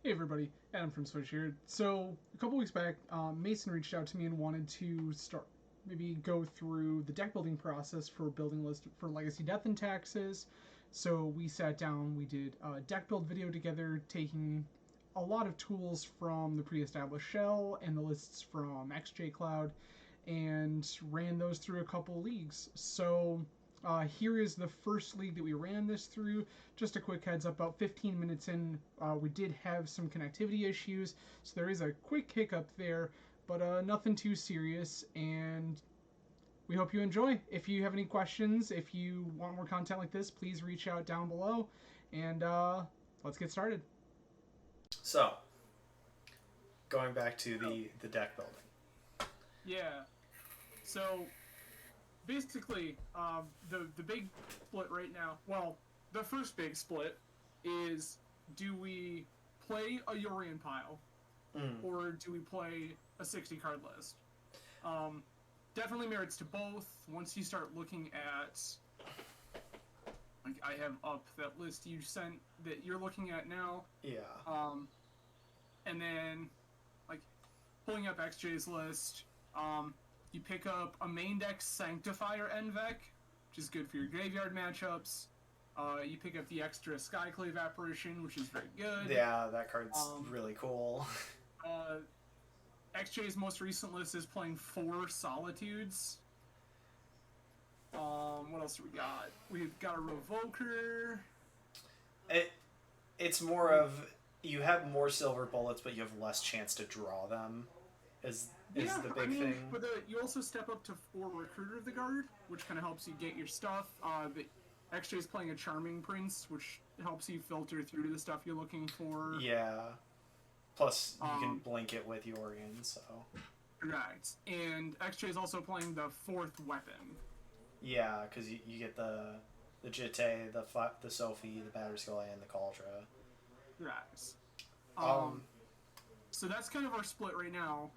Hey everybody, Adam from Swish here. So a couple weeks back, Mason reached out to me and wanted to start maybe go through the deck building process for building a list for Legacy Death and Taxes. So we sat down, we did a deck build video together, taking a lot of tools from the pre-established shell and the lists from XJ Cloud, and ran those through a couple leagues. So here is the first league that we ran this through. Just a quick heads up, about 15 minutes in, we did have some connectivity issues, so there is a quick hiccup there, but nothing too serious, and we hope you enjoy. If you have any questions, if you want more content like this, please reach out down below, and let's get started. So, going back to the deck building. Yeah. So basically, the big split right now. Well, the first big split is: do we play a Yorian pile, or do we play a 60 card list? Definitely merits to both. Once you start looking at, like, I have up that list you sent that you're looking at now. Yeah. And then, like, pulling up XJ's list, you pick up a main deck Sanctifier Envec, which is good for your graveyard matchups. You pick up the extra Skyclave Apparition, which is very good. Yeah, that card's really cool. XJ's most recent list is playing 4 Solitudes. What else do we got? We've got a Revoker. It's more of, you have more silver bullets, but you have less chance to draw them. Is the big thing. But you also step up to 4 Recruiter of the Guard, which kind of helps you get your stuff. XJ is playing a Charming Prince, which helps you filter through to the stuff you're looking for. Yeah. Plus, you can blink it with Yorian, so. Right. And XJ is also playing the 4th weapon. Yeah, because you get the Jitte, the Sophie, the Batterskull, and the Cauldra. Right. So that's kind of our split right now.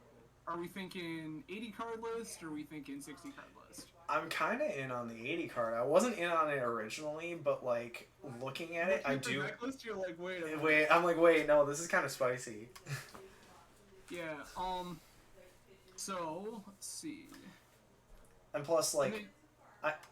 Are we thinking 80 card list, or are we thinking 60 card list? I'm kind of in on the 80 card. I wasn't in on it originally, but, like, looking at it, I do. Deck list, you're like, wait a minute. Wait, I'm like, wait, no, this is kind of spicy. Yeah. So let's see. And plus, like,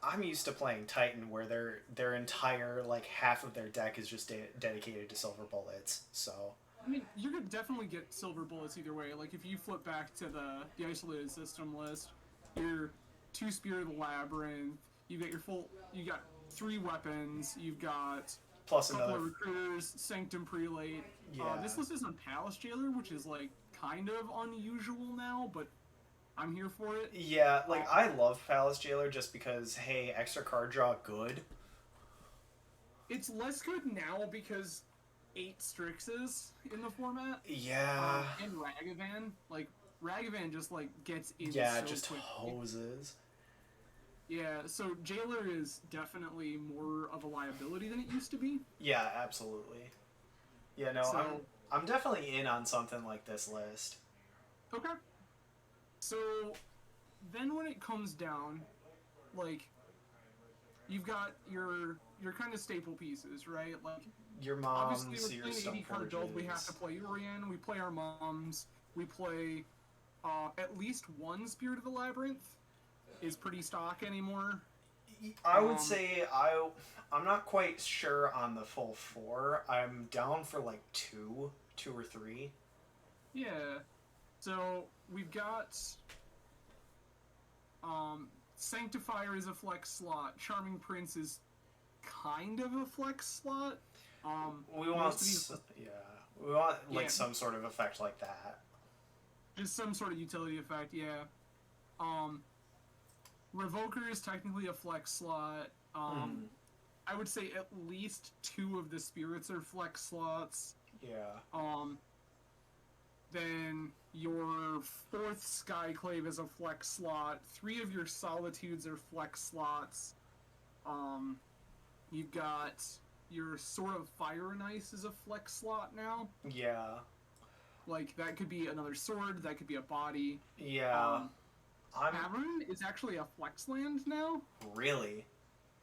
I'm used to playing Titan, where their entire, like, half of their deck is just dedicated to silver bullets. So. I mean, you're gonna definitely get silver bullets either way. Like, if you flip back to the isolated system list, your 2 Spear of the Labyrinth, you got 3 weapons, you've got plus a couple another of recruiters, Sanctum Prelate. Yeah. This list is on Palace Jailer, which is, like, kind of unusual now, but I'm here for it. Yeah, like, I love Palace Jailer just because, hey, extra card draw, good. It's less good now because 8 Strixes in the format. Yeah. And Ragavan. Like, Ragavan just, like, gets in yeah, so just quickly. hoses. Yeah, so Jailer is definitely more of a liability than it used to be. Yeah, absolutely. Yeah, no, So- I'm definitely in on something like this list. Okay. So, then when it comes down, like, you've got your kind of staple pieces, right? Like, Your moms, obviously, your we're playing 80 card build, we have to play Urian, we play our moms, we play at least 1 Spirit of the Labyrinth is pretty stock anymore. I would say I'm not quite sure on the full 4. I'm down for like 2 or 3. Yeah. So we've got Sanctifier is a flex slot. Charming Prince is kind of a flex slot. We want like some sort of effect like that. Just some sort of utility effect, yeah. Revoker is technically a flex slot. I would say at least 2 of the spirits are flex slots. Yeah. Then your 4th Skyclave is a flex slot. 3 of your Solitudes are flex slots. You've got your Sword of Fire and Ice is a flex slot now. Yeah. Like, that could be another sword, that could be a body. Yeah. Cavern is actually a flex land now. Really?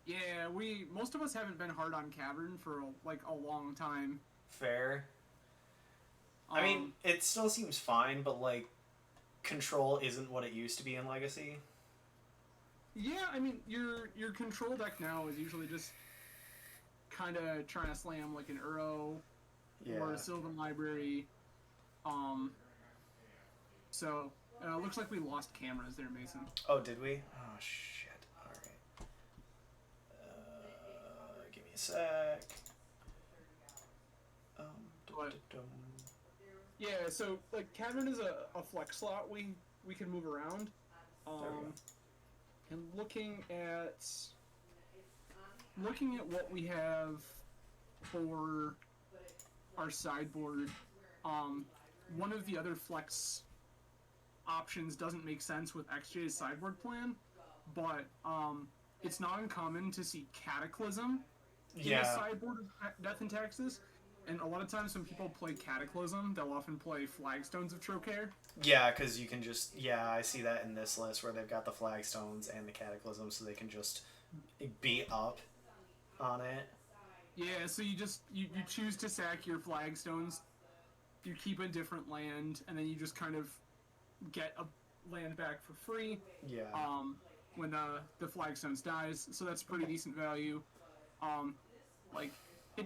Yeah, most of us haven't been hard on Cavern for, like, a long time. Fair. I mean, it still seems fine, but like, control isn't what it used to be in Legacy. Yeah, I mean, your control deck now is usually just kind of trying to slam like an Uro or a Sylvan Library. So looks like we lost cameras there, Mason. Oh, did we? Oh shit! All right. Give me a sec. Yeah, so like cavern is a flex slot we can move around. And looking at what we have for our sideboard, one of the other flex options doesn't make sense with XJ's sideboard plan, but it's not uncommon to see Cataclysm in the sideboard of Death and Taxes. And a lot of times when people play Cataclysm, they'll often play Flagstones of Trocaire. Yeah, because you can just... Yeah, I see that in this list where they've got the Flagstones and the Cataclysm, so they can just beat up on it. Yeah, so you choose to sack your Flagstones, you keep a different land, and then you just kind of get a land back for free. Yeah. When the Flagstones dies, so that's pretty decent value. Like...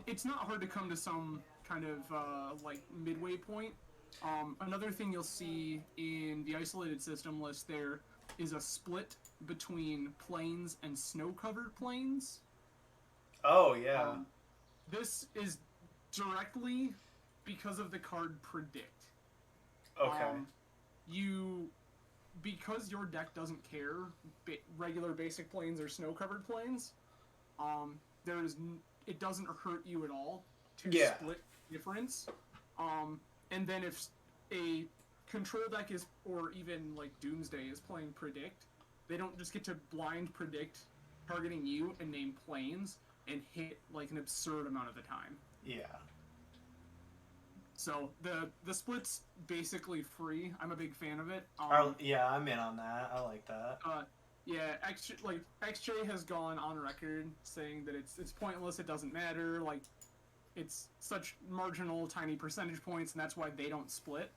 It's not hard to come to some kind of like midway point. Another thing you'll see in the isolated system list there is a split between plains and snow-covered plains. Oh, yeah. This is directly because of the card Predict. Okay. Because your deck doesn't care regular basic plains or snow-covered plains, it doesn't hurt you at all to split difference. And then if a control deck is, or even like Doomsday is playing Predict, they don't just get to blind predict targeting you and name planes and hit like an absurd amount of the time. Yeah. So the split's basically free. I'm a big fan of it. Yeah, I'm in on that. I like that. Yeah, XJ has gone on record saying that it's pointless, it doesn't matter, like, it's such marginal, tiny percentage points, and that's why they don't split.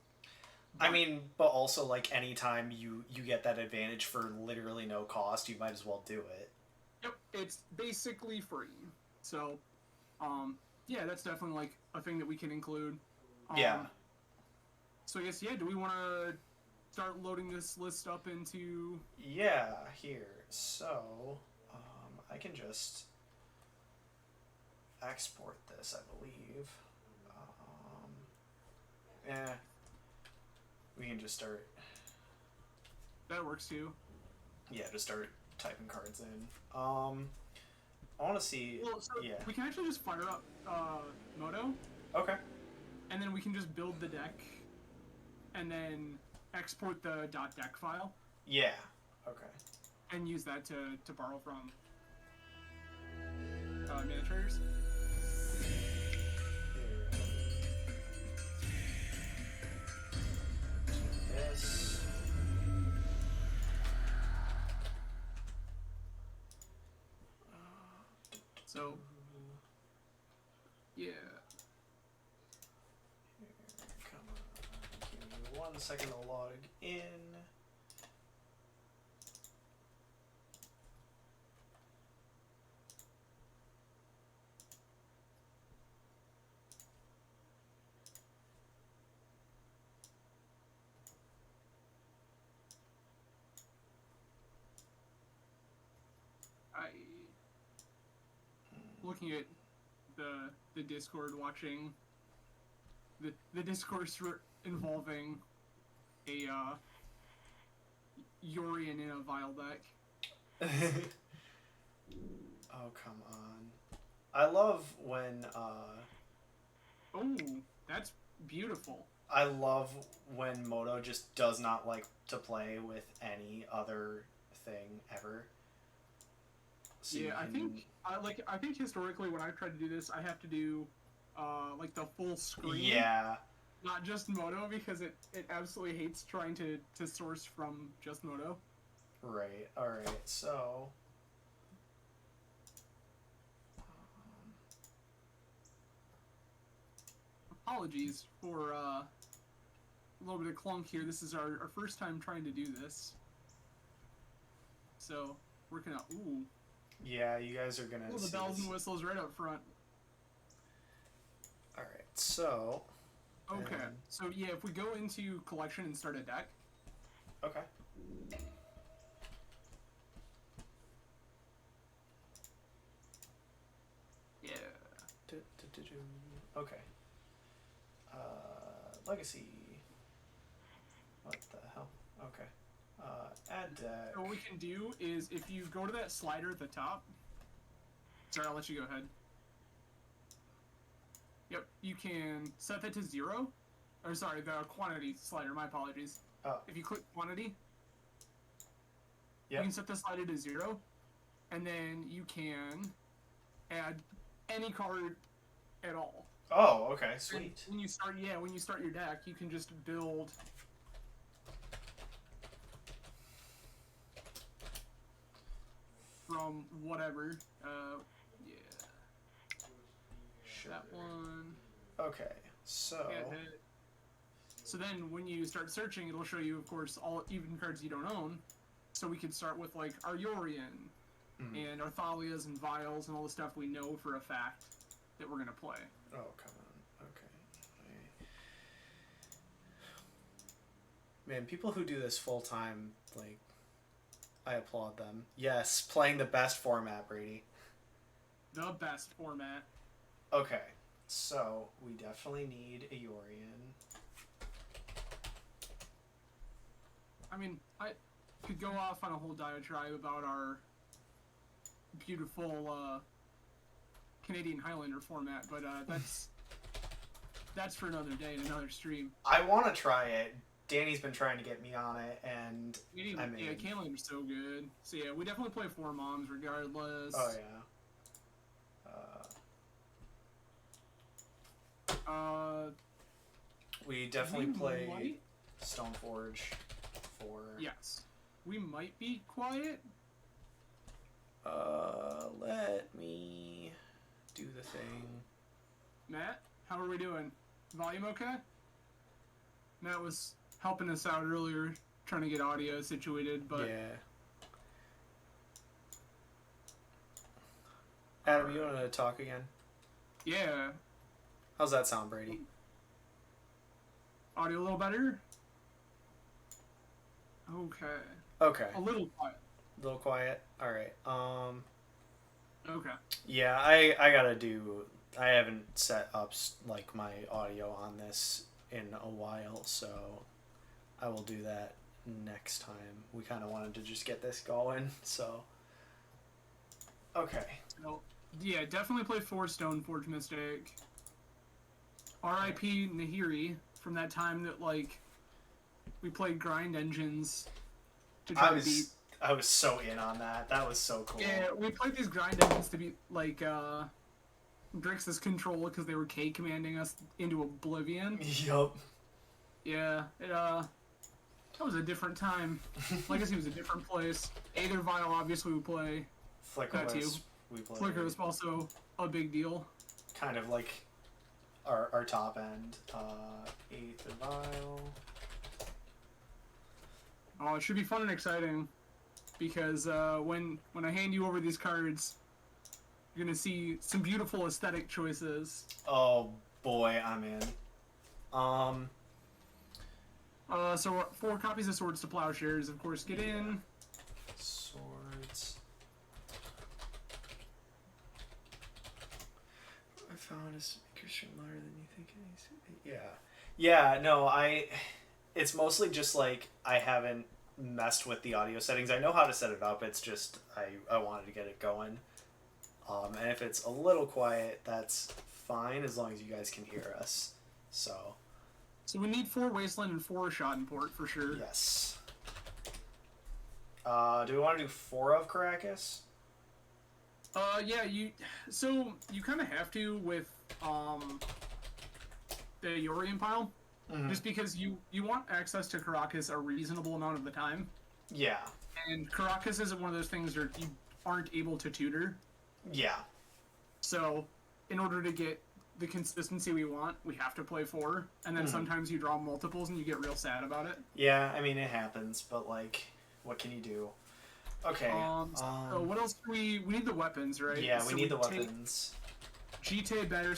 I mean, but also, like, anytime you get that advantage for literally no cost, you might as well do it. Yep, it's basically free. So, yeah, that's definitely, like, a thing that we can include. Yeah. So I guess, do we want to start loading this list up into... Yeah, here. So, I can just export this, I believe. We can just start... That works too. Yeah, just start typing cards in. I want to see... Well, so we can actually just fire up Moto. Okay. And then we can just build the deck, and then export the .deck file. Yeah. Okay. And use that to borrow from mana traders. Yes. So, yeah. Come on. Give me 1 second to log in. Looking at the Discord, watching the discourse involving a Yorian in a Vile deck. Oh, come on. I love when Oh, that's beautiful. I love when Moto just does not like to play with any other thing ever. So yeah, I think historically when I tried to do this, I have to do like the full screen. Yeah. Not just Moto, because it absolutely hates trying to source from just Moto. Right. Alright, so... apologies for a little bit of clunk here. This is our first time trying to do this. So, working out. Ooh. Yeah, you guys are gonna. Oh, the bells and whistles right up front. All right, so. Okay, so yeah, if we go into collection and start a deck. Okay. Yeah. Okay. Legacy. What the hell? Okay. Add deck. So what we can do is if you go to that slider at the top. Sorry, I'll let you go ahead. Yep, you can set that to 0. Or sorry, the quantity slider, my apologies. Oh. If you click quantity, yep. you can set the slider to 0. And then you can add any card at all. Oh, okay, sweet. And when you start your deck, you can just build from whatever. Yeah. Sure. That one. Okay, so. Yeah, so then when you start searching, it'll show you, of course, all even cards you don't own. So we could start with like Arorian and Arthalias and Vials and all the stuff we know for a fact that we're gonna play. Oh, come on. Okay. Man, people who do this full time, like, I applaud them. Yes, playing the best format, Brady. The best format. Okay, so we definitely need a Yorian. I mean, I could go off on a whole diatribe about our beautiful Canadian Highlander format, but that's for another day and another stream. I want to try it. Danny's been trying to get me on it, and Yeah, Canlander's so good. So yeah, we definitely play 4 moms regardless. Oh yeah. We definitely play Stoneforge for. Yes. We might be quiet. Let me do the thing. Matt, how are we doing? Volume okay? Matt was helping us out earlier, trying to get audio situated, but... Yeah. Adam, you want to talk again? Yeah. How's that sound, Brady? Audio a little better? Okay. Okay. A little quiet. A little quiet? Alright. Okay. Yeah, I gotta do... I haven't set up, like, my audio on this in a while, so I will do that next time. We kind of wanted to just get this going, so... Okay. So, yeah, definitely play 4 Stoneforge Mystic. R.I.P. Nahiri, from that time that, like, we played grind engines to try to beat... I was so in on that. That was so cool. Yeah, we played these grind engines to beat, like, Grixis control because they were K commanding us into oblivion. Yup. Yeah, that was a different time. Legacy was a different place. Aether Vial, obviously, we play. Flickerless, we play. Flickerless also a big deal. Kind of like our top end. Aether Vial. Oh, it should be fun and exciting. Because when I hand you over these cards, you're gonna see some beautiful aesthetic choices. Oh boy, I'm in. So 4 copies of Swords to Plowshares, of course, get in. Swords. I found a speaker string louder than you think it is. Yeah. Yeah, no, it's mostly just like I haven't messed with the audio settings. I know how to set it up, it's just I wanted to get it going. And if it's a little quiet, that's fine as long as you guys can hear us. So we need 4 Wasteland and 4 Schadenport for sure. yes. Do we want to do 4 of Caracas? Yeah, you kind of have to with the Yorian pile. Mm-hmm. Just because you want access to Caracas a reasonable amount of the time. Yeah. And Caracas isn't one of those things that you aren't able to tutor. Yeah. So, in order to get the consistency we want, we have to play 4, and then sometimes you draw multiples and you get real sad about it. Yeah, I mean it happens, but like, what can you do? Okay. So what else do we need the weapons, right? Yeah, so we need the weapons. GTA better.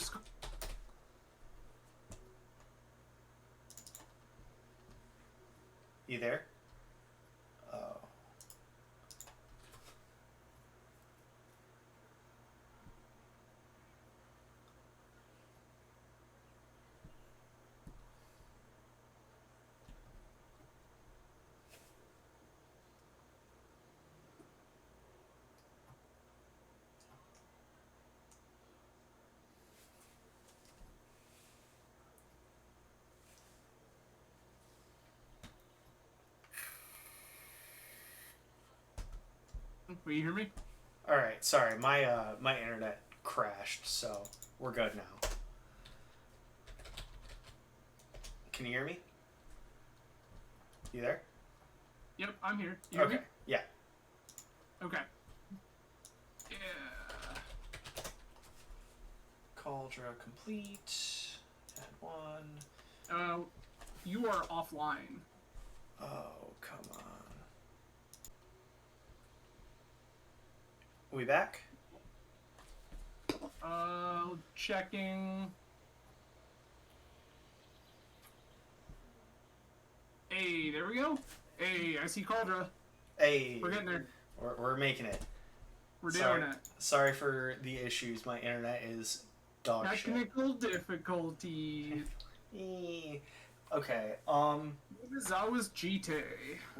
You there? Oh. Will you hear me? All right. Sorry, my internet crashed, so we're good now. Can you hear me? You there? Yep, I'm here. You hear Okay. me? Yeah. Okay. Yeah. Cauldron complete. Add 1. You are offline. Oh, come on. We back? Checking. Hey, there we go. Hey, I see Cauldra. Hey. We're getting there. We're making it. We're doing it. Sorry for the issues. My internet is dog shit. Technical difficulty. Okay. That was GTA.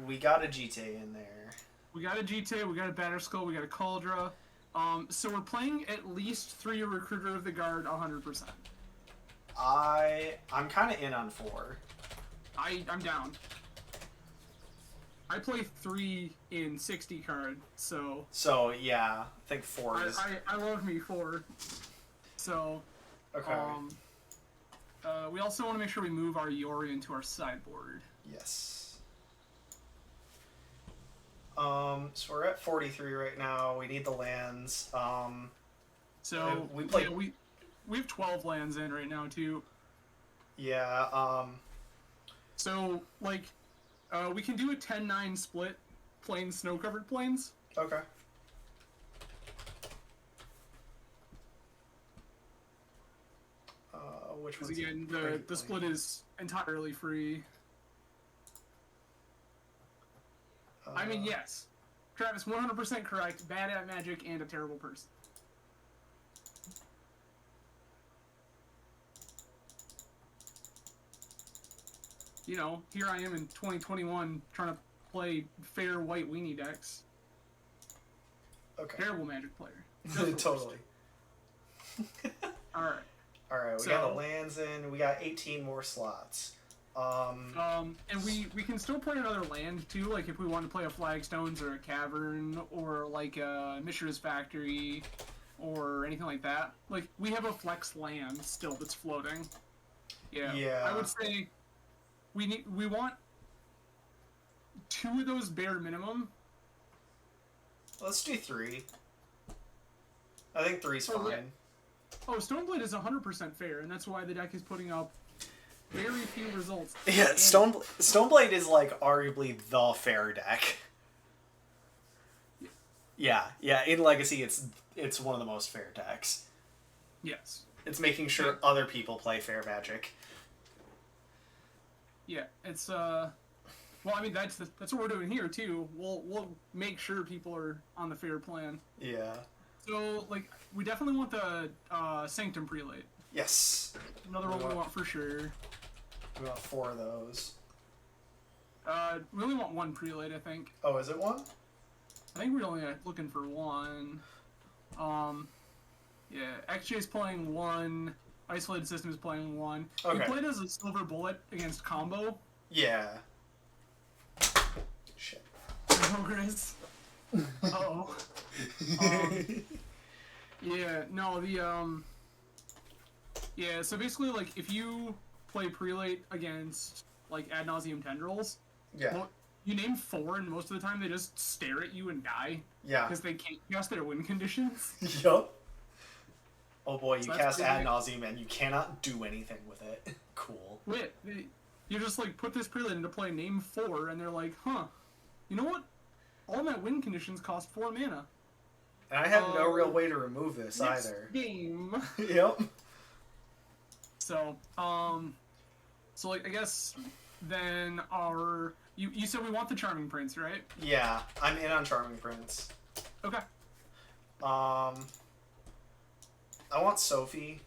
We got a GTA in there. We got a GTA, we got a Batterskull, we got a Cauldra. So we're playing at least 3 Recruiter of the Guard 100%. I'm kind of in on 4. I'm down. I play 3 in 60 card, so... So, yeah, I think 4 is... I love me 4. So... Okay. We also want to make sure we move our Yori into our sideboard. Yes. So we're at 43 right now. We need the lands. So we play. Yeah, we have 12 lands in right now too. Yeah. So like, we can do a 10-9 split, plain snow-covered plains. Okay. Which one's again, the split is entirely free. I mean, yes. Travis, 100% correct. Bad at Magic and a terrible person. You know, here I am in 2021 trying to play fair white weenie decks. Okay. Terrible Magic player. Totally. Alright. Alright, we got the lands in. We got 18 more slots. And we can still play another land too, like if we want to play a Flagstones or a Cavern or like a Mishra's Factory or anything like that. Like we have a flex land still that's floating. Yeah. I would say we want 2 of those bare minimum. Let's do 3. I think 3's fine. Yeah. Oh, Stoneblade is 100% fair, and that's why the deck is putting up very few results. Yeah, Stoneblade is like arguably the fair deck. Yeah. In Legacy, it's one of the most fair decks. Yes. It's making sure other people play fair Magic. Yeah, it's well, I mean that's what we're doing here too. We'll make sure people are on the fair plan. Yeah. So like we definitely want the Sanctum Prelate. Yes. Another one we want for sure. We want 4 of those. We only want 1 Prelate, I think. Oh, is it 1? I think we're only looking for 1. Yeah, XJ is playing 1. Isolated System is playing 1. Okay. We played as a Silver Bullet against Combo. Yeah. Shit. Progress. Uh-oh. Yeah, no, yeah, so basically, like, if you play Prelate against, like, Ad Nauseam Tendrils, Yeah. you name 4, and most of the time they just stare at you and die. Yeah. Because they can't guess their win conditions. Yup. Oh boy, you So cast that's ad pretty- nauseum and you cannot do anything with it. Cool. Wait, you just like put this prelate into play, name 4, and they're like, huh, you know what? All my win conditions cost 4 mana. And I have no real way to remove this Next either. game. Yep. So, so like I guess then you said we want the Charming Prince, right? Yeah, I'm in on Charming Prince. Okay. I want Sophie.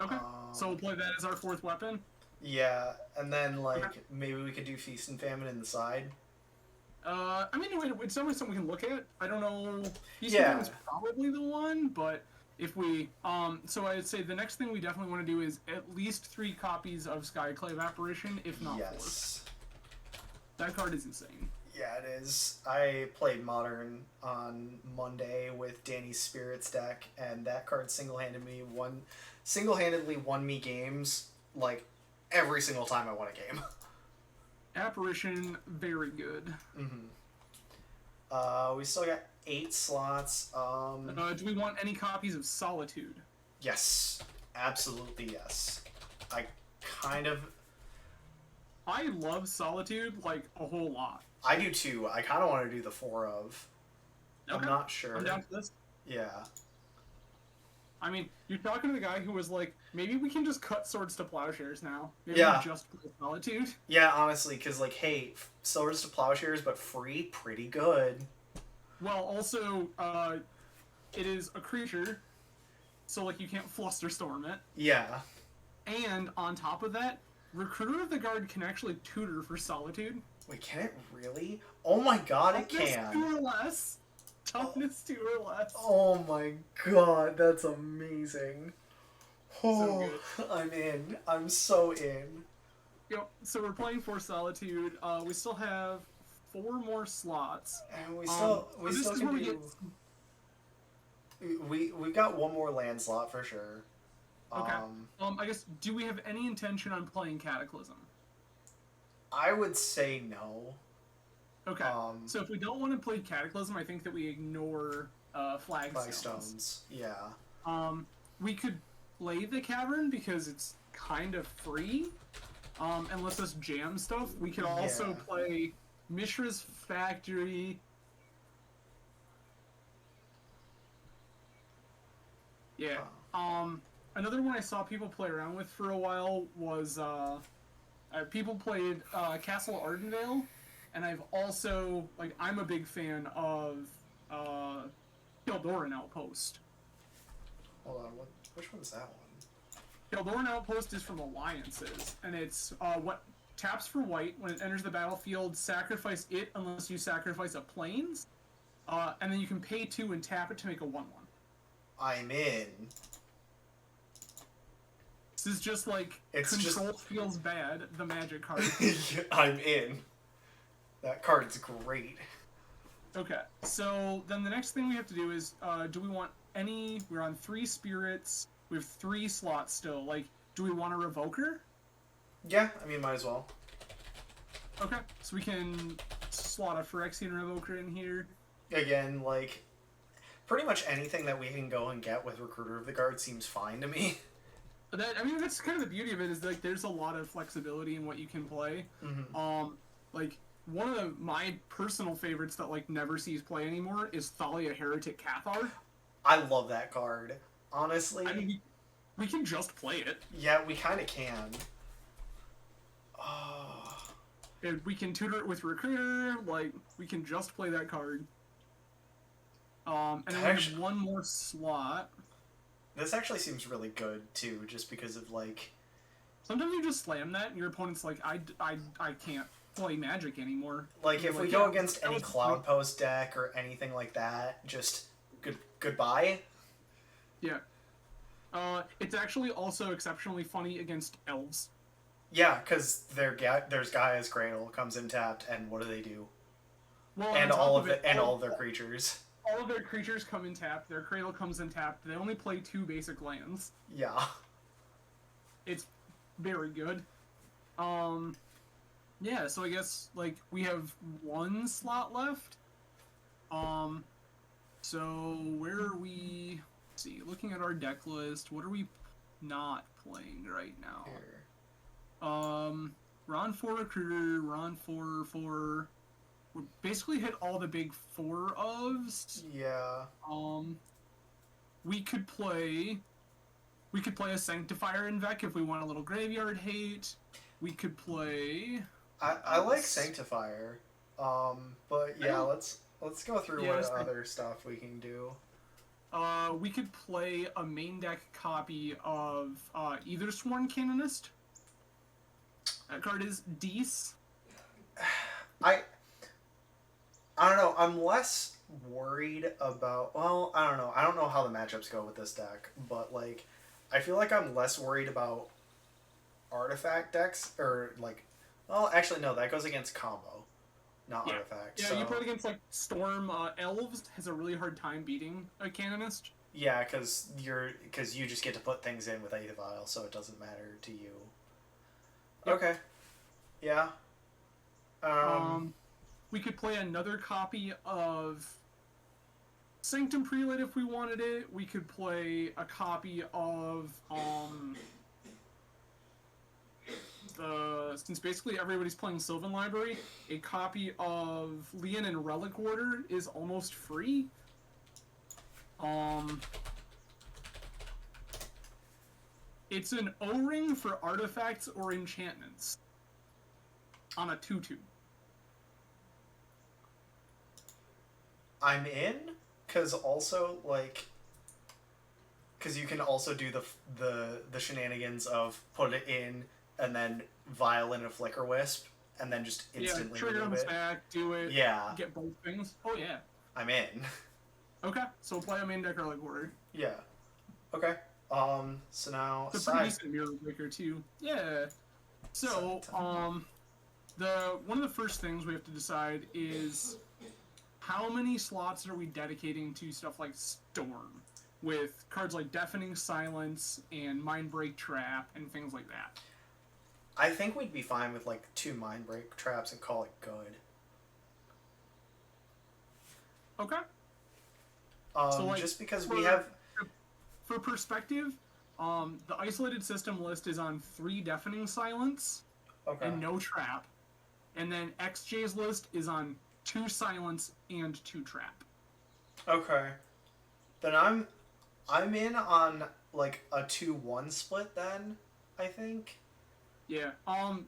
Okay. So we'll play that as our 4th weapon. Yeah, and then like Okay. maybe we could do Feast and Famine in the side. I mean, it's definitely something we can look at. I don't know. Yeah. is probably the one, but if we, so I'd say the next thing we definitely want to do is at least 3 copies of Skyclave Apparition, if not 4. Yes. That card is insane. Yeah, it is. I played Modern on Monday with Danny's Spirits deck, and that card single-handedly won me games like every single time I won a game. Apparition, very good. We still got 8 slots. Do we want any copies of Solitude? Yes, absolutely yes. I love Solitude, like, a whole lot. I do too. I kind of want to do the 4 of. I'm Okay. not sure. I'm down for this. Yeah. I mean, you're talking to the guy who was like, maybe we can just cut Swords to Plowshares now. Maybe Yeah. we just play Solitude. Yeah, honestly, because, like, hey, Swords to Plowshares, but free, pretty good. Well, also, it is a creature, so, like, you can't Flusterstorm it. Yeah. And, on top of that, Recruiter of the Guard can actually tutor for Solitude. Wait, can it really? Oh my god, it Toughness can. 2 or less. Toughness 2 or less. Oh my god, that's amazing. Oh, good. I'm in. I'm so in. Yep, so we're playing for Solitude. We still have 4 more slots. And we this still is can where we do... get... We got one more land slot for sure. Okay. I guess, do we have any intention on playing Cataclysm? I would say no. Okay. So if we don't want to play Cataclysm, I think that we ignore Flagstones. Flagstones. Yeah. We could play the Cavern because it's kind of free. And lets us jam stuff. We could also play Mishra's Factory. Yeah. Another one I saw people play around with for a while was people played Castle Ardenvale, and I've also I'm a big fan of Kildoran Outpost. Hold on, which one's that one? Kildoran Outpost is from Alliances, and it's what taps for white. When it enters the battlefield, sacrifice it unless you sacrifice a plains, and then you can pay 2 and tap it to make a 1/1. I'm in. This is just like It's Control Feels Bad, the Magic card. I'm in. That card's great. Okay, so then the next thing we have to do is, do we want any... We're on 3 spirits. We have 3 slots still. Like, do we want a Revoker? Yeah, I mean, might as well. Okay, so we can slot a Phyrexian Revoker in here. Again, like, pretty much anything that we can go and get with Recruiter of the Guard seems fine to me. That's kind of the beauty of it, is like there's a lot of flexibility in what you can play. Mm-hmm. Like one of my personal favorites that like never sees play anymore is Thalia Heretic Cathar. I love that card. Honestly. I mean, we can just play it. Yeah, we kind of can. Oh. And we can tutor it with Recruiter. Like we can just play that card. And then we have one more slot. This actually seems really good too, just because of like. Sometimes you just slam that, and your opponent's like, I can't play Magic anymore. Like if we go against any Cloud Post deck or anything like that, just goodbye. Yeah. It's actually also exceptionally funny against elves. Yeah, because there's Gaia's Cradle comes in tapped, and what do? Well, and all of their creatures. All of their creatures come in tapped. Their Cradle comes in tapped. They only play 2 basic lands. Yeah. It's very good. Yeah. So I guess like we have 1 slot left. So where are we? Let's see, looking at our deck list, what are we not playing right now? Here. We're on 4 recruiter, we're on 4. We basically hit all the big 4 ofs. Yeah. We could play a Sanctifier in Vec if we want a little graveyard hate. We could play. I like Sanctifier. But yeah, let's go through what other stuff we can do. We could play a main deck copy of either Sworn Canonist. That card is Deece. I don't know. I'm less worried about. Well, I don't know. I don't know how the matchups go with this deck, but like, I feel like I'm less worried about artifact decks or like. Well, actually, no. That goes against combo, not artifact. Yeah, so. You play against like Storm Elves has a really hard time beating a Canonist. Yeah, because you just get to put things in with Aether Vial, so it doesn't matter to you. Yep. Okay. Yeah. We could play another copy of Sanctum Prelate if we wanted it. We could play a copy of since basically everybody's playing Sylvan Library, a copy of Leon and Relic Order is almost free. It's an O-ring for artifacts or enchantments on a 2/2. I'm in, because also, like, because you can also do the shenanigans of put it in and then vial in a Flicker Wisp and then just instantly trigger on the stack, do it, get both things. Oh yeah. I'm in. Okay, so we'll play a main deck Relic Order. Yeah. Okay. So now it's a pretty decent Mirror Breaker too. Yeah. So, one of the first things we have to decide is how many slots are we dedicating to stuff like Storm, with cards like Deafening Silence and Mindbreak Trap and things like that. I think we'd be fine with like 2 Mindbreak Traps and call it good. Okay. So like, just because we have... For perspective, the Isolated System list is on 3 Deafening Silence and no Trap. And then XJ's list is on 2 Silence and 2 Trap. Okay. Then I'm in on like a 2-1 split then, I think. Yeah.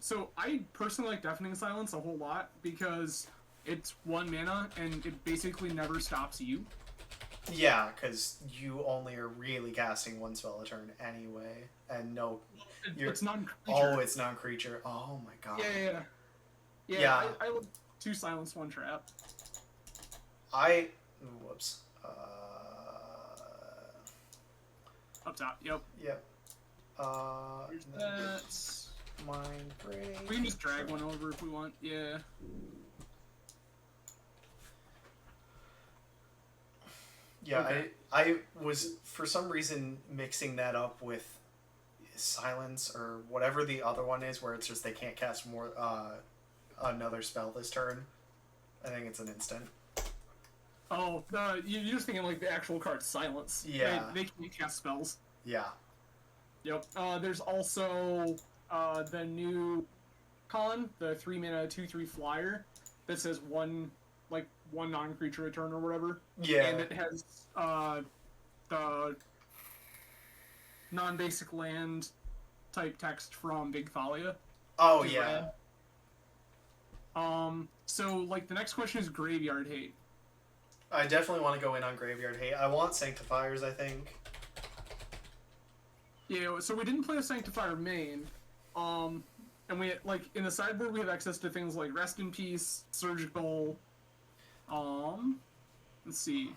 So I personally like Deafening Silence a whole lot because it's 1 mana and it basically never stops you. Yeah, because you only are really casting 1 spell a turn anyway, and no, it's non-creature. Oh, it's non-creature. Oh my god. Yeah. I love 2 Silence, 1 Trap. Whoops. Up top. Yep. Here's that. Mind Break. We can just drag one over if we want. Yeah. Yeah, okay. I was for some reason mixing that up with Silence or whatever the other one is, where it's just they can't cast more another spell this turn. I think it's an instant. Oh, you're just thinking like the actual card Silence. Yeah. They can't cast spells. Yeah. Yep. There's also the new con, the 3 mana 2/3 flyer that says one non-creature return or whatever. Yeah. And it has the non-basic land type text from Big Thalia. Oh yeah. Red. So like the next question is Graveyard Hate. I definitely want to go in on Graveyard Hate. I want Sanctifiers, I think. Yeah, so we didn't play a Sanctifier main. And we like in the sideboard we have access to things like Rest in Peace, Surgical. Let's see.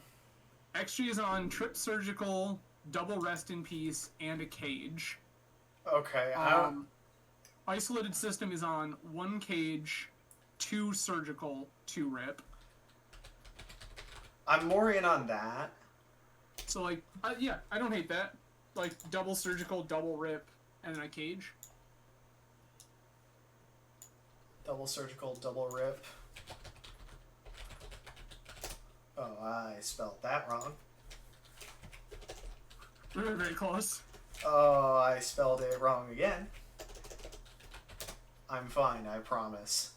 XG is on Trip Surgical, Double Rest in Peace, and a Cage. Okay. Isolated System is on 1 Cage, 2 Surgical, 2 Rip. I'm more in on that. So like, yeah, I don't hate that. Like double Surgical, double Rip, and then a Cage. Double Surgical, double Rip. Oh, I spelled that wrong. Very, very close. Oh, I spelled it wrong again. I'm fine, I promise.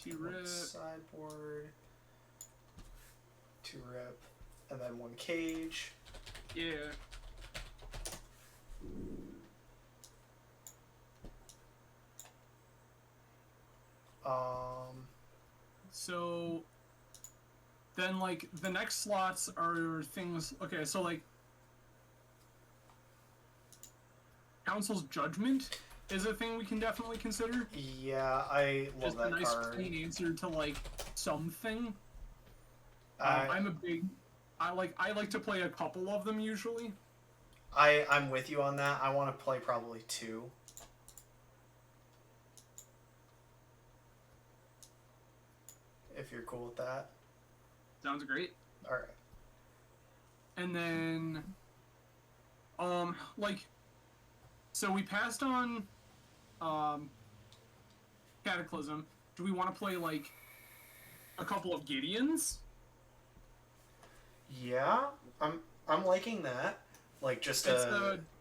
T-rip. Sideboard. 2 rip. And then 1 cage. Yeah. So then, like, the next slots are things. Okay, so like, Council's Judgment is a thing we can definitely consider. Yeah, I love Just that a nice card. clean answer to like something. I I'm a big. I like to play a couple of them usually. I'm with you on that. I want to play probably 2. If you're cool with that. Sounds great. All right. And then, like, so we passed on, Cataclysm. Do we want to play like a couple of Gideons? Yeah, I'm liking that. Like just It's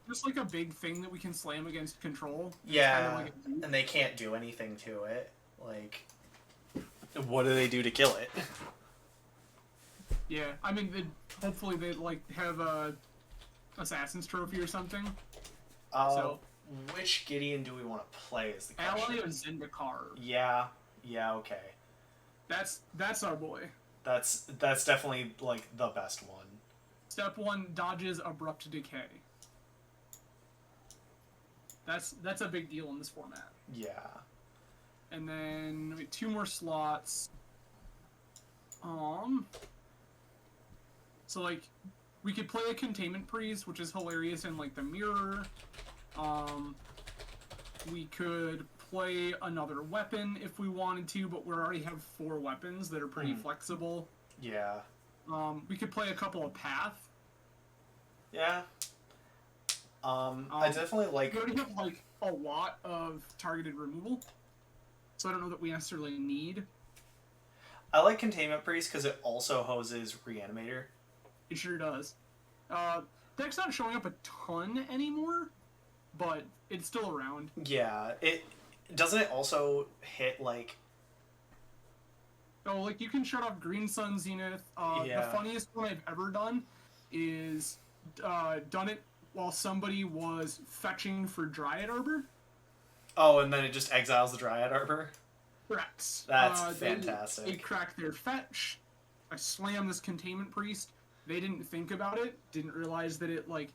just like a big thing that we can slam against control. It's yeah, kind of like a and they can't do anything to it. Like, what do they do to kill it? yeah. I mean, hopefully they like have a Assassin's Trophy or something. So which Gideon do we want to play? Is the question. Ally of Zendikar. Yeah, okay. That's our boy. That's definitely like the best one. Step 1, dodges Abrupt Decay. That's a big deal in this format. Yeah. And then we have 2 more slots. So like we could play a Containment Priest, which is hilarious in like the mirror. We could play another weapon if we wanted to, but we already have 4 weapons that are pretty flexible. Yeah. We could play a couple of Path. Yeah. I definitely like. We already have like a lot of targeted removal, so I don't know that we necessarily need. I like Containment Priest because it also hoses Reanimator. It sure does. Deck's not showing up a ton anymore, but it's still around. Yeah, it doesn't it also hit like. Oh, like you can shut off Green Sun Zenith. Yeah. The funniest one I've ever done is done it while somebody was fetching for Dryad Arbor. Oh, and then it just exiles the Dryad Arbor? Correct. That's fantastic. They crack their fetch. I slam this Containment Priest. They didn't think about it. Didn't realize that it, like,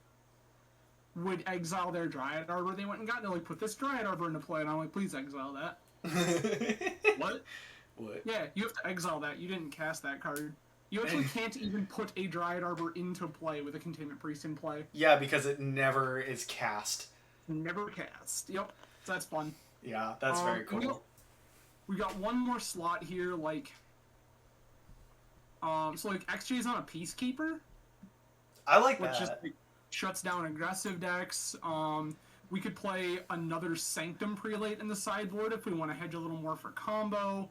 would exile their Dryad Arbor. They went and got it. They're like, put this Dryad Arbor into play. And I'm like, please exile that. What? What? Yeah, you have to exile that. You didn't cast that card. You actually can't even put a Dryad Arbor into play with a Containment Priest in play. Yeah, because it never is cast. Never cast. Yep. So that's fun. Yeah, that's very cool. We got one more slot here, like... so, like, XJ's on a Peacekeeper. I like which that. just like, shuts down aggressive decks. We could play another Sanctum Prelate in the sideboard if we want to hedge a little more for combo.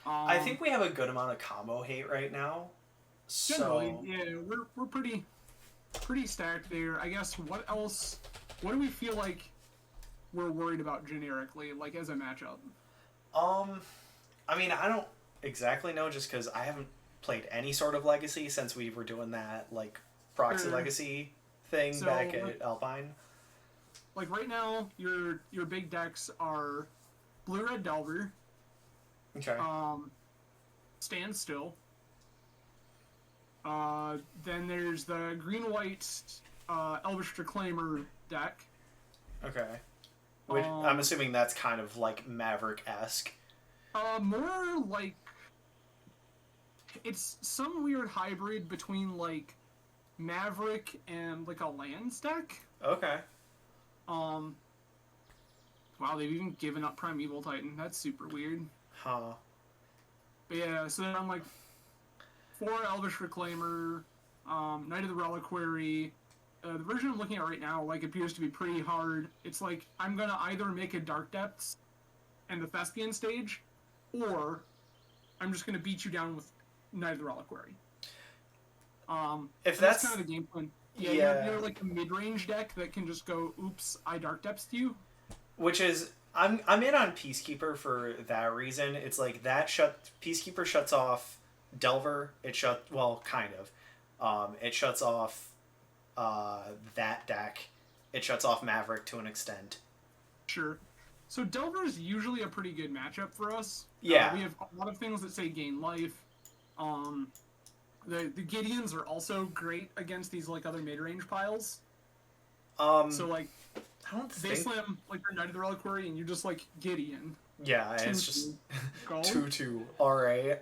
I think we have a good amount of combo hate right now. Generally, yeah, we're pretty stacked there. I guess what else? What do we feel like we're worried about generically, like as a matchup? I mean, I don't exactly know, just because I haven't played any sort of Legacy since we were doing that like proxy Legacy thing back at Alpine. Like right now, your big decks are Blue-Red Delver. Okay. Stand Still. Then there's the Green-White Elvish Reclaimer deck. Okay. Which, I'm assuming that's kind of like Maverick-esque. More like... It's some weird hybrid between, like, Maverick and, like, a lands deck. Okay. Wow, they've even given up Primeval Titan. That's super weird. Huh. But yeah, so then I'm like 4 Elvish Reclaimer, Knight of the Reliquary. The version I'm looking at right now, like, appears to be pretty hard. It's like, I'm gonna either make a Dark Depths and the Thespian stage, or I'm just going to beat you down with Knight of the Reliquary. If that's kind of the game plan. Yeah. You're like a mid-range deck that can just go, oops, I Dark Depths you. Which is, I'm in on Peacekeeper for that reason. It's like Peacekeeper shuts off Delver. It shuts off that deck. It shuts off Maverick to an extent. Sure. So Delver is usually a pretty good matchup for us. Yeah. We have a lot of things that say gain life. The Gideons are also great against these like other mid-range piles. So like, they slam like your Knight of the Reliquary and you just like Gideon. Yeah, and it's just 2/2. All right,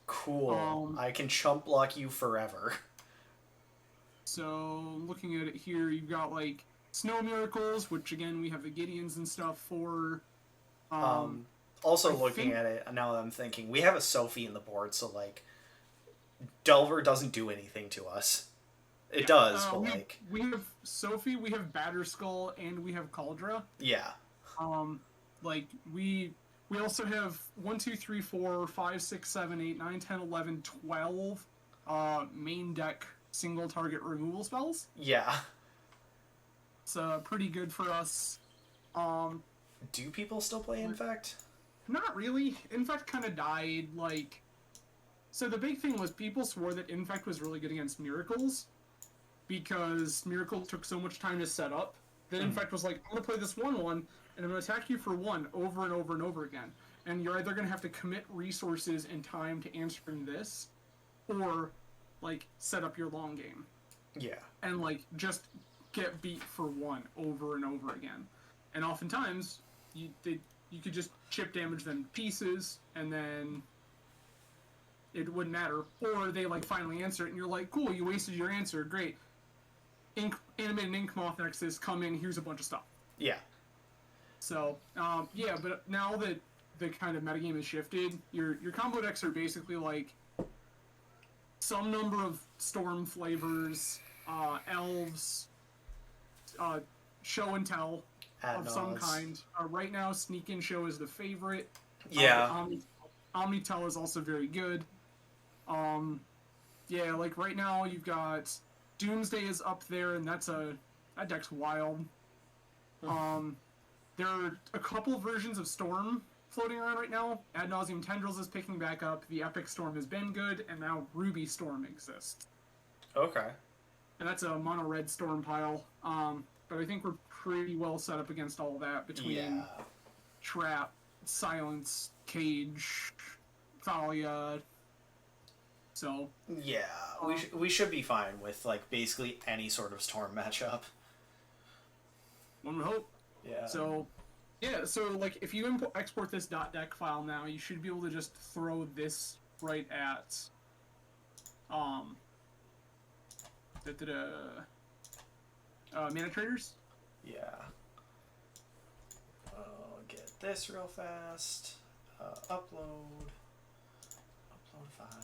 cool. I can chump block you forever. So looking at it here, you've got like Snow Miracles, which again we have the Gideons and stuff for. Also looking at it now that I'm thinking, we have a Sophie in the board, so like Delver doesn't do anything to us. It does, but we have Sophie, we have Batterskull, and we have Cauldra. Yeah. Like we also have 1, 2, 3, 4, 5, 6, 7, 8, 9, 10, 11, 12 main deck single target removal spells. Yeah. It's pretty good for us. Do people still play Infect? Not really. Infect kind of died, like... So the big thing was people swore that Infect was really good against Miracles, because Miracles took so much time to set up, that Infect was like, I'm going to play this 1/1, and I'm going to attack you for 1 over and over and over again. And you're either going to have to commit resources and time to answering this, or, like, set up your long game. Yeah. And, like, just get beat for 1 over and over again. And oftentimes, you could just chip damage them to pieces, and then it wouldn't matter. Or they, like, finally answer it, and you're like, cool, you wasted your answer, great. Animated Ink Moth Nexus, come in, here's a bunch of stuff. Yeah. So, yeah, but now that the kind of metagame has shifted, your combo decks are basically, like, some number of Storm flavors, Elves, Show and Tell of some kind. Right now, Sneak and Show is the favorite. Yeah. Omnitel is also very good. Yeah, like right now you've got Doomsday is up there, and that deck's wild. There are a couple versions of Storm floating around right now. Ad Nauseam Tendrils is picking back up. The Epic Storm has been good, and now Ruby Storm exists. Okay. And that's a mono red Storm pile. But I think we're pretty well set up against all that between Trap, Silence, Cage, Thalia. So yeah, we should be fine with like basically any sort of Storm matchup. One would hope. Yeah. So like if you export this .deck file now, you should be able to just throw this right at Mana Traders. Yeah. I'll get this real fast. Upload file.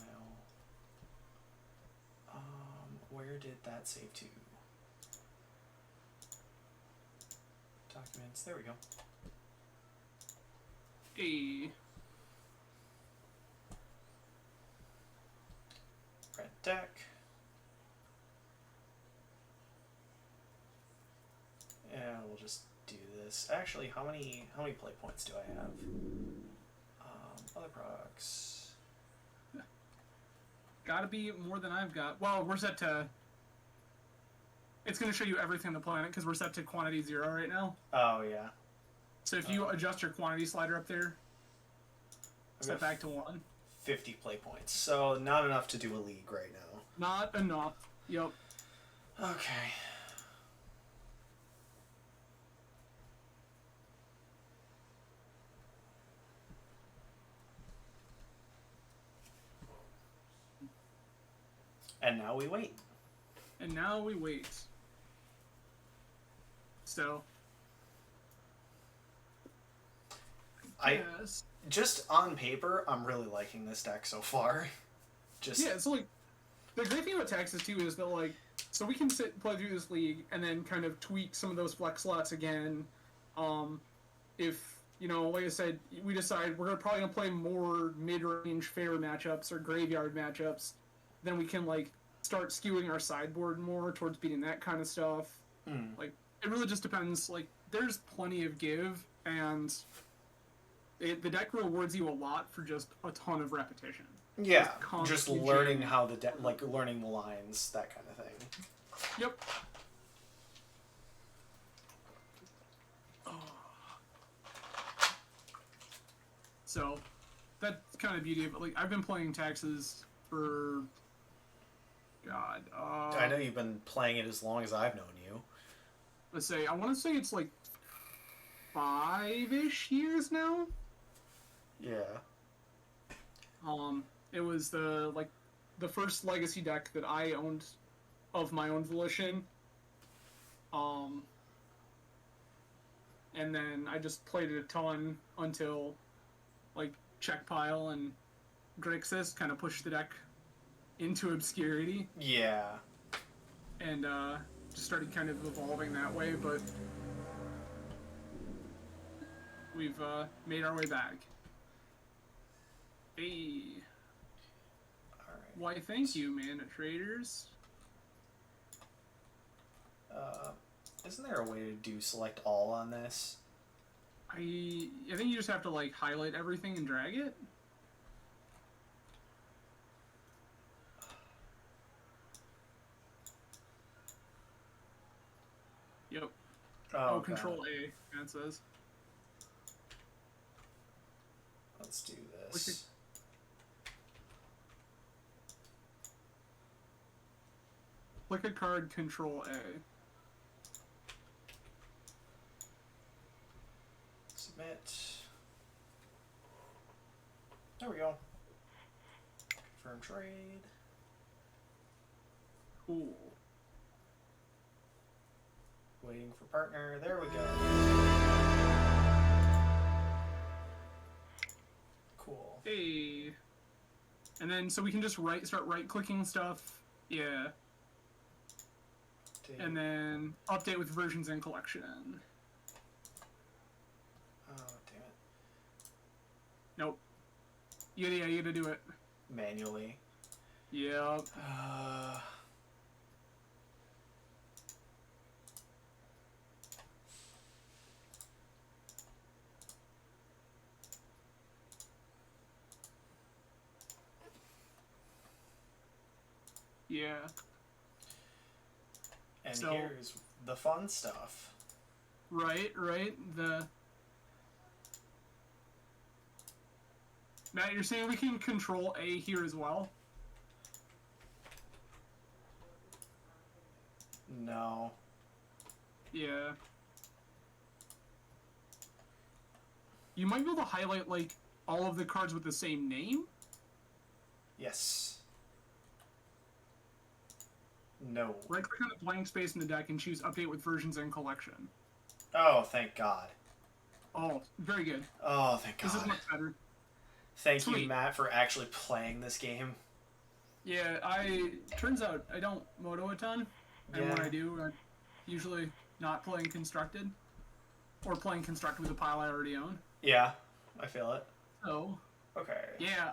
Where did that save to? Documents. There we go. Hey. Red deck. Yeah, we'll just do this. Actually, how many play points do I have? Other products. Gotta be more than I've got. Well, we're set to... It's going to show you everything on the planet, because we're set to quantity 0 right now. Oh, yeah. So if you adjust your quantity slider up there, set back to 1. 50 play points. So not enough to do a league right now. Not enough. Yep. Okay. And now we wait. And now we wait. So... Just on paper, I'm really liking this deck so far. Yeah, so like the great thing about taxes too is that like so we can sit and play through this league and then kind of tweak some of those flex slots again. If like I said, we decide we're probably gonna play more mid-range fair matchups or graveyard matchups, then we can like start skewing our sideboard more towards beating that kind of stuff. Like it really just depends. Like there's plenty of give, and the deck rewards you a lot for just a ton of repetition. Yeah, just learning how learning the lines, that kind of thing. Yep. So, that's kind of the beauty of it. Like, I've been playing Taxes for... God, I know you've been playing it as long as I've known you. I want to say it's like 5-ish years now? Yeah. It was the first Legacy deck that I owned of my own volition. And then I just played it a ton until... like Checkpile and Grixis kind of pushed the deck into obscurity. Yeah. And just started kind of evolving that way, but we've made our way back. Hey. Alright. Why, thank you, Mana Traders. Isn't there a way to do select all on this? I think you just have to like highlight everything and drag it. Yep. Oh, Control A, that says. Let's do this. Click a card, Control A. Submit. There we go. Confirm trade. Cool. Waiting for partner. There we go. Cool. Hey. And then, so we can just start right-clicking stuff. Yeah. And then update with versions and collection. Oh, damn it. Nope. You gotta do it. Manually. Yep. Yeah. And so, here's the fun stuff. Right. Matt, you're saying we can control A here as well? No. Yeah. You might be able to highlight, like, all of the cards with the same name? Yes. No. Right-click on the blank space in the deck and choose Update with Versions and Collection. Oh, thank God. Oh, very good. Oh, thank God. This is much better. Thank you, Matt, for actually playing this game. Yeah, turns out I don't moto a ton, and when I do, I'm usually not playing Constructed, or playing Constructed with a pile I already own. Yeah, I feel it. So. Okay. Yeah,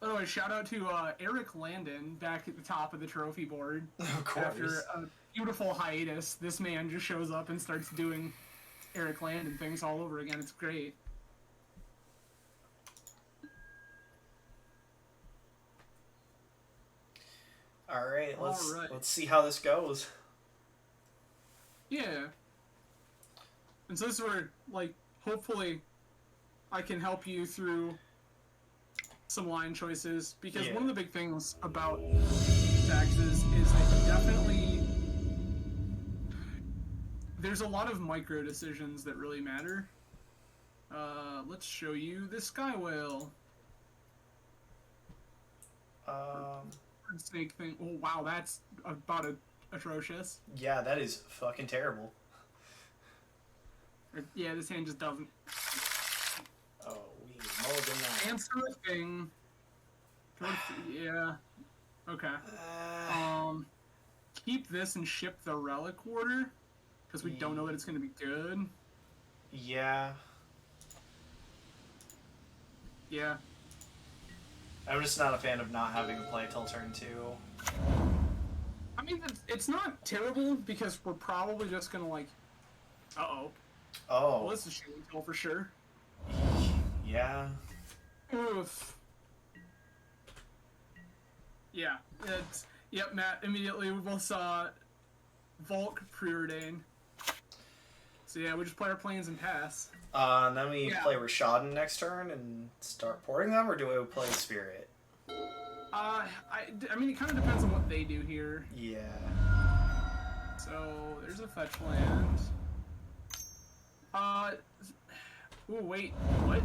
by the way, shout out to Eric Landon back at the top of the trophy board. Of course. After a beautiful hiatus, this man just shows up and starts doing Eric Landon things all over again. It's great. All right, let's see how this goes. Yeah. And so this is where, like, hopefully I can help you through some line choices, because one of the big things about Taxes is that there's a lot of micro decisions that really matter. Let's show you the Sky Whale. Snake thing. Oh wow, that's about atrocious. Yeah, that is fucking terrible. Yeah, this hand just doesn't. Oh, we mulligan that. Answer a thing. Yeah. Okay. Keep this and ship the Relic Warder, because we don't know that it's going to be good. Yeah. Yeah. I'm just not a fan of not having to play till turn 2. I mean, it's not terrible because we're probably just gonna like. Uh-oh. Oh. Well, this is show and tell for sure. Yeah. Oof. Yeah. Yep, Matt. Immediately we both saw Volk preordain. So yeah, we just play our planes and pass. And then we play Rishadan next turn and start porting them, or do we play Spirit? I mean, it kind of depends on what they do here. Yeah. So there's a fetch land. Ooh, wait, what?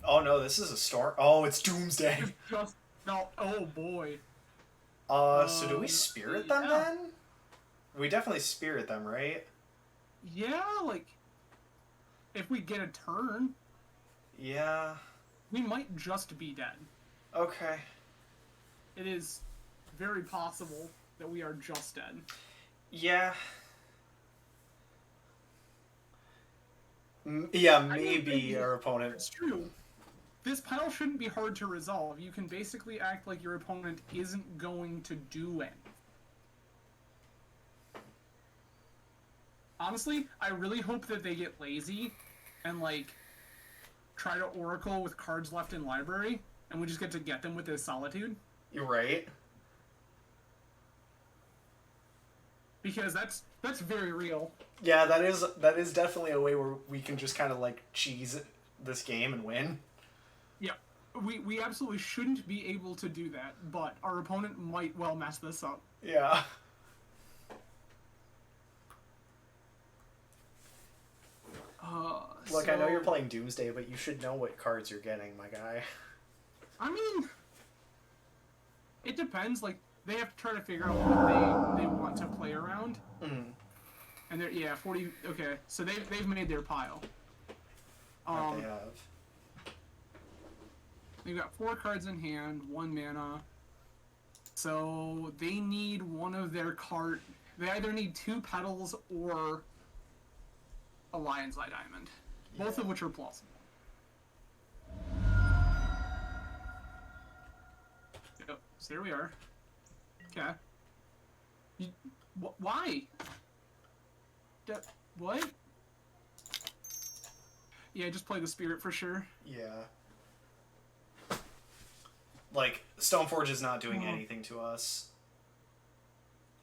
Oh no, this is a storm. Oh, it's Doomsday. Just no. Oh boy. So do we Spirit them then? We definitely Spirit them, right? Yeah, like if we get a turn. Yeah. We might just be dead. Okay. It is very possible that we are just dead. Yeah. Yeah, maybe our opponent. It's true. This pile shouldn't be hard to resolve. You can basically act like your opponent isn't going to do anything. Honestly, I really hope that they get lazy and, like, try to Oracle with cards left in library, and we just get to get them with this Solitude. You're right. Because that's very real. Yeah, that is definitely a way where we can just kind of, like, cheese this game and win. Yeah, we absolutely shouldn't be able to do that, but our opponent might well mess this up. Yeah. Look, I know you're playing Doomsday, but you should know what cards you're getting, my guy. I mean, it depends. Like, they have to try to figure out what they want to play around. Mm. And they're 40. Okay, so they've made their pile. They have. They've got 4 cards in hand, 1 mana. So they need one of their card. They either need 2 petals or a Lion's Eye Diamond, both of which are plausible. Yep. So there we are. Okay. Why? What? Yeah, just play the Spirit for sure. Yeah. Like, Stoneforge is not doing anything to us.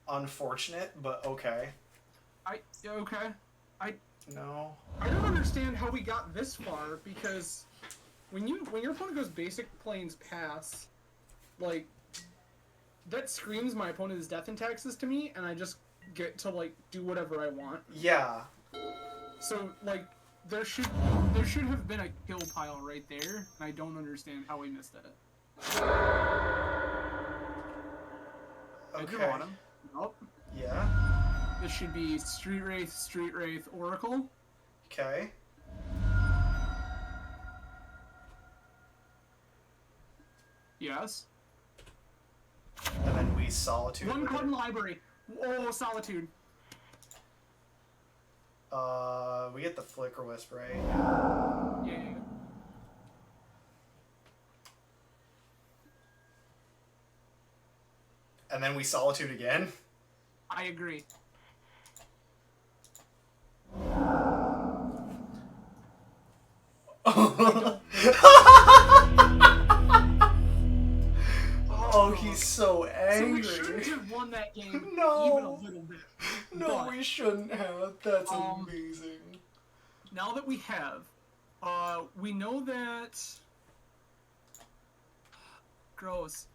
Unfortunate, but okay. No. I don't understand how we got this far, because when your opponent goes basic planes pass, like, that screams my opponent is death and taxes to me, and I just get to, like, do whatever I want. Yeah. So, like, there should have been a kill pile right there, and I don't understand how we missed it. Okay. Nope. Yeah. This should be Street Wraith, Oracle. Okay. Yes. And then we Solitude. 1 card in library. Oh, Solitude. We get the Flicker Wisp, right? Yeah. And then we Solitude again? I agree. Oh, he's so angry. So we shouldn't have won that game No. even a little bit. No, But, we shouldn't have. That's amazing. now that we have, we know that... Gross.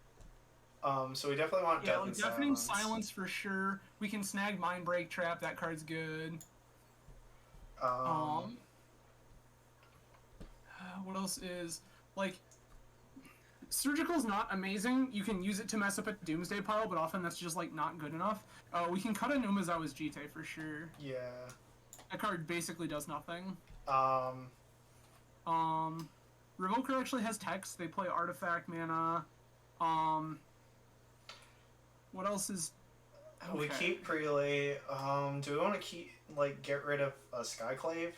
So we definitely want Yeah, Death like and Deafening Silence. Silence for sure. We can snag Mind Break Trap, that card's good. What else is, like, Surgical's not amazing. You can use it to mess up a Doomsday pile, but often that's just, like, not good enough. We can cut a Numazawa's Jite for sure. Yeah. That card basically does nothing. Revoker actually has text. They play Artifact mana. What else is... Okay. We keep Prelay. Do we want to keep, like, get rid of a Skyclave?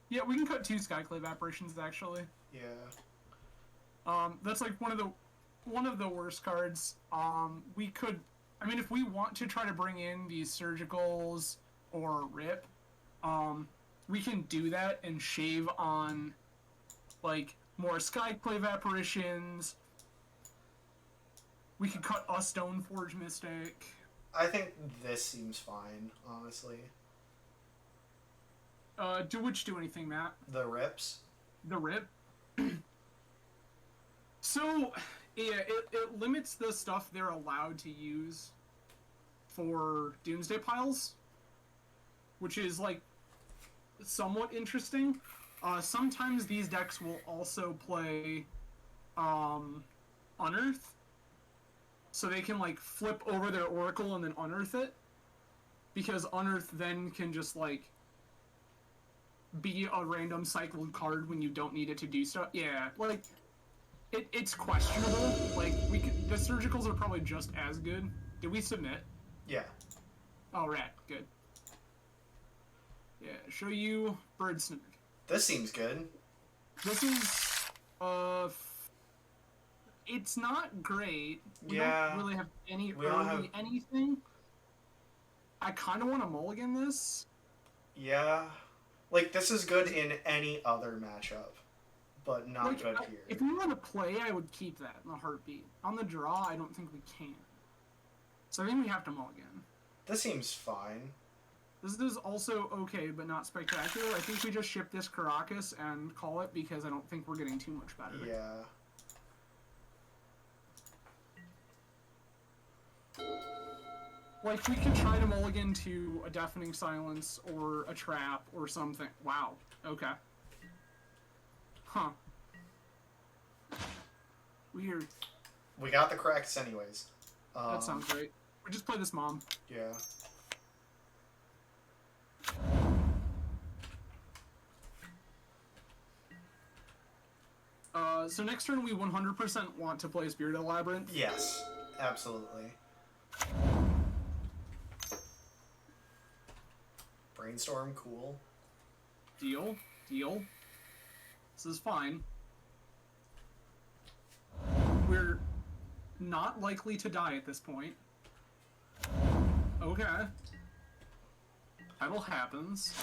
Yeah, we can cut 2 Skyclave apparitions, actually. Yeah. That's like one of the worst cards. We could, I mean, if we want to try to bring in these surgicals or rip, we can do that and shave on like more Skyclave apparitions. We could cut a Stoneforge Mystic. I think this seems fine, honestly. Do anything, Matt? The rips? The rip? So, yeah, it limits the stuff they're allowed to use for Doomsday Piles, which is, like, somewhat interesting. Sometimes these decks will also play, Unearth, so they can, like, flip over their Oracle and then Unearth it, because Unearth then can just, like, be a random cycled card when you don't need it to do stuff. Yeah, like, it's questionable. Like, the surgicals are probably just as good. Did we submit? Yeah. Oh, right. Good. Yeah, show you Bird Snag. This seems good. This is, it's not great. We Yeah. don't really have any We don't early anything. I kind of want to mulligan this. Yeah. Like, this is good in any other matchup, but not Like, good here. If we want to play, I would keep that in a heartbeat. On the draw, I don't think we can. So I think we have to mulligan. This seems fine. This is also okay, but not spectacular. I think we just ship this Caracas and call it, because I don't think we're getting too much better. Yeah. Like, we could try to mulligan to a Deafening Silence or a Trap or something. Wow. Okay. Huh. Weird. We got the cracks anyways. That sounds great. We just play this Mom. Yeah. So next turn we 100% want to play Spirit of the Labyrinth. Yes. Absolutely. Brainstorm, cool. Deal. This is fine. We're not likely to die at this point. Okay. Title happens.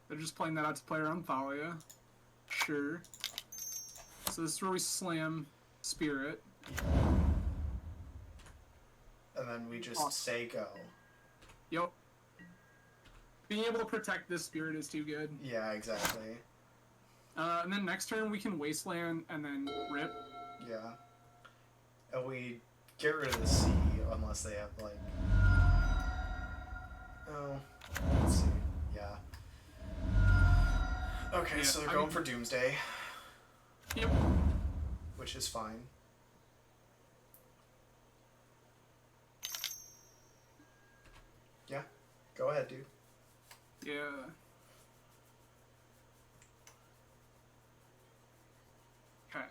They're just playing that out to play around Thalia. Sure. So this is where we slam Spirit. And then we just Awesome. say go. Yep. Being able to protect this Spirit is too good. Yeah, exactly. And then next turn we can Wasteland and then Rip. Yeah. And we get rid of the C unless they have, like... Oh. Let's see. Yeah. Okay, Yeah, so they're I going mean- for Doomsday, Yep. which is fine. Yeah. Go ahead, dude. Yeah. Okay.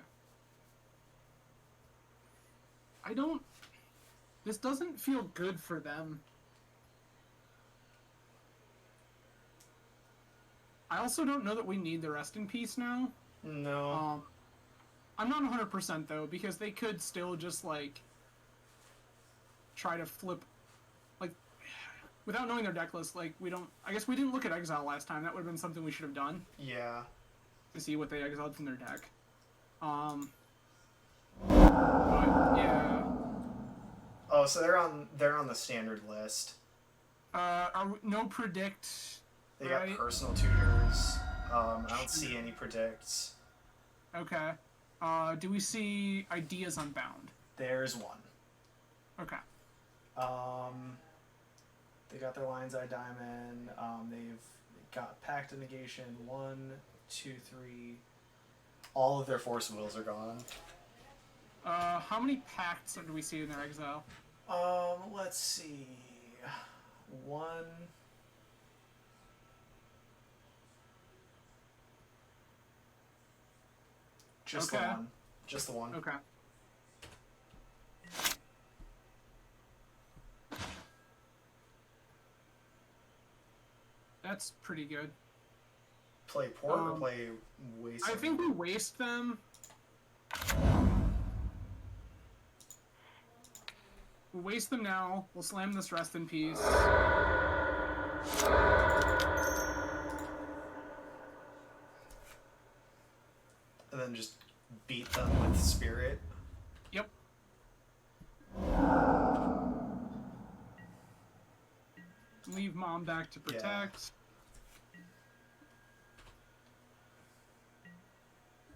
This doesn't feel good for them. I also don't know that we need the Rest in Peace now. No. I'm not 100% though, because they could still just, like, try to flip, like, without knowing their deck list, like, I guess we didn't look at Exile last time. That would have been something we should have done Yeah. to see what they exiled from their deck. But, yeah. Oh, so they're on the standard list. No predict. They right? got personal tutors. I don't see any predicts. Okay. Do we see Ideas Unbound? There's one. Okay. They got their Lion's Eye Diamond. They've got Pact of Negation. 1, 2, 3. All of their Force of Wills are gone. How many pacts do we see in their exile? Let's see. 1. Just the Okay. one. Just the one. Okay. That's pretty good. play port or play waste? I think we waste them. We'll waste them now. We'll slam this rest in peace. And then just beat them with spirit. Yep. Leave mom back to protect.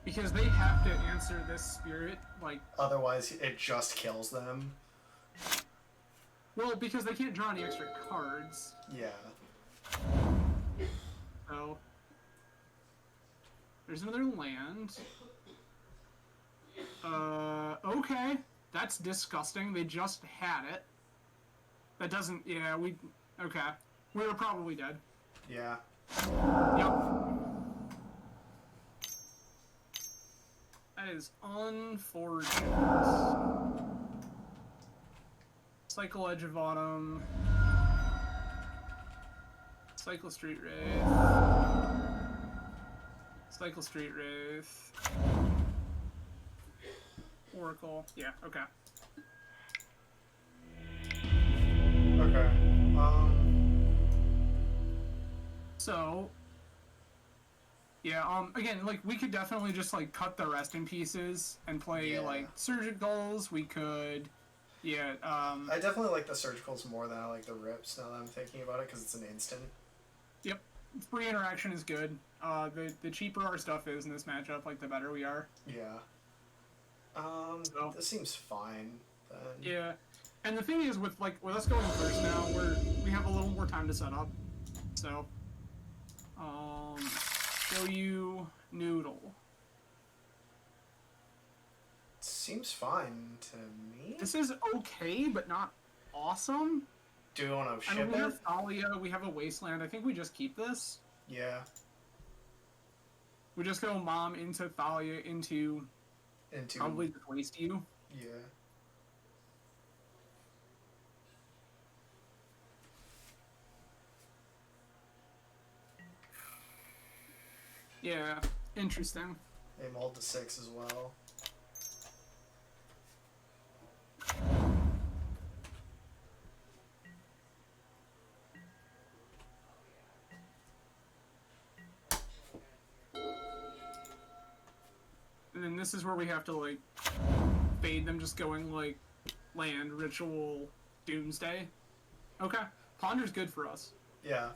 Because they have to answer this spirit, like... Otherwise, it just kills them. Well, because they can't draw any extra cards. Yeah. So... There's another land. Okay. That's disgusting. They just had it. That doesn't... Yeah, we... Okay. We were probably dead. Yeah. Yep. That is unfortunate. Cycle Edge of Autumn. Cycle Street Wraith. Cycle Street Wraith. Oracle. Yeah, okay. Okay. So... Yeah, again, like, we could definitely just, like, cut the rest in pieces and play, like, surgicals. We could, I definitely like the surgicals more than I like the rips, now that I'm thinking about it, because it's an instant. Yep. Free interaction is good. The cheaper our stuff is in this matchup, like, the better we are. Yeah. So. This seems fine, then. Yeah. And the thing is, with us going first now, we have a little more time to set up. So, show you Noodle. Seems fine to me. This is okay, but not awesome. Do we want to ship we have it? Thalia, we have a Wasteland. I think we just keep this. Yeah. We just go Mom into Thalia into probably just waste you. Yeah. Yeah, interesting. They mold to 6 as well. And then this is where we have to, like, fade them just going, like, land, ritual, doomsday. Okay. Ponder's good for us. Yeah.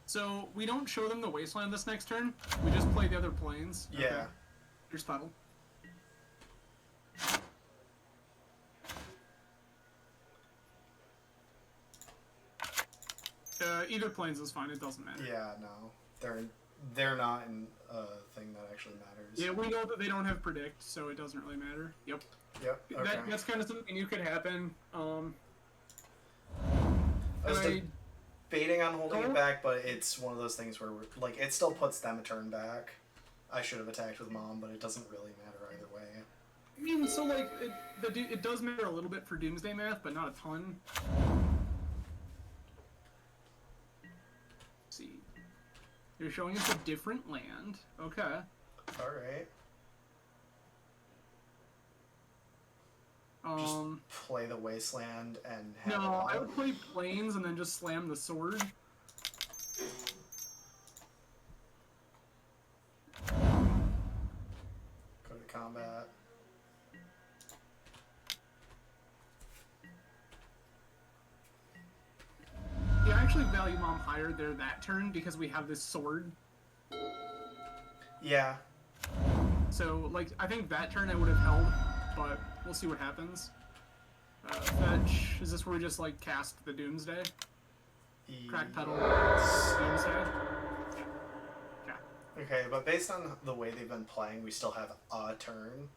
So, we don't show them the Wasteland this next turn. We just play the other planes. Yeah. Okay. Here's Puddle. Either planes is fine, it doesn't matter. Yeah, no. They're not in a thing that actually matters. Yeah, we know that they don't have predict, so it doesn't really matter. Yep. Yep, okay. That's kind of something new could happen. I was debating on holding it back, but it's one of those things where, like, it still puts them a turn back. I should have attacked with Mom, but it doesn't really matter either way. I mean, so, like, it does matter a little bit for Doomsday math, but not a ton. Let's see. You're showing us a different land. Okay. Alright. Just play the Wasteland and have No, it out. I would play planes and then just slam the sword. Go to combat. Yeah, I actually value Mom higher there that turn because we have this sword. Yeah. So, like, I think that turn I would have held, but we'll see what happens. Fetch. Is this where we just, like, cast the Doomsday? Crack Petal. Doomsday? Yeah. Okay, but based on the way they've been playing, we still have a turn.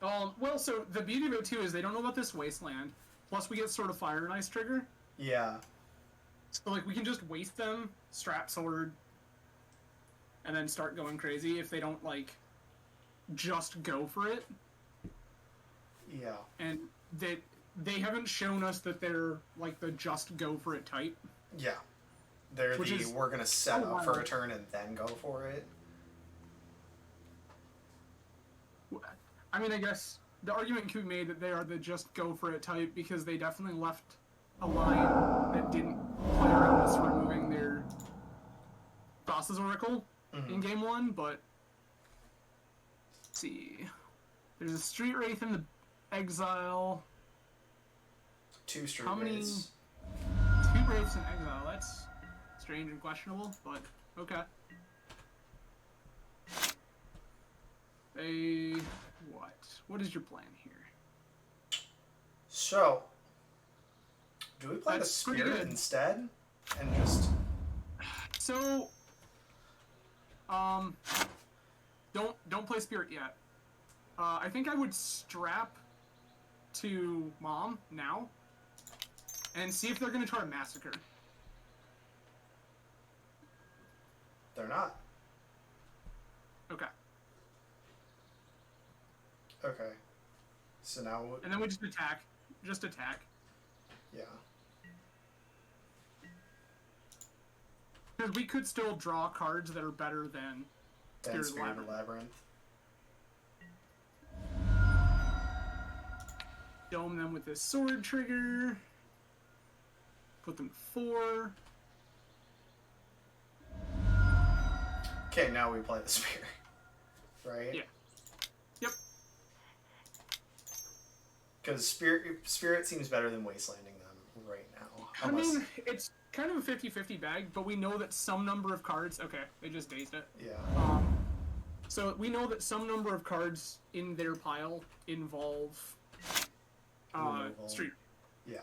Well, so the beauty of it, too, is they don't know about this Wasteland. Plus, we get sort of Fire and Ice trigger. Yeah. So, like, we can just waste them, strap sword, and then start going crazy if they don't, like, just go for it. Yeah. And that they haven't shown us that they're like the just go for it type. Yeah. They're we're going to set up for a turn and then go for it. I mean, I guess the argument can be made that they are the just go for it type because they definitely left a line that didn't play around us removing their Thassa's Oracle in game 1, but let's see. There's a Street Wraith in the exile. 2 Street How many? Wraiths. 2 Wraiths in exile. That's strange and questionable, but okay. What? What is your plan here? So, do we play That's the pretty Spirit good. instead? And just... So, don't play Spirit yet. I think I would strap to Mom now and see if they're going to try to massacre. They're not. Okay. Okay. So now... And then we just attack. Just attack. Yeah. Because we could still draw cards that are better than Then Spirit Spirit of of the the Labyrinth. Dome them with this sword trigger. Put them 4. Okay, now we play the Spirit. Right? Yeah. Yep. Because Spirit seems better than Wastelanding them right now. I mean, it's kind of a 50-50 bag, but we know that some number of cards... Okay, they just dazed it. Yeah. So we know that some number of cards in their pile involve Street. Yeah.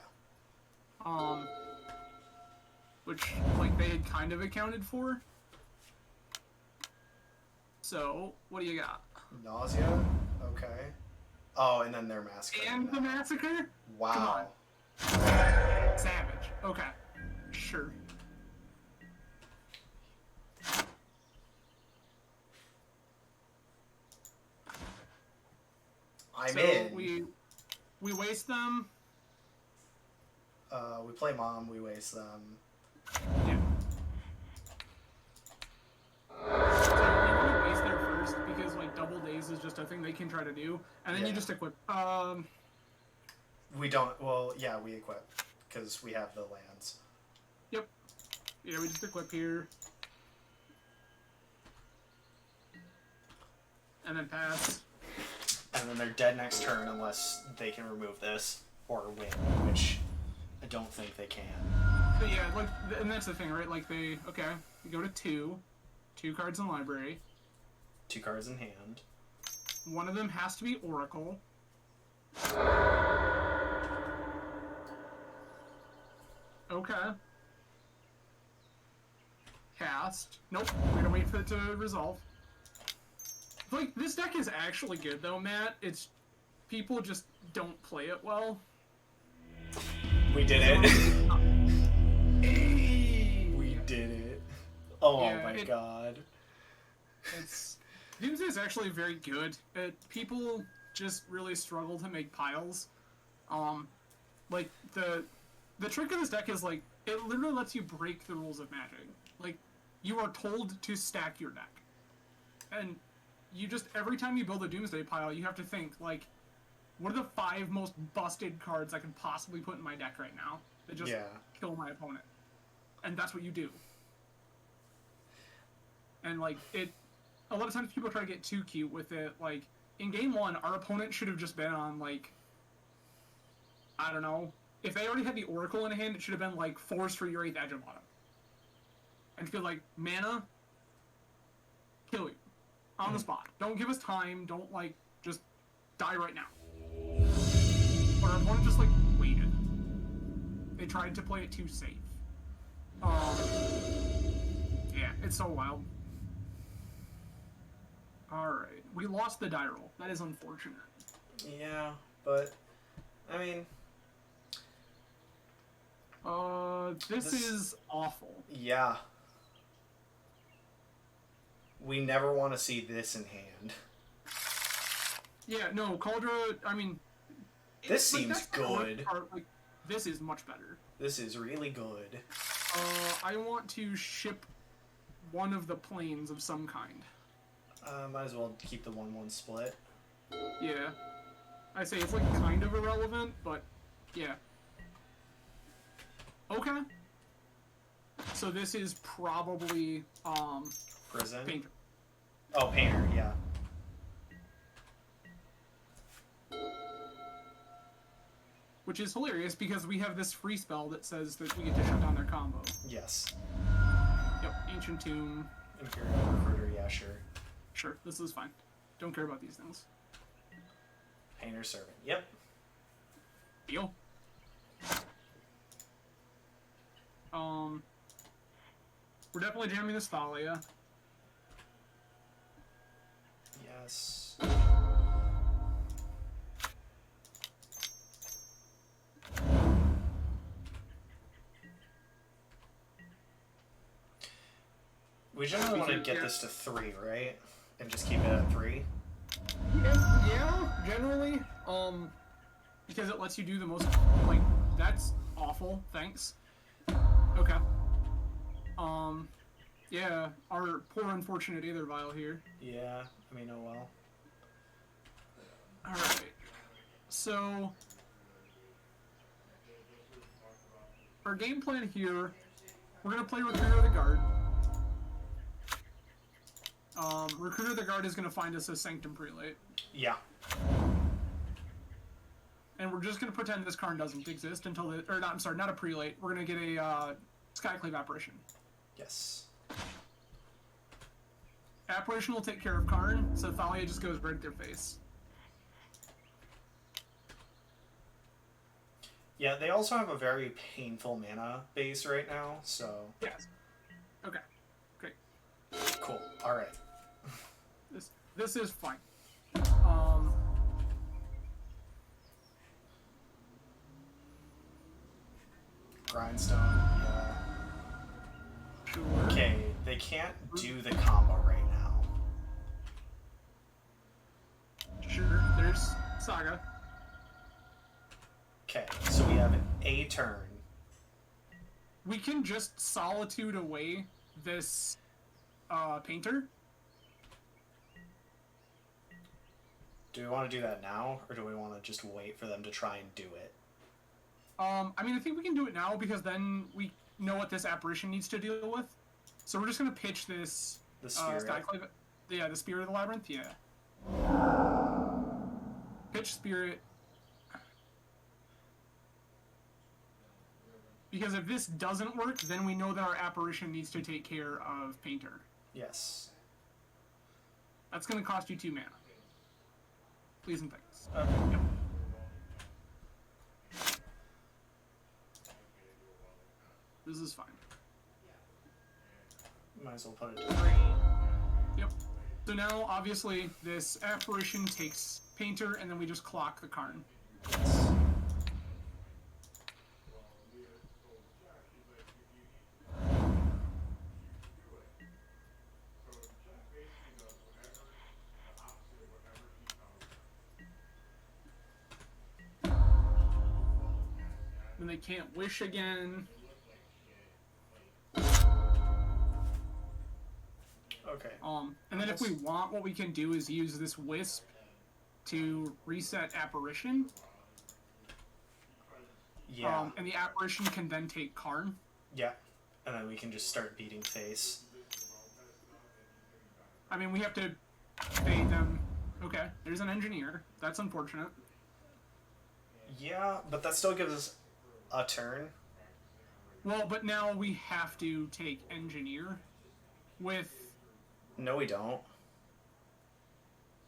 Which, like, they had kind of accounted for. So, what do you got? Nausea? Okay. Oh, and then they're massacring. And the massacre? Wow. Savage. Okay. Sure. I'm in. We waste them. We play Mom, we waste them. Yeah. So we want to waste there first because like double days is just a thing they can try to do, and then you just equip. We don't. Well, yeah, we equip because we have the lands. Yep. Yeah, we just equip here, and then pass. And then they're dead next turn unless they can remove this or win, which I don't think they can. But yeah, like, and that's the thing, right? Like you go to 2 cards in library. 2 cards in hand. One of them has to be Oracle. Okay. Cast. Nope. We're gonna wait for it to resolve. Like, this deck is actually good, though, Matt. It's... people just don't play it well. We did it. Hey! We did it. Oh Yeah, my god. It's... Doomsday is actually very good. People just really struggle to make piles. Like, the trick of this deck is, like, it literally lets you break the rules of Magic. Like, you are told to stack your deck. And you just, every time you build a Doomsday pile, you have to think, like, what are the 5 most busted cards I can possibly put in my deck right now that just kill my opponent? And that's what you do. And, like, a lot of times people try to get too cute with it. Like, in game 1, our opponent should have just been on, like, I don't know. If they already had the Oracle in hand, it should have been, like, Force for your 8th edge of bottom. And feel like, mana, kill you. On the spot. Don't give us time. Don't, like, just die right now. But our opponent just, like, waited. They tried to play it too safe. Yeah, it's so wild. Alright. We lost the die roll. That is unfortunate. Yeah, but, I mean... This is awful. Yeah. We never want to see this in hand. Yeah, no, Cauldra, I mean, This seems that's the hard good. part, like, this is much better. This is really good. I want to ship one of the planes of some kind. Might as well keep the 1-1 split. Yeah. I say it's like kind of irrelevant, but yeah. Okay. So this is probably Prison? Painter. Oh, Painter, yeah. Which is hilarious because we have this free spell that says that we get to shut down their combo. Yes. Yep, Ancient Tomb. Imperial Recruiter, yeah, sure. Sure, this is fine. Don't care about these things. Painter Servant, yep. Deal. We're definitely jamming this Thalia. Yes. We generally want to get this to 3, right? And just keep it at 3? Yeah, generally. Because it lets you do the most, like, that's awful, thanks. Okay. Yeah, our poor unfortunate Aether Vial here. Yeah, I mean, oh well. Alright. So, our game plan here, we're gonna play Recruiter of the Guard. Recruiter of the Guard is gonna find us a Sanctum Prelate. Yeah. And we're just gonna pretend this Karn doesn't exist until the, or not, I'm sorry, not a Prelate. We're gonna get a, Skyclave Apparition. Yes. Apparition will take care of Karn, so Thalia just goes right at their face. Yeah, they also have a very painful mana base right now, so... Yes. Okay. Great. Cool. Alright. This is fine. Grindstone, yeah. Sure. Okay, they can't do the combo right now. Sure. There's Saga. Okay, so we have a turn. We can just Solitude away this Painter. Do we want to do that now, or do we want to just wait for them to try and do it? I mean, I think we can do it now because then we know what this apparition needs to deal with. So we're just gonna pitch this. The Spirit. Skyclave. Yeah, the Spirit of the Labyrinth. Yeah. Pitch Spirit. Because if this doesn't work, then we know that our apparition needs to take care of Painter. Yes. That's gonna cost you 2 mana. Please and thanks. Okay. Yep. This is fine. Might as well put it to 3. Yep. So now, obviously, this apparition takes Painter, and then we just clock the Karn. Yes. Then they can't wish again. Okay. And then if we want, what we can do is use this Wisp to reset Apparition. Yeah. And the Apparition can then take Karn. Yeah. And then we can just start beating face. I mean, we have to fade them. Okay, there's an Engineer. That's unfortunate. Yeah, but that still gives us a turn. Well, but now we have to take Engineer with... No, we don't.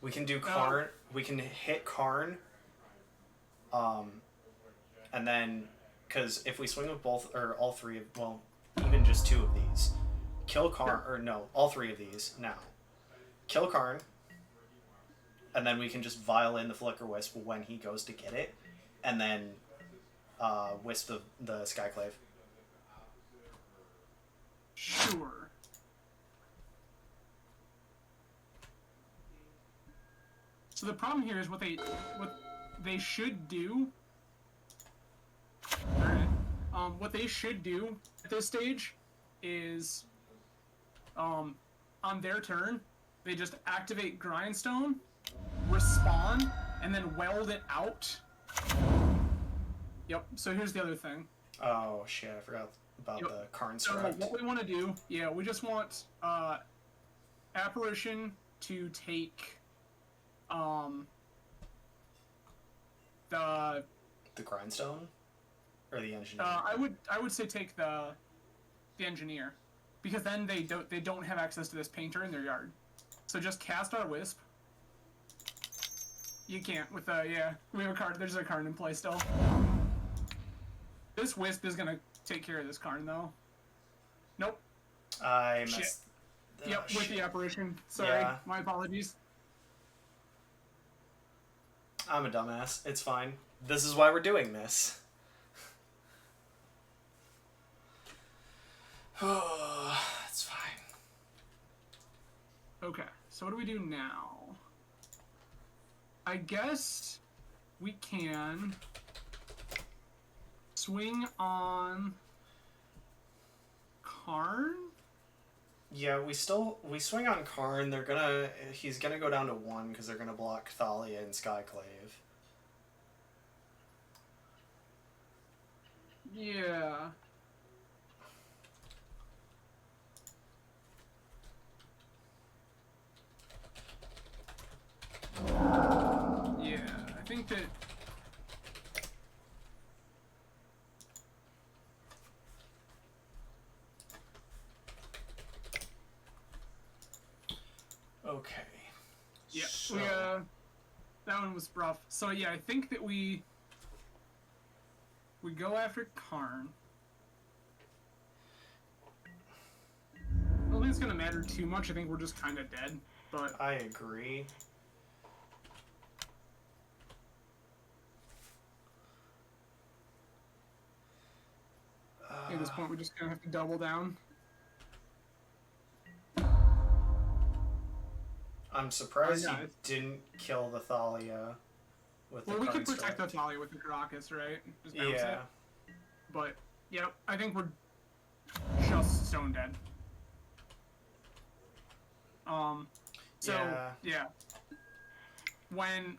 We can do Karn. We can hit Karn. And then, because if we swing with both, or all 3 of, well, even just 2 of these, kill Karn, or no, all 3 of these now. Kill Karn, and then we can just vial in the Flicker Wisp when he goes to get it, and then Wisp the Skyclave. Sure. So the problem here is what they should do... Alright. What they should do at this stage is, on their turn, they just activate Grindstone, respawn, and then weld it out. Yep, so here's the other thing. Oh, shit, I forgot about the Karn So Struct. what we want to do, we just want Apparition to take the Grindstone? Or the Engineer? I would say take the Engineer, because then they don't have access to this painter in their yard. So just cast our Wisp. You can't with we have a card. There's a Karn in play still. This Wisp is gonna take care of this Karn though. Nope. I missed. Yep, with the Apparition. Sorry, my apologies. I'm a dumbass. It's fine. This is why we're doing this. It's fine. Okay, so what do we do now? I guess we can swing on Karn? Yeah, we swing on Karn. He's gonna go down to 1 because they're gonna block Thalia and Skyclave. Yeah. Yeah, I think that... Okay. Yeah, so... that one was rough. So yeah, I think that we go after Karn. I don't think it's gonna matter too much. I think we're just kind of dead. But I agree. at this point, we're just gonna have to double down. I'm surprised he didn't kill the Thalia with the Well, we could Karn protect the Struct. Thalia with the Caracas, right? Just bounce Yeah. it. But, yep, I think we're just stone dead. So, yeah. When,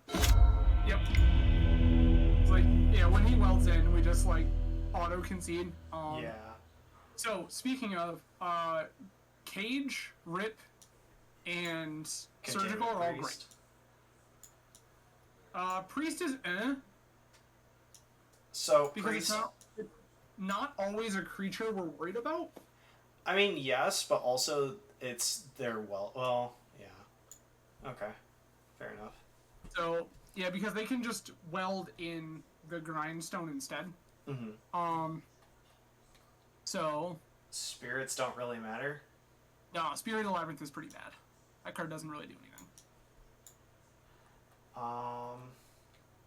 yep. It's like, yeah, when he welds in, we just, like, auto-concede. Yeah. So, speaking of, Cage, Rip, and Surgical are all great. Priest is So, because Priest... it's not always a creature we're worried about. I mean, yes, but also it's their well, yeah. Okay. Fair enough. So, yeah, because they can just weld in the grindstone instead. Mm-hmm. So... Spirits don't really matter? No, Spirit of the Labyrinth is pretty bad. That card doesn't really do anything.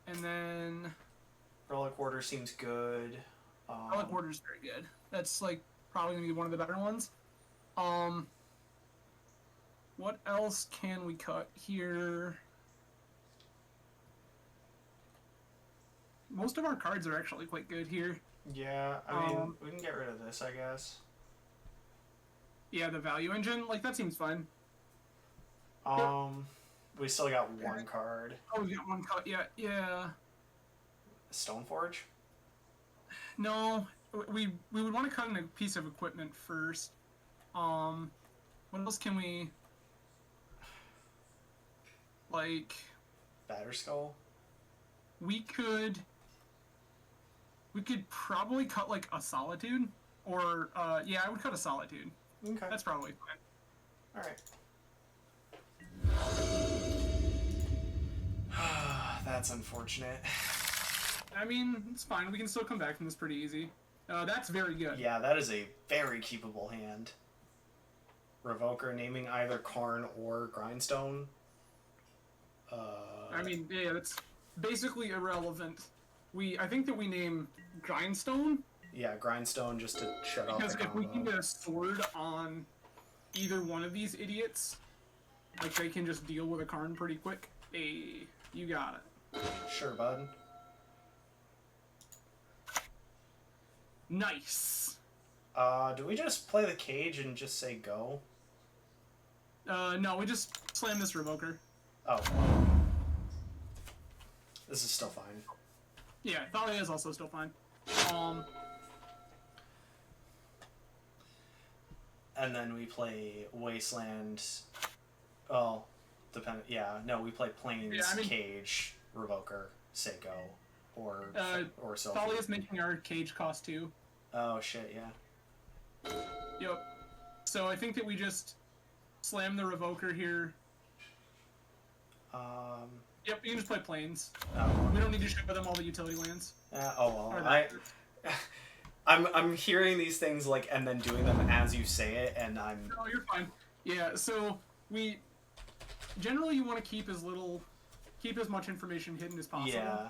And then... Relic Order seems good. Relic Order is very good. That's, like, probably going to be one of the better ones. What else can we cut here? Most of our cards are actually quite good here. Yeah, I mean, we can get rid of this, I guess. Yeah, the value engine, like, that seems fine. We still got one card. Oh, we got one cut, yeah. Stoneforge? No, we would want to cut in a piece of equipment first. What else can we... Like... Batterskull? We could probably cut, like, a Solitude. Or, yeah, I would cut a Solitude. Okay. That's probably fine. Alright. That's unfortunate. I mean, it's fine. We can still come back from this pretty easy. That's very good. Yeah, that is a very keepable hand. Revoker naming either Karn or Grindstone. I mean, yeah, that's basically irrelevant. I think that we name Grindstone. Yeah, Grindstone just to shut off the Because if combo. we can get a sword on either one of these idiots, like, they can just deal with a Karn pretty quick. Hey, you got it. Sure, bud. Nice. Do we just play the cage and just say go? No, we just slam this Revoker. Oh. This is still fine. Yeah, Thalia is also still fine. And then we play Wasteland. Oh, yeah, no, we play Plains, Cage, Revoker, say go, or Sophie. Thalia's making our cage cost 2. Oh shit, yeah. Yep. So I think that we just slam the Revoker here. Yep, you can just play Plains. Oh. We don't need to ship with them all the utility lands. I'm hearing these things like and then doing them as you say it, and I'm. No, you're fine. Yeah, so we generally you want to keep as much information hidden as possible. Yeah.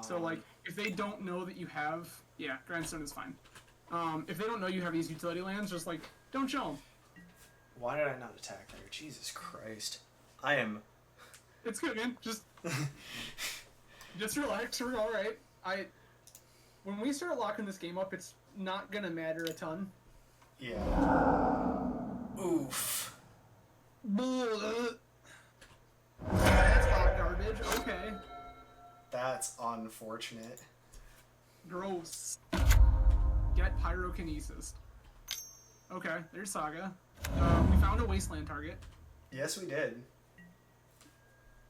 So like if they don't know that you have, Grindstone is fine. If they don't know you have these utility lands, just like don't show them. Why did I not attack there? Jesus Christ! I am. It's good, man. Just relax. We're all right. When we start locking this game up, it's not gonna matter a ton. Yeah. Oof. That's hot garbage. Okay. That's unfortunate. Gross. Get Pyrokinesis. Okay, there's Saga. We found a Wasteland target. Yes, we did.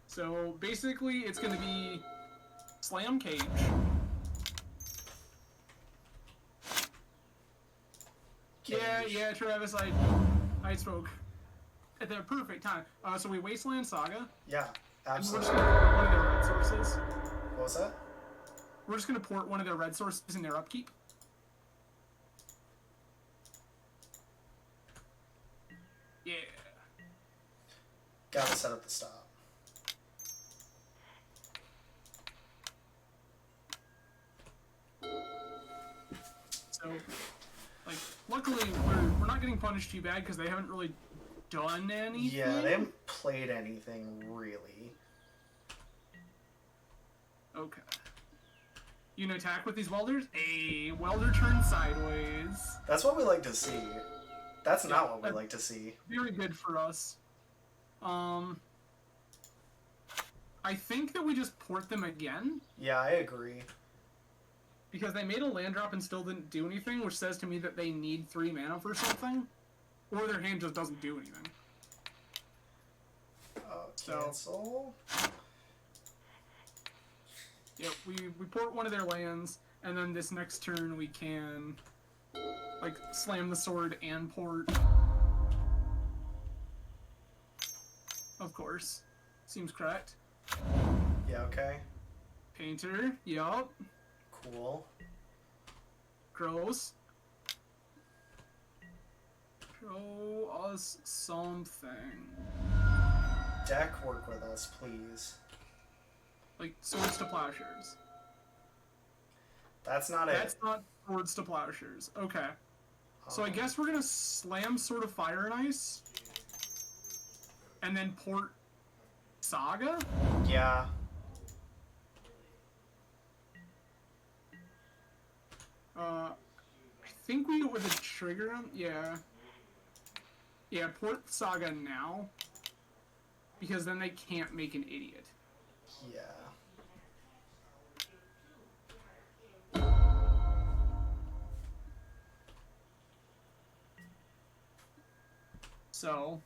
So basically, it's going to be Slam Cage. Yeah, Travis, I spoke at the perfect time. So we Wasteland Saga. Yeah, absolutely. We're just going to port one of their red sources. What was that? We're just going to port one of their red sources in their upkeep. Yeah. Gotta set up the stop. So, like, luckily we're not getting punished too bad because they haven't really done anything. Yeah, they haven't played anything really. Okay. You can attack with these welders? A welder turn sideways. That's what we like to see. That's not what we like to see. Very good for us. I think that we just port them again. Yeah, I agree. Because they made a land drop and still didn't do anything, which says to me that they need 3 mana for something. Or their hand just doesn't do anything. Cancel? Yep, we port one of their lands, and then this next turn we can, like, slam the sword and port. Of course. Seems correct. Yeah, okay. Painter, yup. Cool. Gross. Show us something. Deck, work with us, please. Like, swords to plowshares. That's not That's not swords to plowshares. Okay. So I guess we're gonna slam Sword of Fire and Ice. And then port Saga? Yeah. I think we do it with a trigger on... Yeah. Yeah, port Saga now. Because then they can't make an idiot. Yeah. So,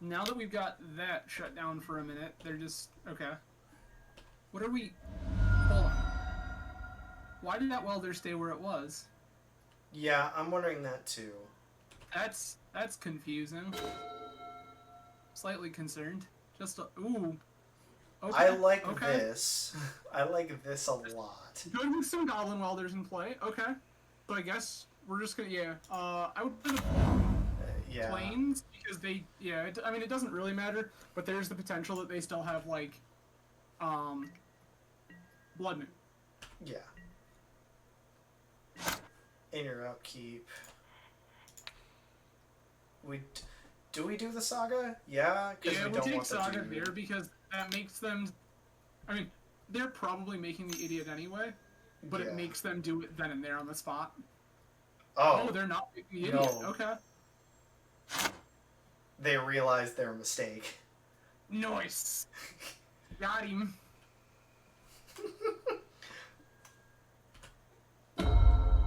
now that we've got that shut down for a minute, they're just... Okay. What are we... Hold on. Why did that welder stay where it was? Yeah, I'm wondering that too. That's confusing. Slightly concerned. Just a... Ooh. Okay. I like this. I like this a lot. Good with some goblin welders in play. Okay. So I guess we're just gonna... Yeah. I would put yeah. Plains, because they... Yeah, I mean, it doesn't really matter, but there's the potential that they still have, like... Blood Moon. Yeah. In your upkeep. Do we do the Saga? Yeah, Yeah, we we don't take want Saga the there because that makes them. I mean, they're probably making the idiot anyway, but it makes them do it then and there on the spot. Oh, they're not making the idiot. No. Okay. They realized their mistake. Nice. Got him.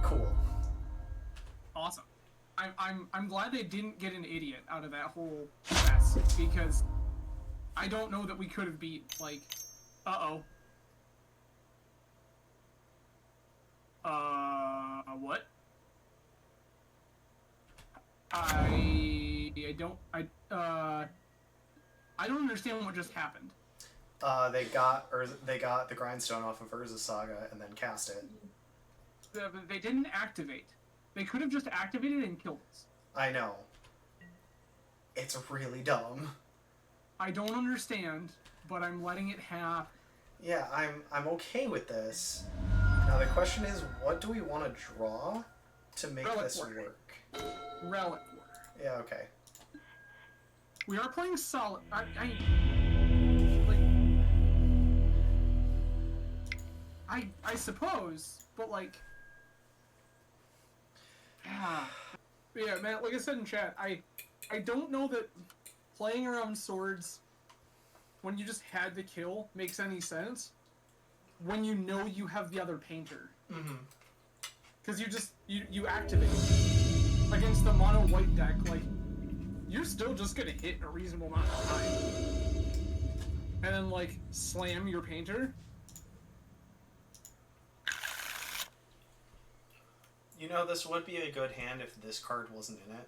Cool. Awesome. I'm glad they didn't get an idiot out of that whole mess, because I don't know that we could have beat, like, what? I don't understand what just happened. They got the grindstone off of Urza's Saga and then cast it. They didn't activate. They could have just activated and killed us. I know. It's really dumb. I don't understand, but I'm letting it happen. Yeah, I'm okay with this. Now the question is, what do we want to draw to make this work? Relic War. Yeah, okay. We are playing solid. I suppose, but like, yeah, man. Like I said in chat, I don't know that playing around swords when you just had to kill makes any sense when you know you have the other painter. Because you activate against the mono white deck, like you're still just gonna hit a reasonable amount of time, and then like slam your painter. You know, this would be a good hand if this card wasn't in it.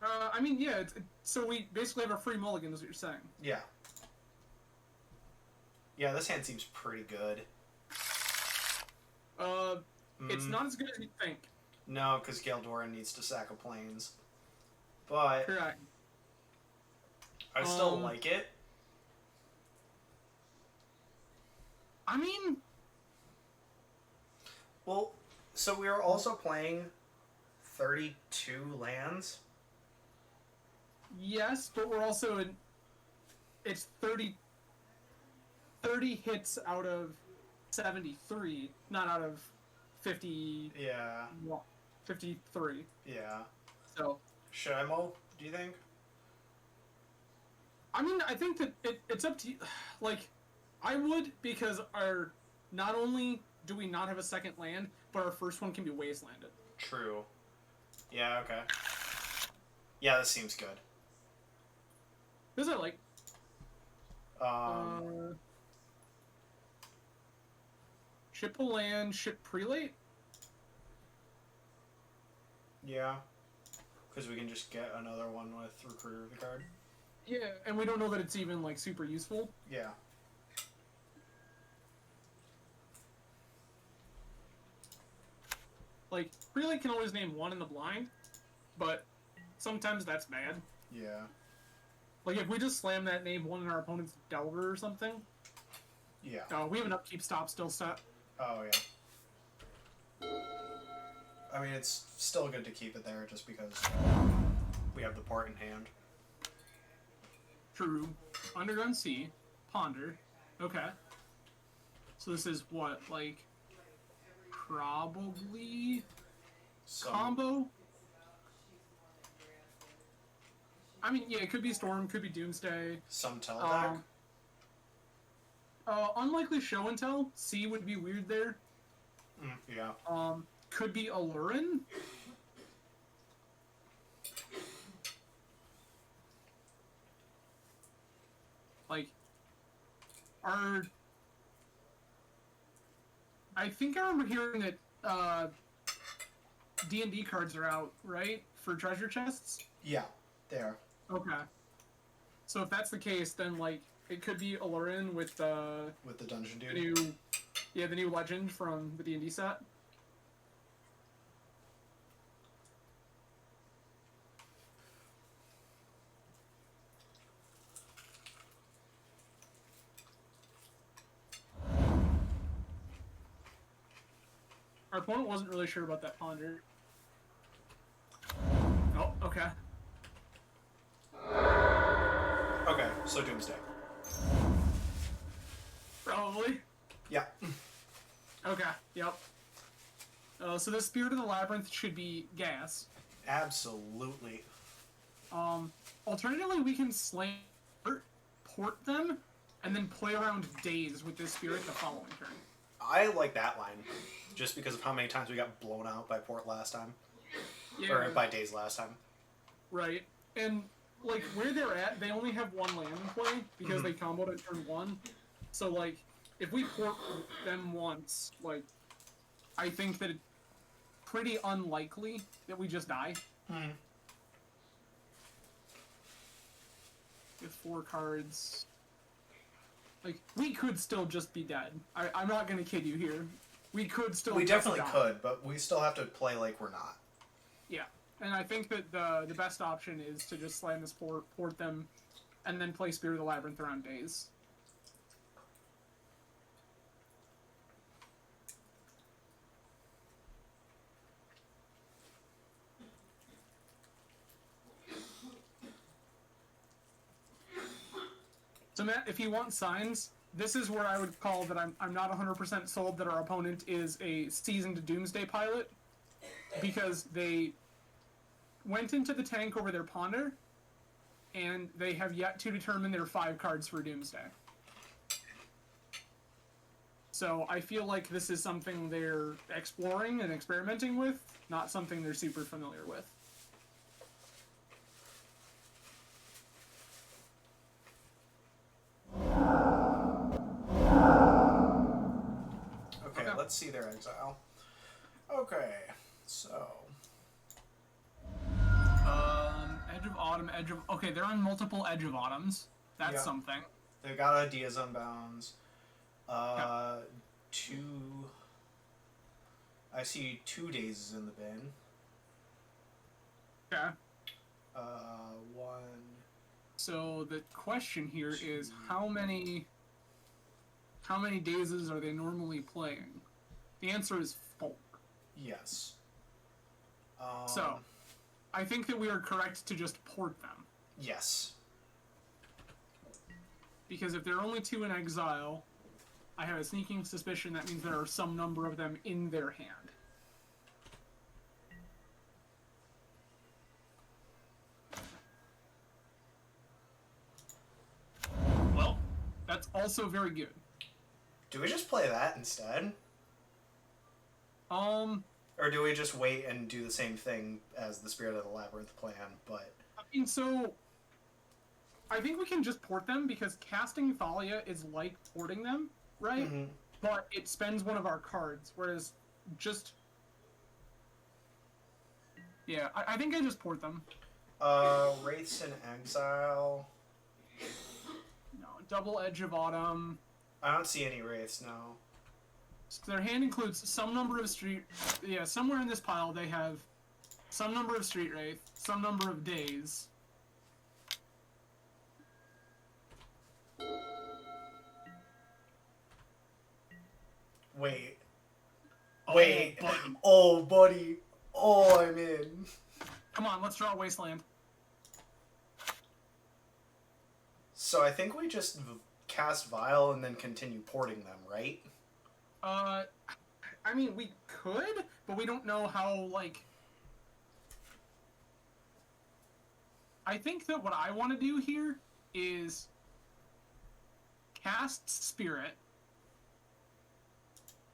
I mean, yeah. So we basically have a free mulligan, is what you're saying. Yeah. Yeah, this hand seems pretty good. It's not as good as you think. No, because Galdoran needs to sack a plains. But Correct. I still like it. I mean, well, so we are also playing 32 lands. yes, but we're also in. It's 30 hits out of 73, not out of 50. Yeah. 53. Yeah. So. Should I mull, do you think? I mean, I think that it's up to you. Like, I would, because not only do we not have a second land, but our first one can be wastelanded. True. Yeah, okay. Yeah, this seems good. This I like. Ship a land, ship prelate? Yeah. Because we can just get another one with Recruiter of the card. Yeah, and we don't know that it's even, like, super useful. Yeah. Like, prelate can always name one in the blind, but sometimes that's bad. Yeah. Like, if we just slam that name one in our opponent's Delver or something. Yeah. We have an upkeep stop still set. Oh, yeah. I mean, it's still good to keep it there just because we have the port in hand. True. Underground Sea. Ponder. Okay. So this is what, like, probably combo? I mean, yeah, it could be Storm, could be Doomsday. Some Teledeck? Unlikely Show and Tell. C would be weird there. Yeah. Could be Alurin. Like, I think I remember hearing that, D&D cards are out, right? For treasure chests? Yeah, they are. Okay. So if that's the case, then, like, it could be Alurin with the Dungeon Dude. The new legend from the D&D set. Our opponent wasn't really sure about that Ponder. Oh, okay. Okay, so Doomsday. Probably. Yeah. Okay. Yep. So the Spirit of the Labyrinth should be gas. Absolutely. Alternatively, we can port them, and then play around days with this Spirit the following turn. I like that line, just because of how many times we got blown out by port last time. Yeah. Or by days last time. Right. And, like, where they're at, they only have one land in play, because they comboed at turn 1. So, like, if we port them once, like, I think that it's pretty unlikely that we just die. With 4 cards. Like, we could still just be dead. I'm not gonna kid you here. We could still We just definitely die. could, but we still have to play like we're not. Yeah. And I think that the best option is to just slam this port them, and then play Spirit of the Labyrinth around days. So Matt, if you want signs, this is where I would call that I'm not 100% sold that our opponent is a seasoned Doomsday pilot, because they went into the tank over their Ponder, and they have yet to determine their 5 cards for Doomsday. So I feel like this is something they're exploring and experimenting with, not something they're super familiar with. Okay, let's see their exile. Okay, so... Edge of Autumn, Okay, they're on multiple Edge of Autumns. That's something. They got Ideas Unbounds. Two... I see 2 days in the bin. Okay. One... So the question here is how many dazes are they normally playing? The answer is 4. Yes. So, I think that we are correct to just port them. Yes. Because if there are only 2 in exile, I have a sneaking suspicion that means there are some number of them in their hand. Well, that's also very good. Do we just play that instead? Or do we just wait and do the same thing as the Spirit of the Labyrinth plan, but... I mean, so... I think we can just port them, because casting Thalia is like porting them, right? Mm-hmm. But it spends one of our cards, whereas just... Yeah, I think I just port them. Wraiths in Exile... No, double Edge of Autumn. I don't see any Wraiths, no. So their hand includes some number of street... Yeah, somewhere in this pile they have some number of Street Wraith, some number of Days. Wait. Oh, Wait. buddy. Oh, buddy. Oh, I'm in. Come on, let's draw Wasteland. So I think we just cast Vial and then continue porting them, right? I mean, we could, but we don't know how, like... I think that what I want to do here is cast Spirit,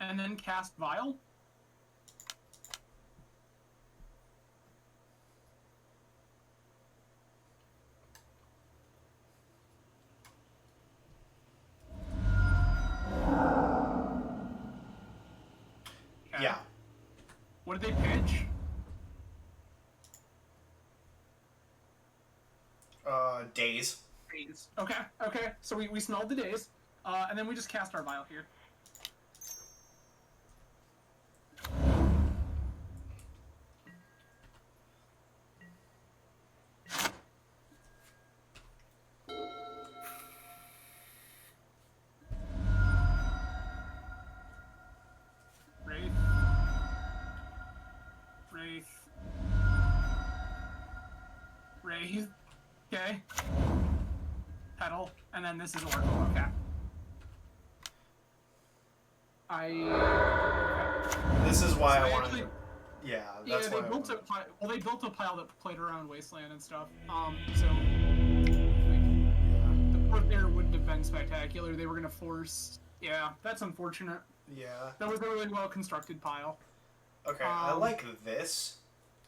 and then cast Vial. Okay. Yeah. What did they pitch? Days. Days. Okay, okay. So we smelled the days, and then we just cast our Vial here. Wraith. Wraith. Wraith. Okay. Petal, and then this is Oracle. Okay. This is why So I they wanted actually- to... Yeah, that's Yeah, why they I built wanted... a pile. Well, they built a pile that played around Wasteland and stuff. So like, the port there wouldn't have been spectacular. They were gonna force. Yeah, that's unfortunate. Yeah. That was a really well constructed pile. Okay, I like this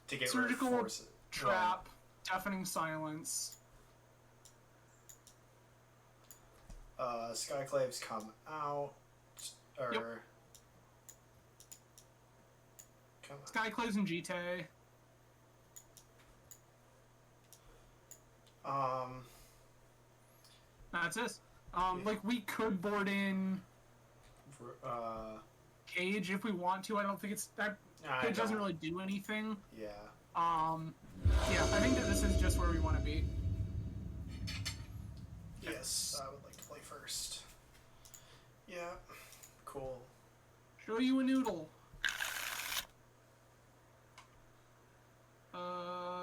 to get rid of Surgical forces. trap, deafening silence. Skyclaves come out. Or... Yep. Come on. Skyclaves and GT. That's it. Yeah. Like we could board in Cage if we want to. I don't think it's that. Cage doesn't really do anything. Yeah. Yeah, I think that this is just where we want to be. Yes, I would like to play first. Yeah. Cool. Show you a noodle.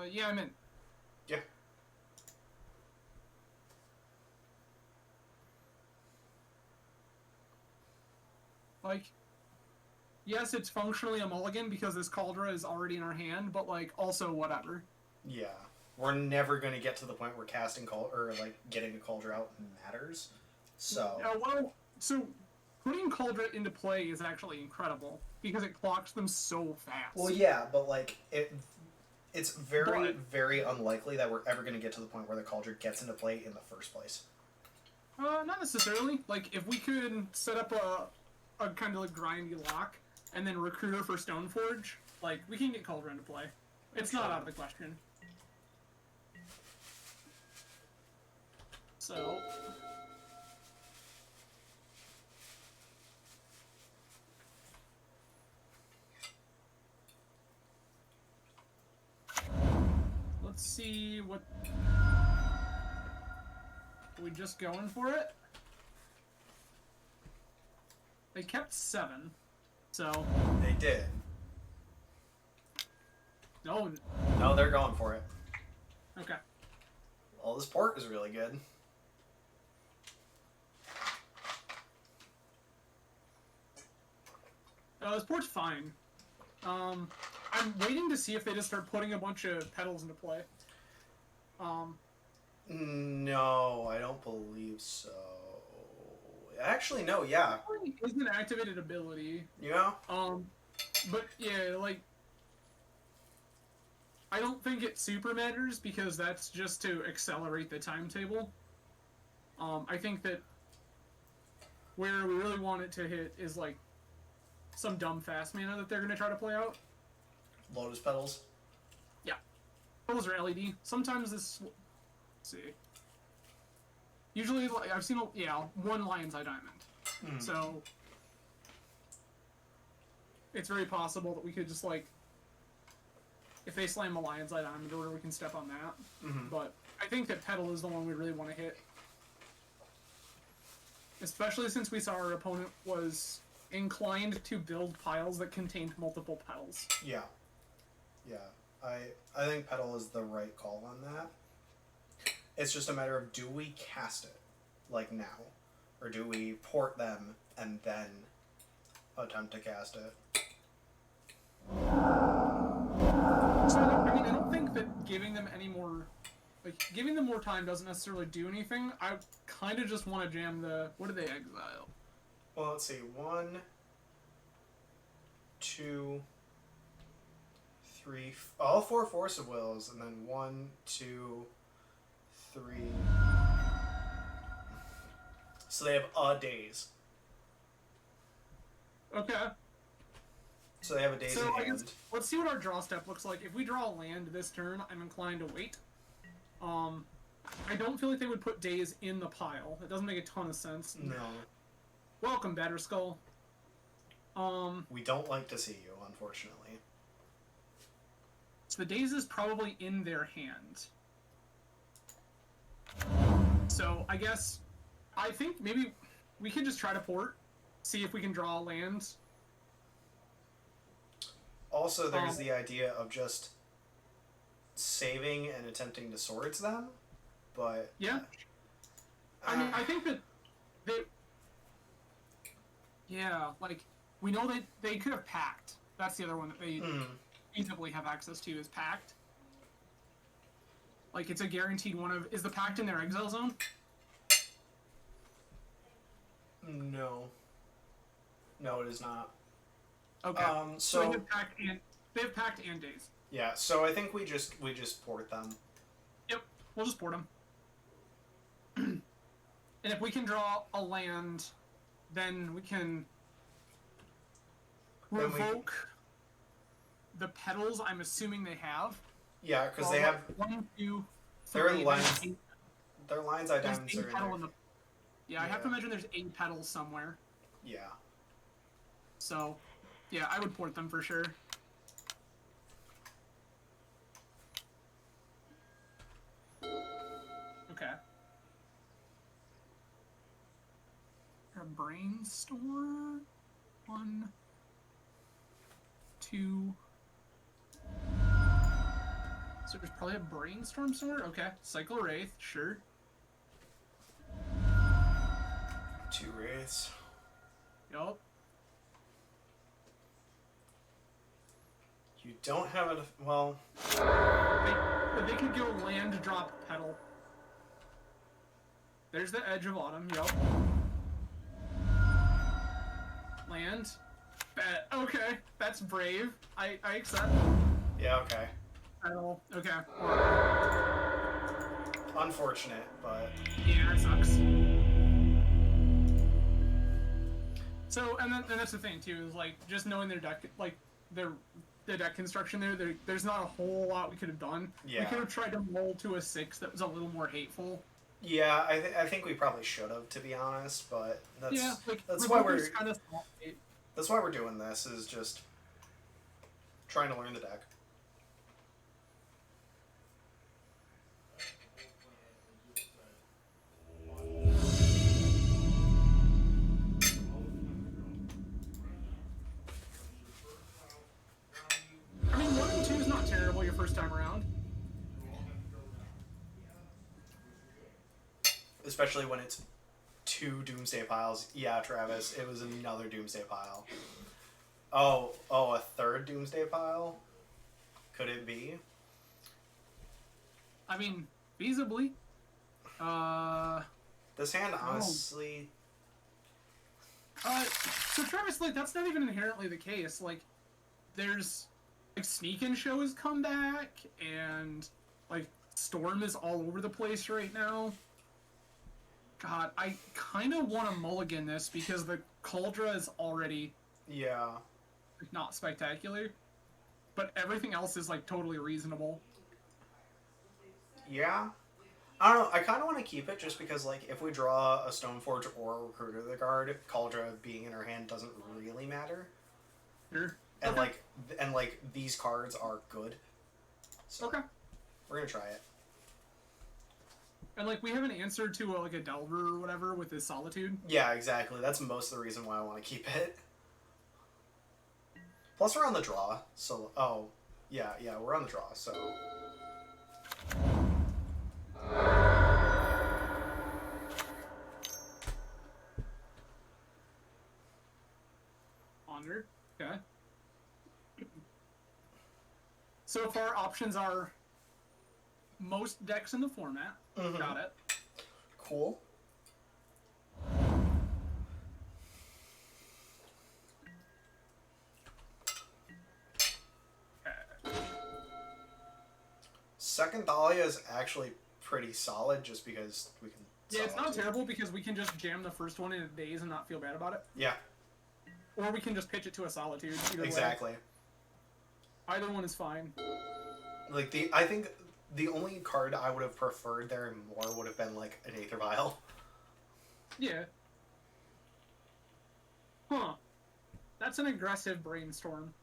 Yeah, I'm in. Yeah. Like, yes, it's functionally a mulligan because this Cauldra is already in our hand, but, like, also whatever. Yeah. We're never going to get to the point where casting or like getting a Cauldra out matters. So. So putting Cauldra into play is actually incredible because it clocks them so fast. Well, yeah, but like it's very unlikely that we're ever going to get to the point where the Cauldra gets into play in the first place. Not necessarily. Like, if we could set up a kind of like grindy lock and then Recruiter for Stoneforge, like, we can get Cauldra into play. It's not out of the question. So... let's see what... Are we just going for it? They kept 7, so... They did. No. No, they're going for it. Okay. Well, this port is really good. This port's fine. I'm waiting to see if they just start putting a bunch of petals into play. No, I don't believe so. Actually, no, yeah. It is an activated ability. Yeah? But yeah, like... I don't think it super matters because that's just to accelerate the timetable. I think that where we really want it to hit is, like, some dumb fast mana that they're going to try to play out. Lotus petals? Yeah. Those are LED. Sometimes this... Let's see. Usually, like, I've seen, one Lion's Eye Diamond. So, it's very possible that we could just, like, if they slam a Lion's Eye Diamond order, we can step on that. But I think that Petal is the one we really want to hit. Especially since we saw our opponent was inclined to build piles that contained multiple petals. Yeah. Yeah. I think Petal is the right call on that. It's just a matter of, do we cast it, like, now? Or do we port them and then attempt to cast it? So, I don't think that giving them any more... Like, giving them more time doesn't necessarily do anything. I kind of just want to jam the... What do they exile? Well, let's see. 1, 2, 3... All 4 Force of Wills, and then 1, 2, 3... So they have a daze. Okay. So they have a daze in I hand. guess, let's see what our draw step looks like. If we draw a land this turn, I'm inclined to wait. I don't feel like they would put daze in the pile. It doesn't make a ton of sense. No. Welcome, Batterskull. We don't like to see you, unfortunately. So the daze is probably in their hand. So I guess, I think maybe we could just try to port, see if we can draw a land. Also, there's the idea of just saving and attempting to swords them, but... Yeah. I mean, I think that Yeah, like, we know that they could have packed. That's the other one that they feasibly have access to, is packed. Like, it's a guaranteed one of... Is the pact in their exile zone? No. No, it is not. Okay. So they have pact and days. Yeah, so I think we just port them. Yep, we'll just port them. And if we can draw a land, then we can revoke the petals. I'm assuming they have. Yeah, because they have 1, 2, their 3. lines. Their lines I diamonds are in there. Yeah, I have to imagine there's 8 petals somewhere. Yeah. So, yeah, I would port them for sure. Okay. A brainstorm. 1, 2. So there's probably a brainstorm somewhere. Okay, cycle wraith, sure. 2 wraiths. Yup. You don't have it. Well, they could go land drop petal. There's the edge of autumn. Yup. Land. Bet. Okay, that's brave. I accept. Yeah. Okay. Petal. Okay. Unfortunate, but Yeah, it sucks. So, and that's the thing too, is like just knowing their deck, like the deck construction there's not a whole lot we could have done. Yeah. We could have tried to mold to a 6 that was a little more hateful. yeah, I think we probably should have, to be honest. But that's why Revoker's kind of that's why we're doing this, is just trying to learn the deck. I mean, 1 and 2 is not terrible your first time around. Especially when it's 2 Doomsday piles. Yeah, Travis, it was another Doomsday pile. Oh, a 3rd Doomsday pile? Could it be? I mean, feasibly. This hand, honestly... So Travis, like, that's not even inherently the case. Like, there's, like, Sneak and Show has come back, and, like, Storm is all over the place right now. God, I kind of want to mulligan this because the Cauldra is already Yeah. not spectacular, but everything else is like totally reasonable. Yeah. I don't know, I kind of want to keep it just because, like, if we draw a Stoneforge or a Recruiter of the Guard, Cauldra being in our hand doesn't really matter. Sure. And, Okay. like, these cards are good. So, Okay. we're gonna try it. And like we have an answer to like a Delver or whatever with his Solitude. Yeah, exactly. That's most of the reason why I want to keep it. Plus, we're on the draw, so... Oh, yeah, we're on the draw, so... Ponder. Okay. So far, options are most decks in the format. Mhm. Got it. Cool. Second Dahlia is actually pretty solid just because we can... Yeah, it's not Solitude. terrible because we can just jam the first one in a daze and not feel bad about it. Yeah, Or we can just pitch it to a Solitude. Either exactly. way. Either one is fine. Like, I think the only card I would have preferred there more would have been, like, an Aether Vial. Yeah. Huh. That's an aggressive brainstorm.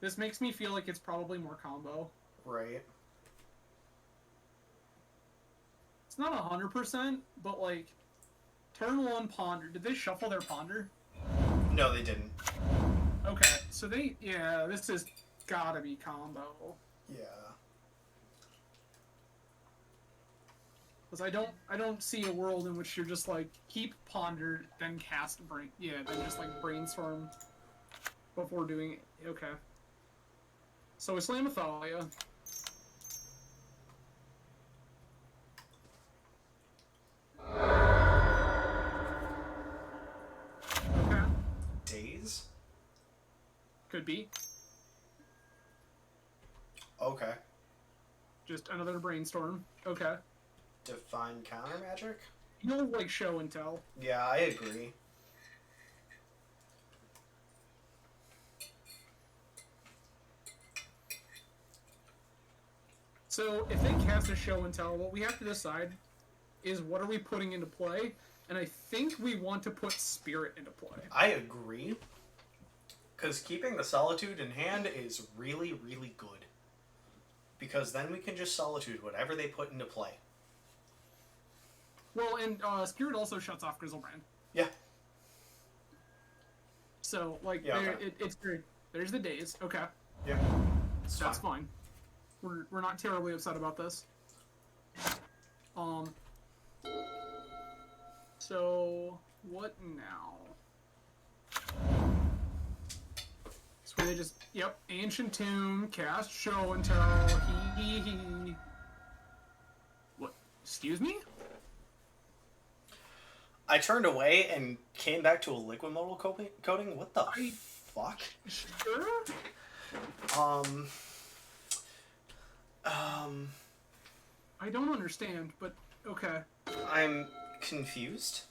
This makes me feel like it's probably more combo. Right. It's not 100%, but like, turn 1 Ponder. Did they shuffle their Ponder? No, they didn't. Okay, so this has gotta be combo. Yeah. Because I don't see a world in which you're just like keep pondered, then cast then just like brainstorm before doing it. Okay. So Islam Athalia. Okay. Days? Could be. Okay. Just another brainstorm. Okay. Define counter magic? You'll like show and tell. Yeah, I agree. So if they cast a show and tell, what we have to decide is what are we putting into play, and I think we want to put spirit into play. I agree. Because keeping the Solitude in hand is really, really good. Because then we can just Solitude whatever they put into play. Well, and Spirit also shuts off Grizzlebrand. Yeah. So, like, yeah, okay. it's great. There's the days. Okay. Yeah. That's fine. We're not terribly upset about this. So, what now? So they just, yep, Ancient Tomb, cast Show and Tell, he. What? Excuse me? I turned away and came back to a liquid modal coating. What the fuck? Sure? I don't understand, but okay. I'm confused.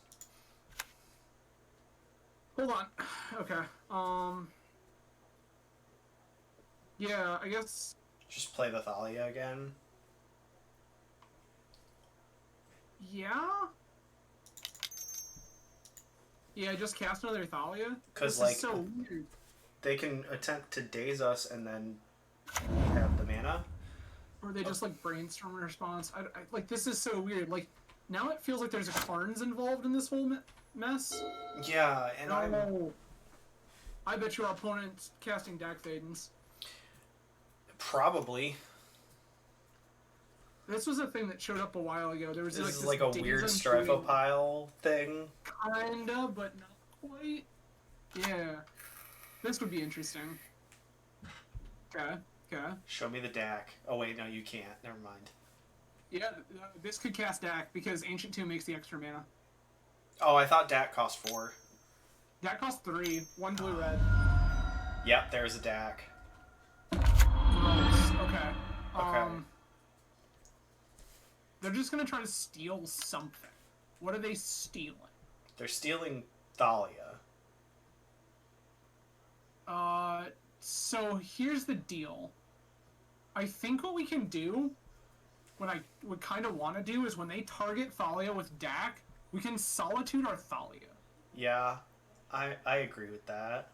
Hold on. Okay. Yeah, I guess. Just play the Thalia again. Yeah? Yeah, just cast another Thalia? Because, like, so weird. They can attempt to daze us and then have the mana. Or they just, like, brainstorm a response. Like, this is so weird. Like, now it feels like there's a Karns involved in this whole mess. Yeah, and I bet your opponent's casting Dak Fadens. Probably. This was a thing that showed up a while ago. There was this like is this like a weird Stryphopile thing. Kinda, but not quite. Yeah. This would be interesting. Okay. Show me the Dak. Oh wait, no, you can't. Never mind. Yeah, this could cast Dak because Ancient Tomb makes the extra mana. Oh, I thought Dak cost 4. Dak costs 3. 1 blue red. Yep, there's a Dak. Gross. Okay. Okay. They're just gonna try to steal something. What are they stealing? They're stealing Thalia. So here's the deal. I think what we can do, what I would kind of want to do, is when they target Thalia with Dak, we can Solitude our Thalia. Yeah, I agree with that.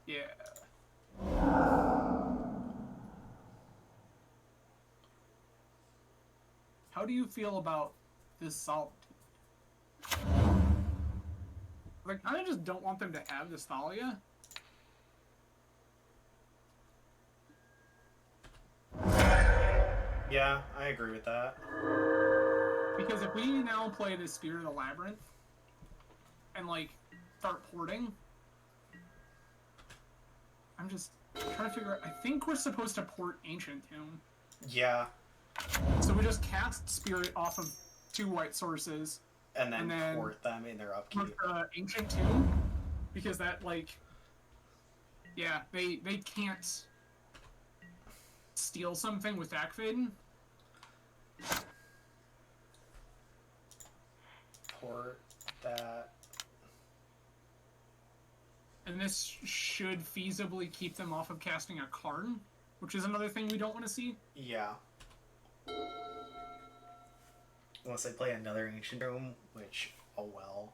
Yeah. How do you feel about this Solitude? Like, I just don't want them to have this Thalia. Yeah, I agree with that. Because if we now play the Spirit of the Labyrinth and, like, start porting, I'm just trying to figure out. I think we're supposed to port Ancient Tomb. Yeah. So we just cast Spirit off of 2 white sources. And then port them in their upkeep. Ancient Tomb, because that, like, yeah, they can't steal something with Dak Fadden. Port that. And this should feasibly keep them off of casting a Karn, which is another thing we don't want to see. Yeah. Unless they play another Ancient Tomb, which, oh well,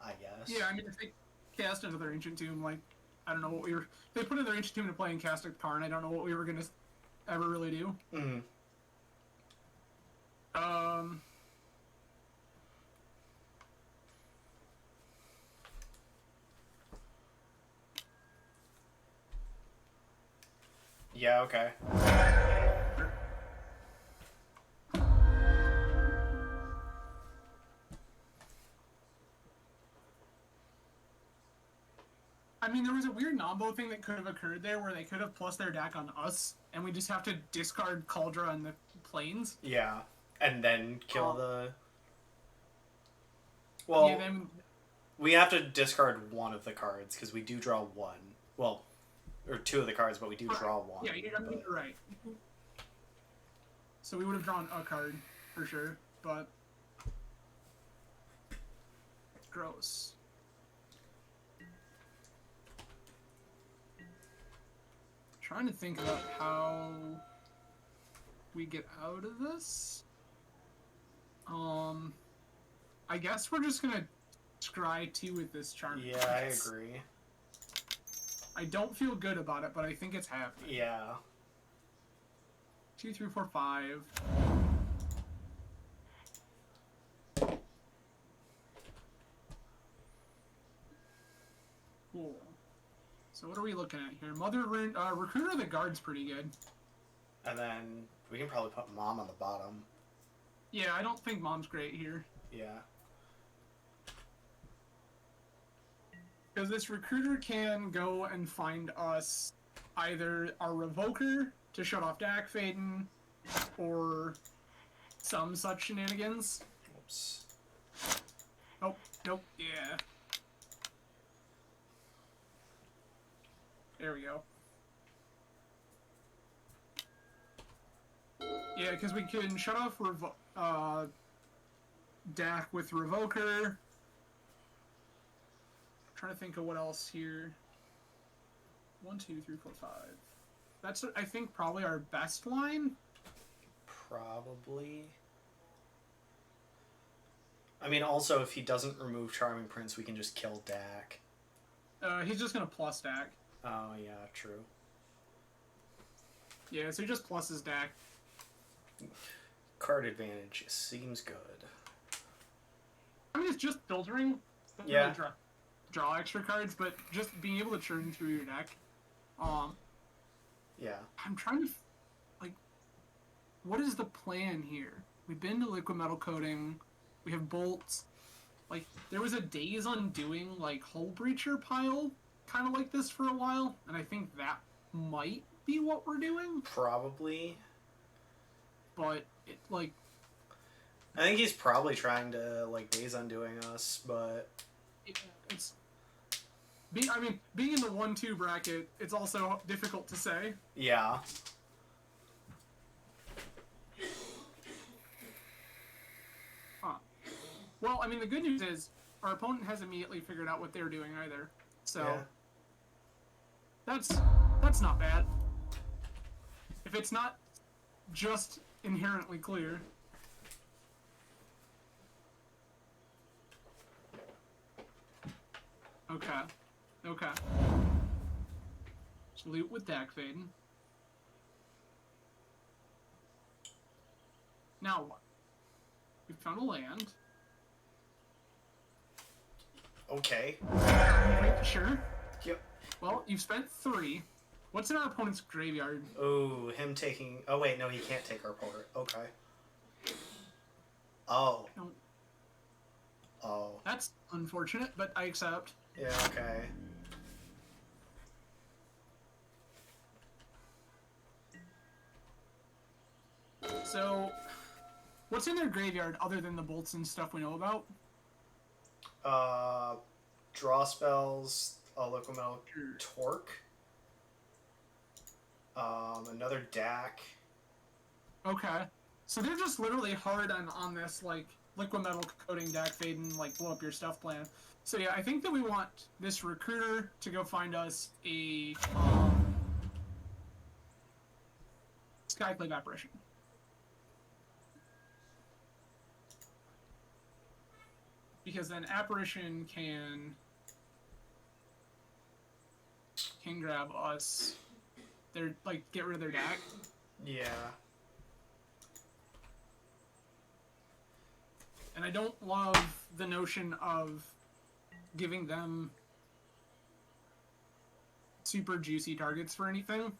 I guess. Yeah, I mean, if they cast another Ancient Tomb, like, I don't know what we were... If they put another Ancient Tomb to play and cast a Karn, I don't know what we were going to ever really do. Mm-hmm. Yeah, okay. I mean, there was a weird Nombo thing that could have occurred there where they could have plus their deck on us, and we just have to discard Cauldra and the planes. Yeah. And then kill the... Yeah, Well, then we have to discard one of the cards, because we do draw one. Well, or two of the cards, but we do draw one. yeah, I mean, you're right. So we would have drawn a card for sure, but gross. Trying to think about how we get out of this. I guess we're just gonna scry 2 with this charm. Yeah, I agree. I don't feel good about it, but I think it's happening. Yeah. 2, 3, 4, 5. Cool. So what are we looking at here? Recruiter of the Guard's pretty good. And then we can probably put Mom on the bottom. Yeah, I don't think Mom's great here. Yeah. Because this Recruiter can go and find us either our Revoker to shut off Dak Faden, or some such shenanigans. Oops. Oh, nope, yeah. There we go. Yeah, because we can shut off Dak with Revoker. Trying to think of what else here. 1, 2, 3, 4, 5. That's, I think, probably our best line. Probably. I mean, also, if he doesn't remove Charming Prince, we can just kill Dak. He's just gonna plus Dak. Oh, yeah, true. Yeah, so he just pluses Dak. Card advantage seems good. I mean, it's just filtering. Yeah. Really draw extra cards, but just being able to churn through your deck. Yeah. I'm trying to, what is the plan here? We've been to liquid metal coating. We have bolts. There was a Days Undoing, Hull Breacher pile, kind of like this for a while, and I think that might be what we're doing. Probably. But, I think he's probably trying to, Days Undoing us, but... it's... being in the 1-2 bracket, it's also difficult to say. Yeah. Huh. Well, I mean, the good news is, our opponent has immediately figured out what they're doing either. So, yeah. that's not bad. If it's not just inherently clear. Okay. Salute with Dak Faden. Now what? We found a land. Okay. Sure. Yep. Well, you've spent 3. What's in our opponent's graveyard? Oh, him taking... Oh, wait, no, he can't take our portrait. Okay. Oh. No. Oh. That's unfortunate, but I accept. Yeah, okay. So, what's in their graveyard other than the bolts and stuff we know about? Draw spells, a Liquid Metal Torque, another Dak. Okay. So they're just literally hard on this, liquid metal coating Dak Faden, blow up your stuff plan. So yeah, I think that we want this Recruiter to go find us a, Skyclave Apparition. Because then Apparition can grab us, get rid of their Dak. Yeah. And I don't love the notion of giving them super juicy targets for anything.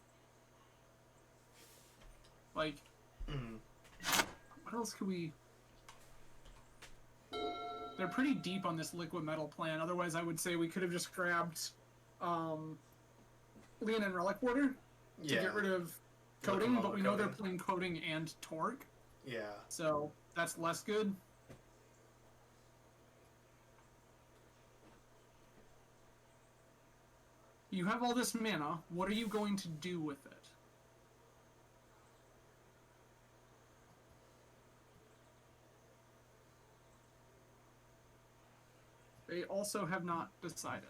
Like, what else could we... They're pretty deep on this liquid metal plan. Otherwise, I would say we could have just grabbed Leon and Relic Water to get rid of coding, but we know they're playing coding and torque. Yeah. So that's less good. You have all this mana. What are you going to do with it? They also have not decided.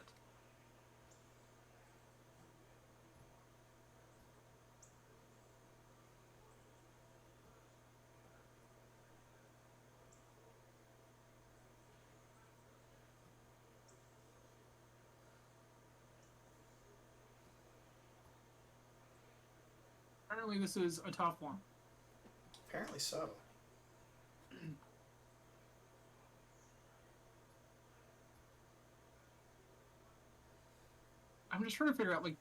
Apparently this is a tough one. Apparently so. I'm just trying to figure out, like,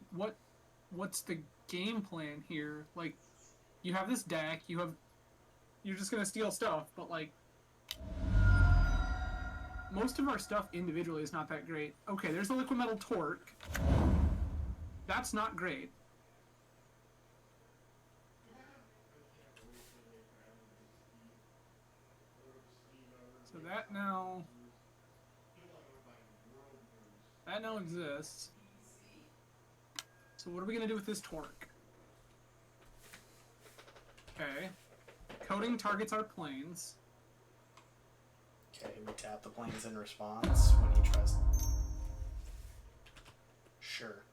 what's the game plan here? Like, you have this deck, you're just gonna steal stuff, but, like, most of our stuff individually is not that great. Okay, there's the liquid metal torque. That's not great. So that now exists. So what are we gonna do with this torque? Okay. Coding targets our planes. Okay, we tap the planes in response when he tries. Sure.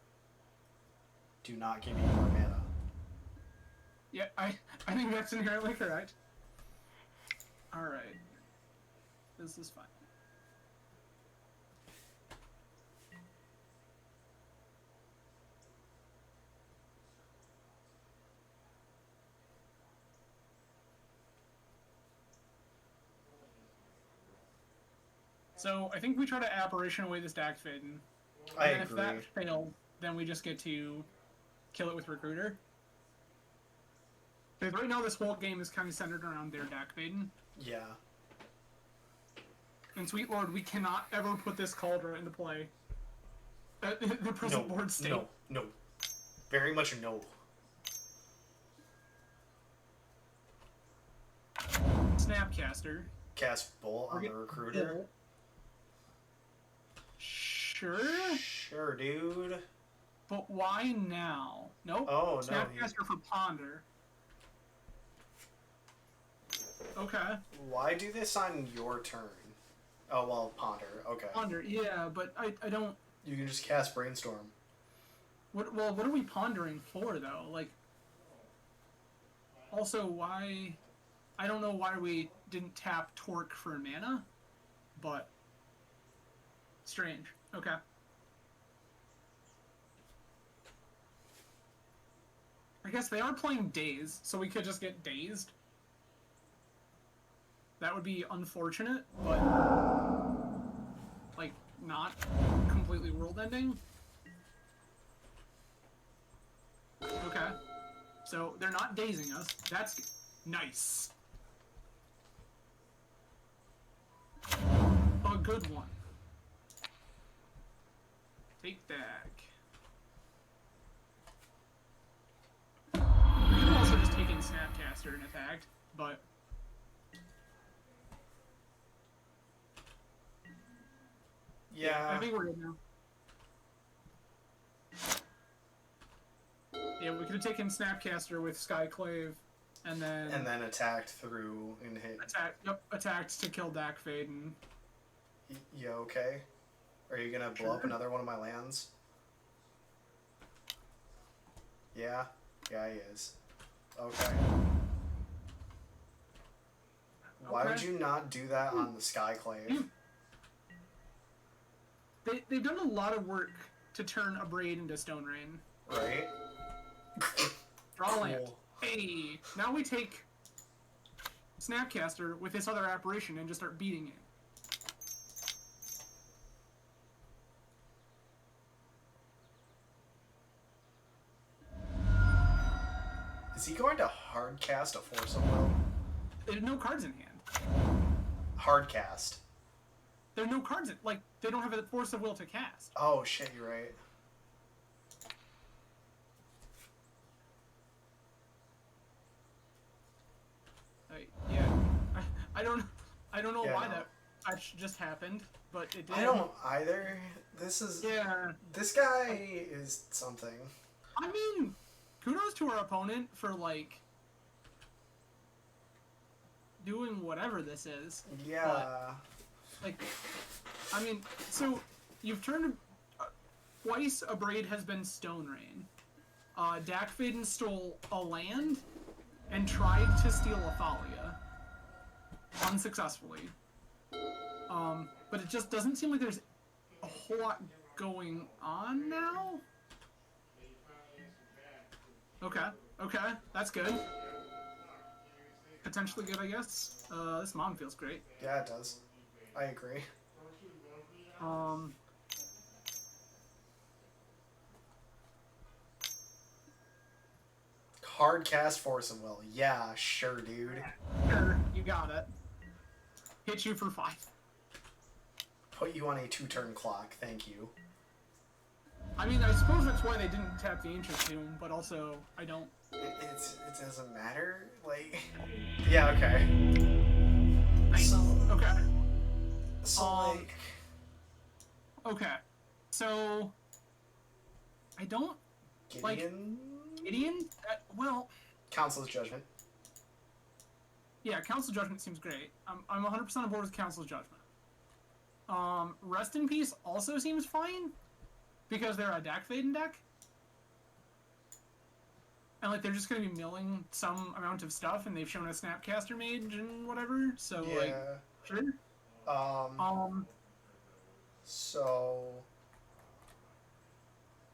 Do not give me more mana. Yeah, I think that's inherently correct. Alright. This is fine. So, I think we try to Apparition away this Dax Faden. And if that fails, then we just get to kill it with Recruiter. Because right now this whole game is kind of centered around their Dax Faden. Yeah. And Sweet Lord, we cannot ever put this Cauldron into play. At the present board state. No. Very much no. Snapcaster. Cast Bolt on the Recruiter. Bolt. Sure? Sure, dude. But why now? Nope. Oh, Snapcaster for Ponder. Okay. Why do this on your turn? Oh, well, Ponder. Okay. Ponder, yeah, but I don't... You can just cast Brainstorm. What are we pondering for, though? Like... Also, why... I don't know why we didn't tap Torque for mana, but... Strange. Okay. I guess they are playing Daze, so we could just get Dazed. That would be unfortunate, but... like, not completely world-ending. Okay. So, they're not dazing us. That's nice. A good one. Take that. We could have also just taken Snapcaster and attacked, but... Yeah. I think we're good now. Yeah, we could have taken Snapcaster with Skyclave, and then attacked through and hit. Attacked to kill Dax Faden. You okay? Are you gonna blow up another one of my lands? Yeah? Yeah, he is. Okay. Why would you not do that on the Skyclave? They've done a lot of work to turn a Braid into Stone Rain. Right? Draw land. Hey! Now we take Snapcaster with this other apparition and just start beating it. Is he going to hard cast a Force of Will? There's no cards in hand. Hard cast. There are no cards in, like, they don't have a Force of Will to cast. Oh shit, you're right. Yeah, I don't know Yeah, why no. that just happened, but it did. I don't either. This is... Yeah. This guy is something. I mean, kudos to our opponent for, like, doing whatever this is. Yeah. But, like, I mean, so you've turned... twice a Braid has been Stone Rain. Dak Faden stole a land and tried to steal Athalia. Unsuccessfully. But it just doesn't seem like there's a whole lot going on now. Okay, that's good. Potentially good, I guess. This mom feels great. Yeah, it does. I agree. Hard cast Force of Will. Yeah, sure, dude. Sure, you got it. Hit you for 5. Put you on a 2-turn clock. Thank you. I mean, I suppose that's why they didn't tap the Ancient Tomb, but also, I don't... It doesn't matter. Like... Yeah, okay. So... Okay. So, like... Okay. So... I don't... Gideon? Gideon? Well... Council's Judgment. Yeah, Council Judgment seems great. I'm 100% on board with Council's Judgment. Rest in Peace also seems fine, because they're a Dak Faden deck. And, like, they're just going to be milling some amount of stuff, and they've shown a Snapcaster Mage and whatever, so, Yeah. like, sure. So...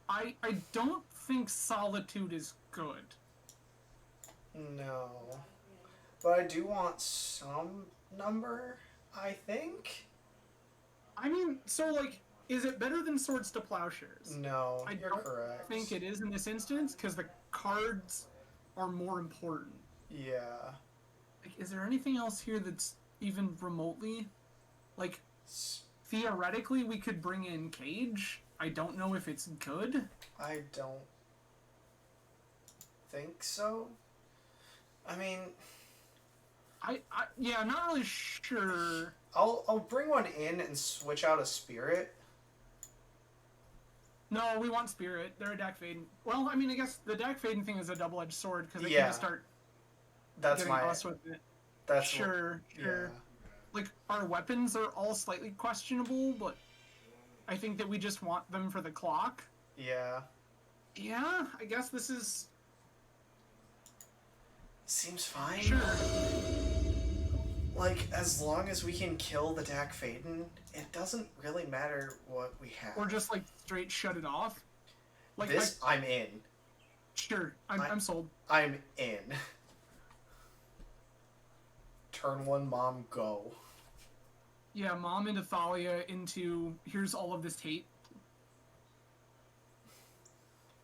I don't think Solitude is good. No. But I do want some number, I think? I mean, so, like, is it better than Swords to Plowshares? No, I you're don't correct. think it is in this instance, because the cards are more important. Yeah. Like, is there anything else here that's even remotely... Like, theoretically, we could bring in Cage. I don't know if it's good. I don't think so. I mean... Yeah, I'm not really sure. I'll bring one in and switch out a Spirit. No, we want Spirit. They're a Dak Faden. Well, I mean, I guess the Dak Faden thing is a double-edged sword, because they can just start getting us with it. That's sure. Yeah. Like, our weapons are all slightly questionable, but I think that we just want them for the clock. Yeah. Yeah, I guess this is... Seems fine. Sure. Like, as long as we can kill the Dak Faden, it doesn't really matter what we have. Or just, like, straight shut it off. Like, this, I'm in. Sure, I'm sold. I'm in. Turn 1, Mom, go. Yeah, Mom into Thalia into, here's all of this hate.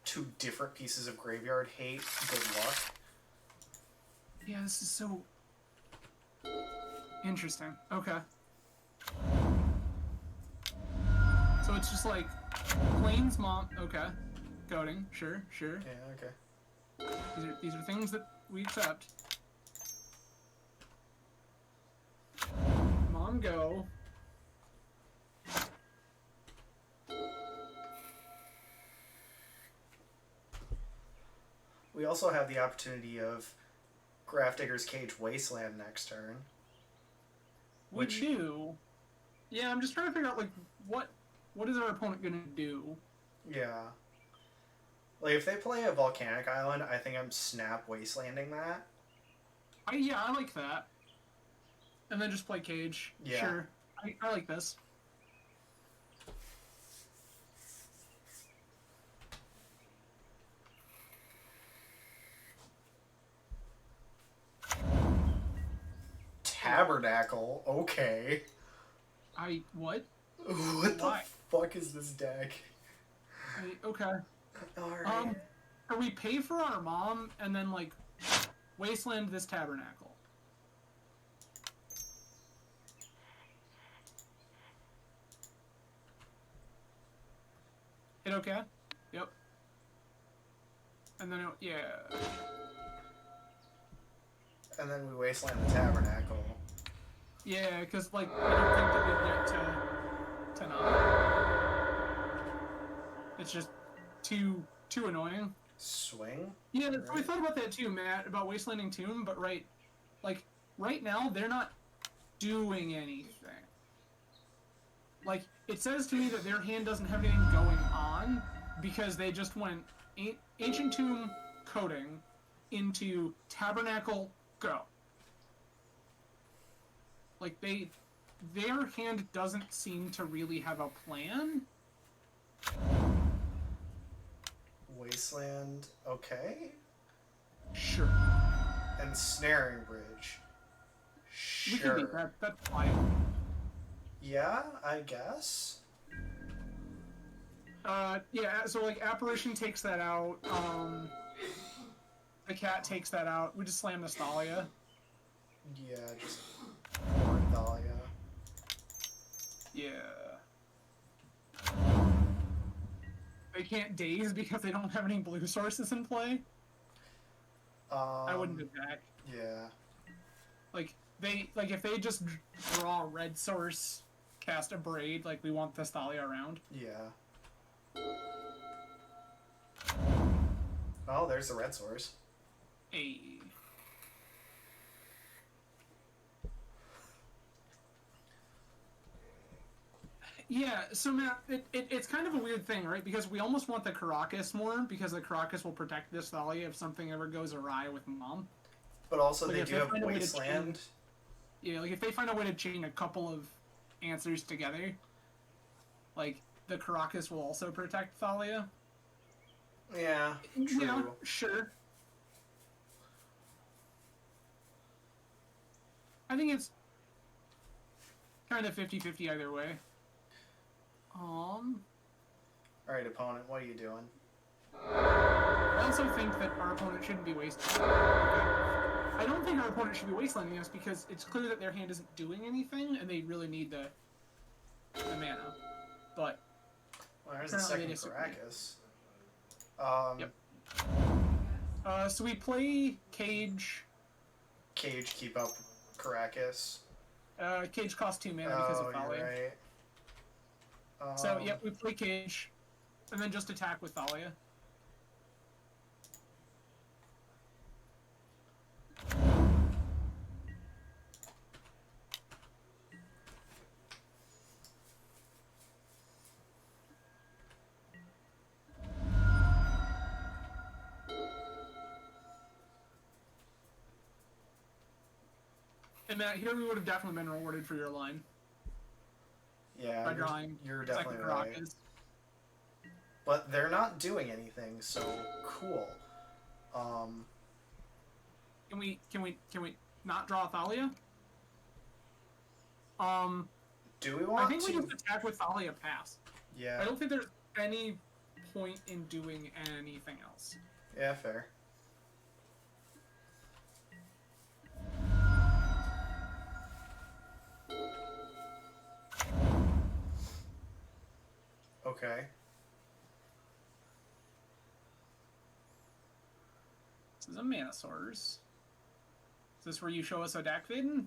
2 different pieces of graveyard hate. Good luck. Yeah, this is so... interesting. Okay. So it's just like, Plains, Mom, okay. Goading, sure. Yeah, okay. These are things that we accept. Mom, go. We also have the opportunity of Grafdigger's Cage Wasteland next turn. We do. Yeah, I'm just trying to figure out, like, what is our opponent gonna do? Yeah. Like, if they play a Volcanic Island, I think I'm snap Wastelanding that. Yeah, I like that. And then just play Cage. Yeah. Sure. I like this. Tabernacle? Okay. What? What the Why? fuck is this deck? Okay. Alright. Or we pay for our mom and then, like, wasteland this tabernacle. Hit okay? Yep. And then, yeah. And then we wasteland the tabernacle. Yeah, because, like, I don't think that we'd get to 9. It's just too annoying. Swing? Yeah, right. We thought about that too, Matt, about wastelanding Tomb, but right now, they're not doing anything. Like, it says to me that their hand doesn't have anything going on because they just went Ancient Tomb coding into Tabernacle go. Like, their hand doesn't seem to really have a plan. Wasteland, okay. Sure. And Snaring Bridge. Sure. We can beat that. That's fine. Yeah, I guess. Yeah, so, like, Apparition takes that out. The cat takes that out. We just slam the Thalia. Yeah, just poor Thalia. Yeah. They can't daze because they don't have any blue sources in play. I wouldn't do that. Yeah. If they just draw a red source, cast a braid, like, we want the Thalia around. Yeah. Oh, there's the red source. Hey. Yeah, so Matt, it's kind of a weird thing, right? Because we almost want the Caracas more, because the Caracas will protect this Thalia if something ever goes awry with Mom. But also Like, they if do they have find a way to Wasteland. Yeah, like, if they find a way to chain a couple of answers together, like, the Caracas will also protect Thalia. Yeah, true. Yeah, sure. I think it's kind of 50-50 either way. Alright, opponent, what are you doing? I also think that our opponent shouldn't be wasting. I don't think our opponent should be wastelanding us because it's clear that their hand isn't doing anything and they really need the mana. But Well, there's the second Caracas. Yep. So we play Cage. Cage, keep up Caracas. Cage costs 2 mana because of Thalia. Right. So, yep, we play Cage, and then just attack with Thalia. And Matt, here we would have definitely been rewarded for your line. Yeah, by drawing you're definitely right. Caracas. But they're not doing anything, so cool. Can we not draw Thalia? Do we want I think to? we just attack with Thalia pass. Yeah. I don't think there's any point in doing anything else. Yeah, fair. Okay. This is a Mana Source. Is this where you show us a deck Vaden?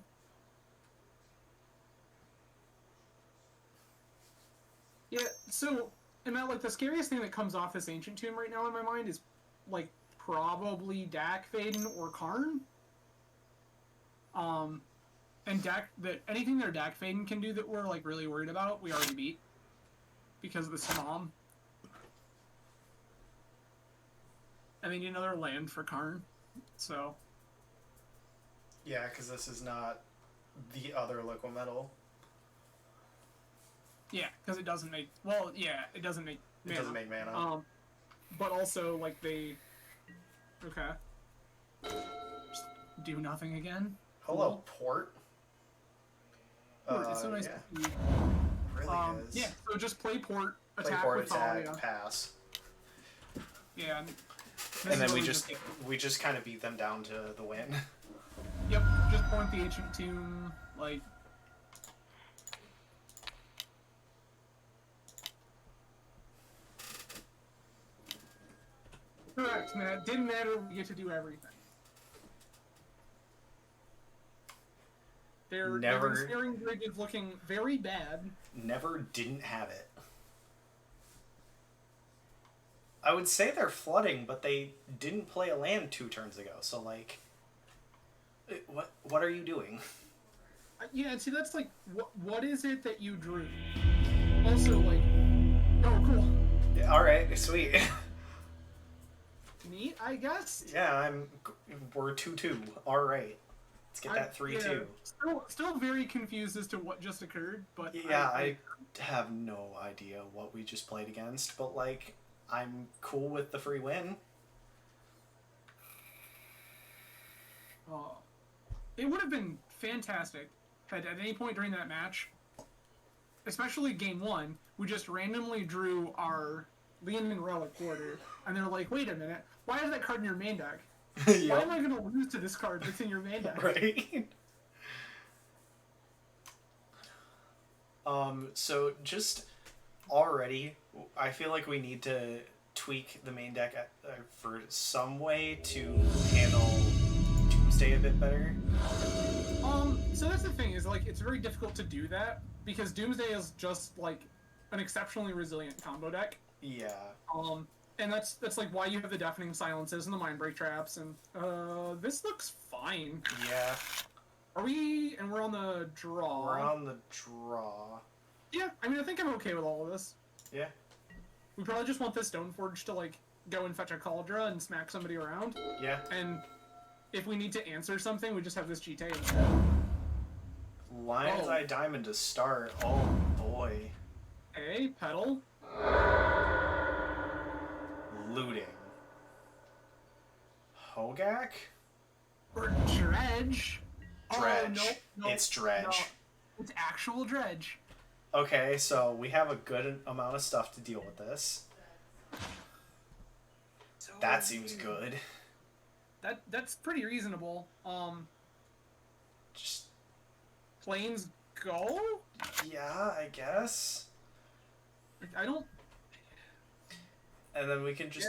Yeah, so, and that, like, the scariest thing that comes off this Ancient Tomb right now in my mind is, like, probably Dak Vaden or Karn. And anything their Dak Vaden can do that we're, like, really worried about, we already beat. Because of the Mom. And they need another land for Karn. So. Yeah, because this is not the other liquid metal. Yeah, because it doesn't make. Well, yeah, it doesn't make. It doesn't make mana. But also, like, they. Okay. Just do nothing again. Hello, Port. Port, it's so nice yeah. to see. Really is. Yeah, so just play Port, Play attack Port, with attack, Thalia. pass. Yeah, And then is we where just kind of beat them down to the win. Yep, just point the ancient tomb, like. Correct, man. It didn't matter. We get to do everything. Their ensnaring grid is looking very bad. Never didn't have it. I would say they're flooding, but they didn't play a land 2 turns ago. So like, what are you doing? Yeah, see, that's like, what is it that you drew? Also, like, oh, cool. Yeah, all right, sweet. Neat, I guess. Yeah, we're 2-2. All right, let's get that 3-2. Yeah, still very confused as to what just occurred, but yeah, I have no idea what we just played against, but like, I'm cool with the free win. It would have been fantastic had at any point during that match, especially game 1, we just randomly drew our Leonin Relic order, and they're like, wait a minute, why is that card in your main deck? Yep. Why am I going to lose to this card that's in your main deck? Right? So just already, I feel like we need to tweak the main deck for some way to handle Doomsday a bit better. So that's the thing, is like, it's very difficult to do that, because Doomsday is just like an exceptionally resilient combo deck. Yeah. And that's like why you have the Deafening Silences and the Mindbreak Traps, and this looks fine. Yeah. And we're on the draw. We're on the draw. Yeah, I mean, I think I'm okay with all of this. Yeah. We probably just want this Stoneforge to, like, go and fetch a Cauldra and smack somebody around. Yeah. And if we need to answer something, we just have this GT instead. Lion's Eye Diamond to start. Oh, boy. Hey, Petal. Looting. Hogak? Or Dredge. Dredge. Oh, no, it's Dredge. No. It's actual Dredge. Okay, so we have a good amount of stuff to deal with this. So that seems good. That's pretty reasonable. Just Planes go? Yeah, I guess. I don't. And then we can just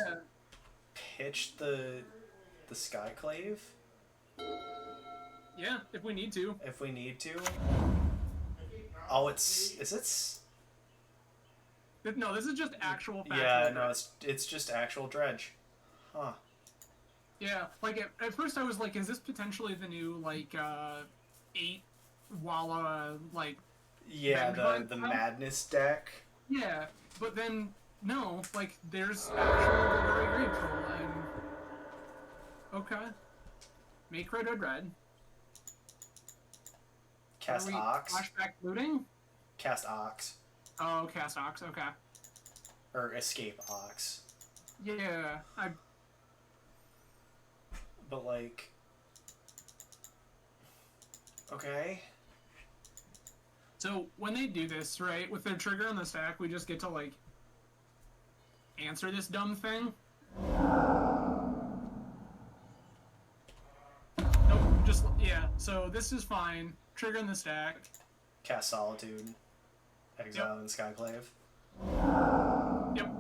pitch the Skyclave. Yeah, if we need to. If we need to. Oh, is it? No, this is just actual. Yeah, no, it's just actual Dredge. Huh. Yeah, like at first I was like, is this potentially the new like 8 Walla like? Yeah, the Madness deck. Yeah, but then no, like there's actual Golgari Greedful and okay, make red. Cast Ox. Flashback looting? Cast Ox. Oh, cast Ox, okay. Or Escape Ox. Yeah, But like... Okay. So, when they do this, right, with their trigger on the stack, we just get to, like, answer this dumb thing? Nope, yeah, so this is fine. Trigger in the stack. Cast Solitude. Exile and Skyclave. Yep.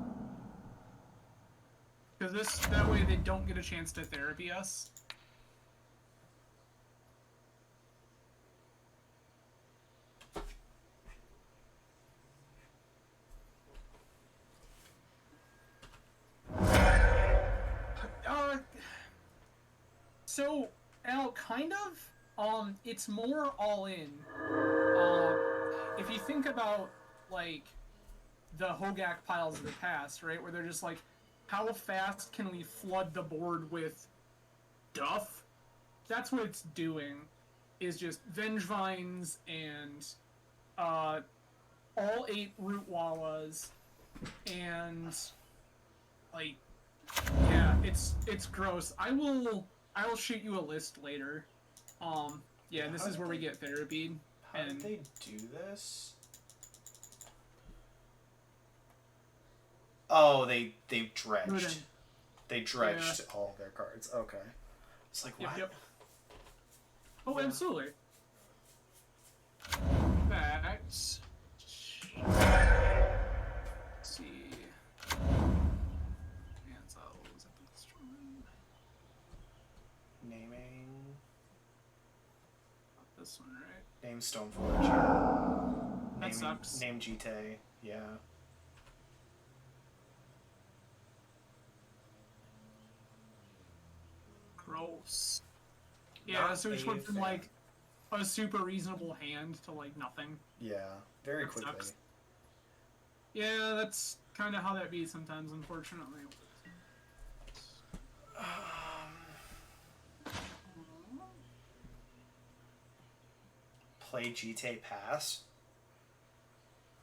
Because that way they don't get a chance to therapy us. So, Al, kind of, it's more all in. If you think about, like, the Hogak piles of the past, right, where they're just like, how fast can we flood the board with duff? That's what it's doing, is just Vengevines and, all 8 Root Wallas, and, like, yeah, it's gross. I'll shoot you a list later. Yeah, this is where we get therapied. How did they do this? Oh, they've dredged. They dredged all of their cards. Okay. It's like, what? Yep. Oh, absolutely. Facts. Let's see. Hands out. What was that this one? Naming. Not this one, right? Name Stoneforge. Yeah. That sucks. Name GT. Yeah. Gross. Yeah, Not so we just a went from fan. like a super reasonable hand to like nothing. Yeah. Very That quickly. sucks. Yeah, that's kind of how that be sometimes, unfortunately. Play GT Pass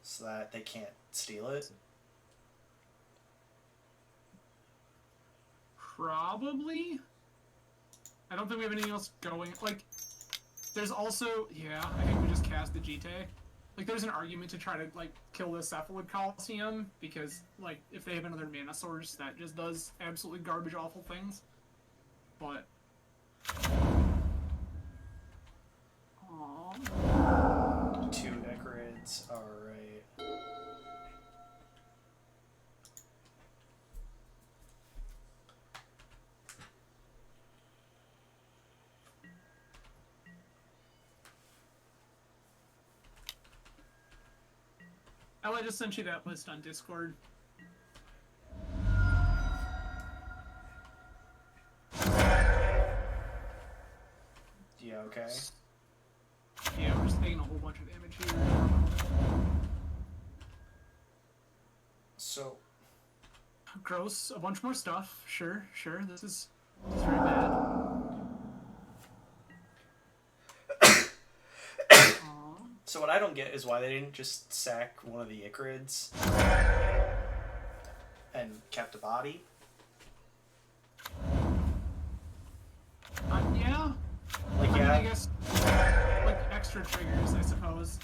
so that they can't steal it. Probably. I don't think we have anything else going. Like, there's also, yeah, I think we just cast the GT. Like, there's an argument to try to, like, kill the Cephalid Coliseum, because, like, if they have another mana source, that just does absolutely garbage awful things. But... Aww. 2 Ichorids, alright. I just sent you that list on Discord. Yeah, okay. Yeah, we're just taking a whole bunch of damage here. So, Gross, a bunch more stuff. Sure. This is very bad. so what I don't get is why they didn't just sack one of the Ichorids and kept a body. Yeah. Like, I mean, yeah, I guess, like, extra triggers, I suppose.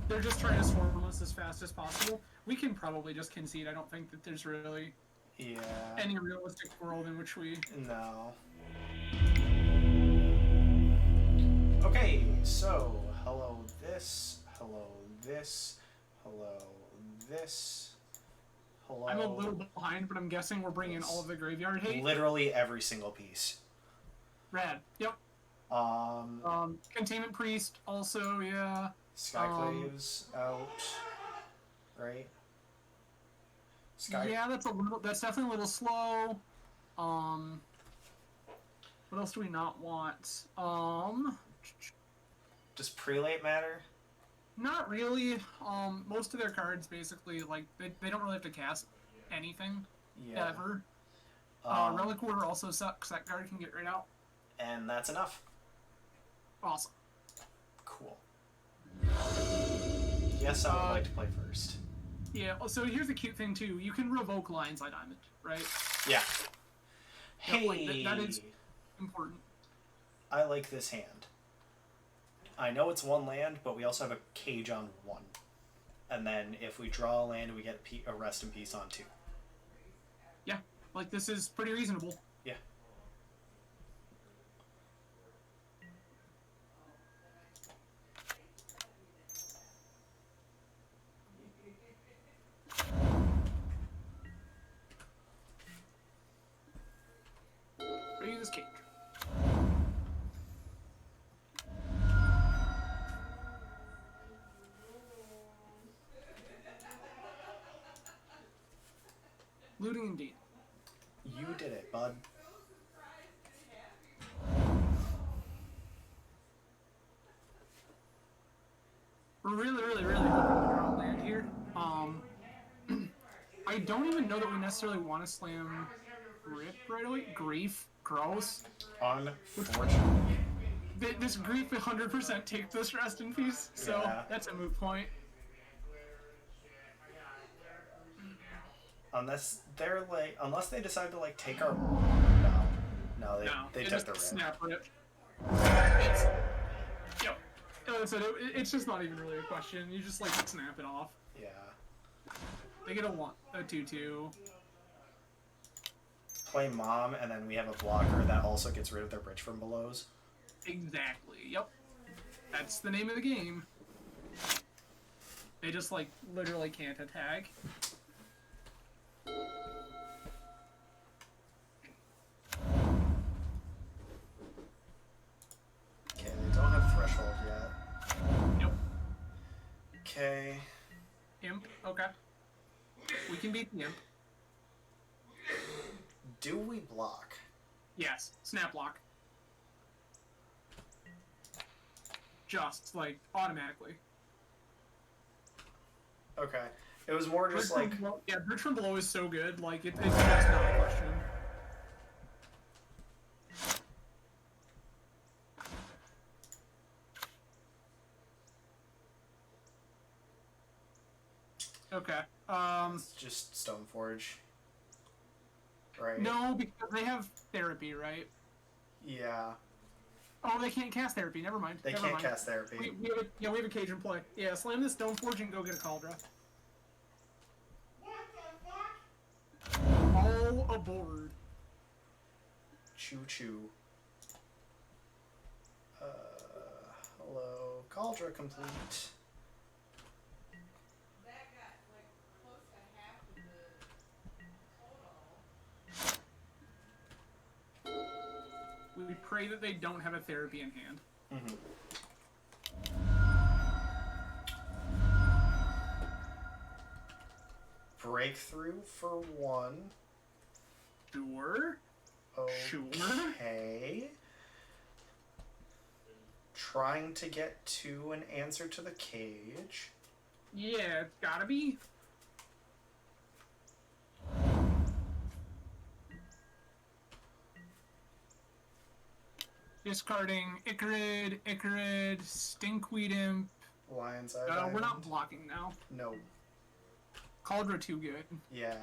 They're just trying to swarm us as fast as possible. We can probably just concede. I don't think that there's really yeah, any realistic world in which we... no. Okay, so, hello this, hello this, hello this, hello... I'm a little behind, but I'm guessing we're bringing all of the graveyard hate. Literally every single piece. Rad. Yep. Containment Priest, also, yeah. Skyclaves out, right? Yeah, that's definitely a little slow. What else do we not want? Does Prelate matter? Not really. Most of their cards basically, like, they don't really have to cast anything, Yeah. ever. Relic Order also sucks. That card can get right out. And that's enough. Awesome. Cool. Yes, I would like to play first. Yeah, so here's the cute thing, too. You can revoke Lion's Eye Diamond, right? Yeah. Yep, Hey! like, that is important. I like this hand. I know it's one land, but we also have a cage on 1. And then if we draw a land, we get a rest in peace on 2. Yeah, like, this is pretty reasonable. Yeah. Raise this cage. Looting indeed. You did it, bud. We're really hoping to draw land here. I don't even know that we necessarily want to slam Rip right away. Grief. Gross. Unfortunately. This Grief 100% take this rest in peace, so Yeah. that's a moot point. Unless they decide to like take our no, they took just the rip. snap Rip. It's, yep. It's just not even really a question. You just like snap it off. Yeah. They get a 2/2. play Mom, and then we have a blocker that also gets rid of their Bridge from Belows. Exactly. Yep. That's the name of the game. They just, like, literally can't attack. Okay, they don't have Threshold yet. Nope. Okay. Imp. Okay. We can beat the Imp. Do we block? Yes. Snap block. Just, like, automatically. Okay. It was more just Bridge like... from Below, yeah, Bridge from Below is so good, like, it's just not a question. Okay. It's just Stoneforge. Right? No, because they have therapy, right? Yeah. Oh, they can't cast therapy. Never mind. They Never can't mind. cast Therapy. We have a Cajun play. Yeah, slam the Stoneforge and go get a Cauldron. All aboard. Choo-choo. Hello. Cauldron complete. We pray that they don't have a therapy in hand. Mm-hmm. Breakthrough for one. Sure. Okay. Trying to get to an answer to the cage. Yeah, it's gotta be. Discarding Icarid, Stinkweed Imp. Lion's Eye. We're not blocking now. No. Cauldron too good. Yeah.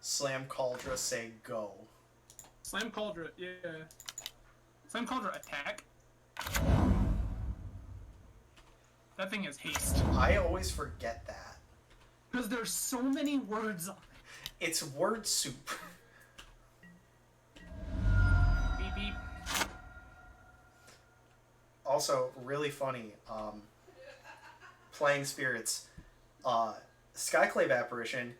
Slam Cauldron, say go. Slam Cauldron, yeah. Slam Cauldron, attack. That thing has haste. I always forget that. Because there's so many words on it. It's word soup. Beep beep. Also, really funny, playing spirits, Skyclave Apparition,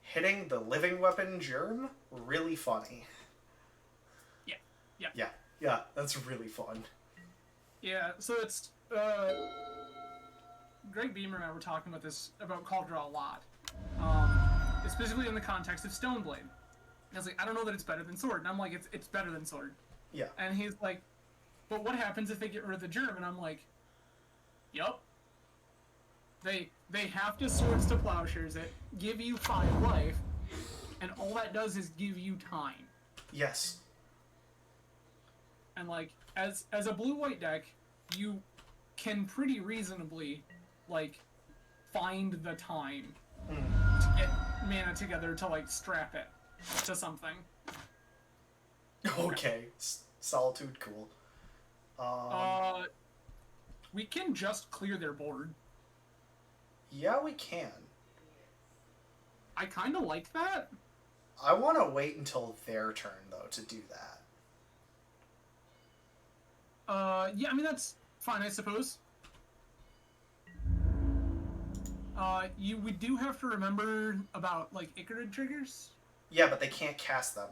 hitting the living weapon Germ, really funny. Yeah, that's really fun. Yeah, so it's, Greg Beamer and I were talking about this, about Cauldron a lot. Specifically in the context of Stoneblade. I was like, I don't know that it's better than Sword. And I'm like, it's better than Sword. Yeah. And he's like, but what happens if they get rid of the Germ? And I'm like, yup. They have to Swords to Plowshares it, give you 5 life, and all that does is give you time. Yes. And like, as a blue-white deck, you can pretty reasonably, like, find the time to get mana together to, like, strap it to something. Okay. Solitude, cool. We can just clear their board. Yeah, we can. I kind of like that. I want to wait until their turn, though, to do that. Yeah, I mean, that's fine, I suppose. We do have to remember about, like, Icarid triggers. Yeah, but they can't cast them.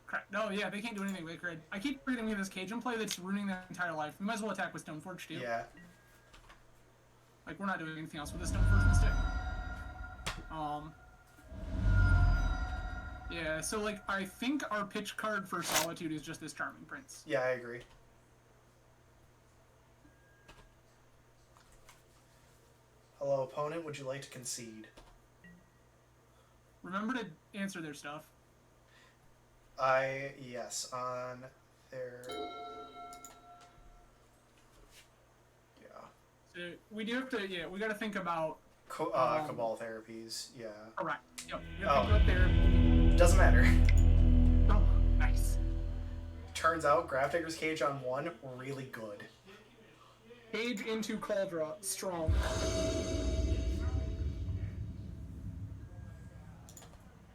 Correct. No, yeah, they can't do anything with Icarid. I keep forgetting we have this Cajun play that's ruining their entire life. We might as well attack with Stoneforge, too. Yeah. Like, we're not doing anything else with this Stoneforge mistake. Yeah, so, like, I think our pitch card for Solitude is just this Charming Prince. Yeah, I agree. Hello, opponent. Would you like to concede? Remember to answer their stuff. Yes, on their... Yeah. So we do have to, yeah, we gotta think about... Cabal therapies, yeah. Correct. Yep. You gotta think about their... Doesn't matter. Oh, nice. Turns out, Grafdigger's Cage on 1, really good. Cage into Cauldron, strong.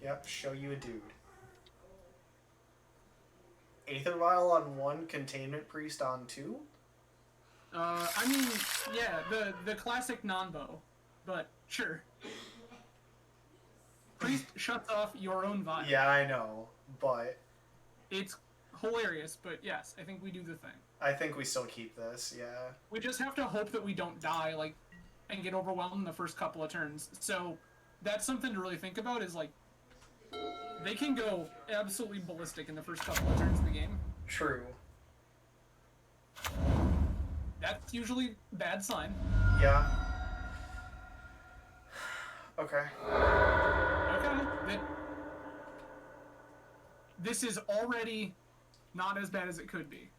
Yep, show you a dude. Aether Vial on 1, Containment Priest on 2? I mean, yeah, the classic non-bow, but sure. Priest shuts off your own vial. Yeah, I know, but... It's hilarious, but yes, I think we do the thing. I think we still keep this, yeah. We just have to hope that we don't die, like, and get overwhelmed in the first couple of turns. So, that's something to really think about, is, like, they can go absolutely ballistic in the first couple of turns of the game. True. That's usually a bad sign. Yeah. Okay. Okay. This is already not as bad as it could be.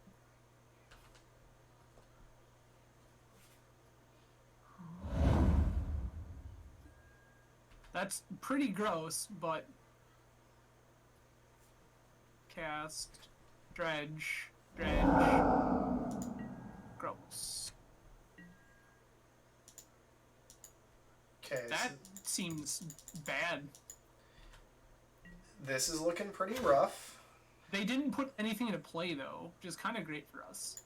That's pretty gross, but... Cast, dredge, gross. Okay. That seems bad. This is looking pretty rough. They didn't put anything into play, though, which is kind of great for us.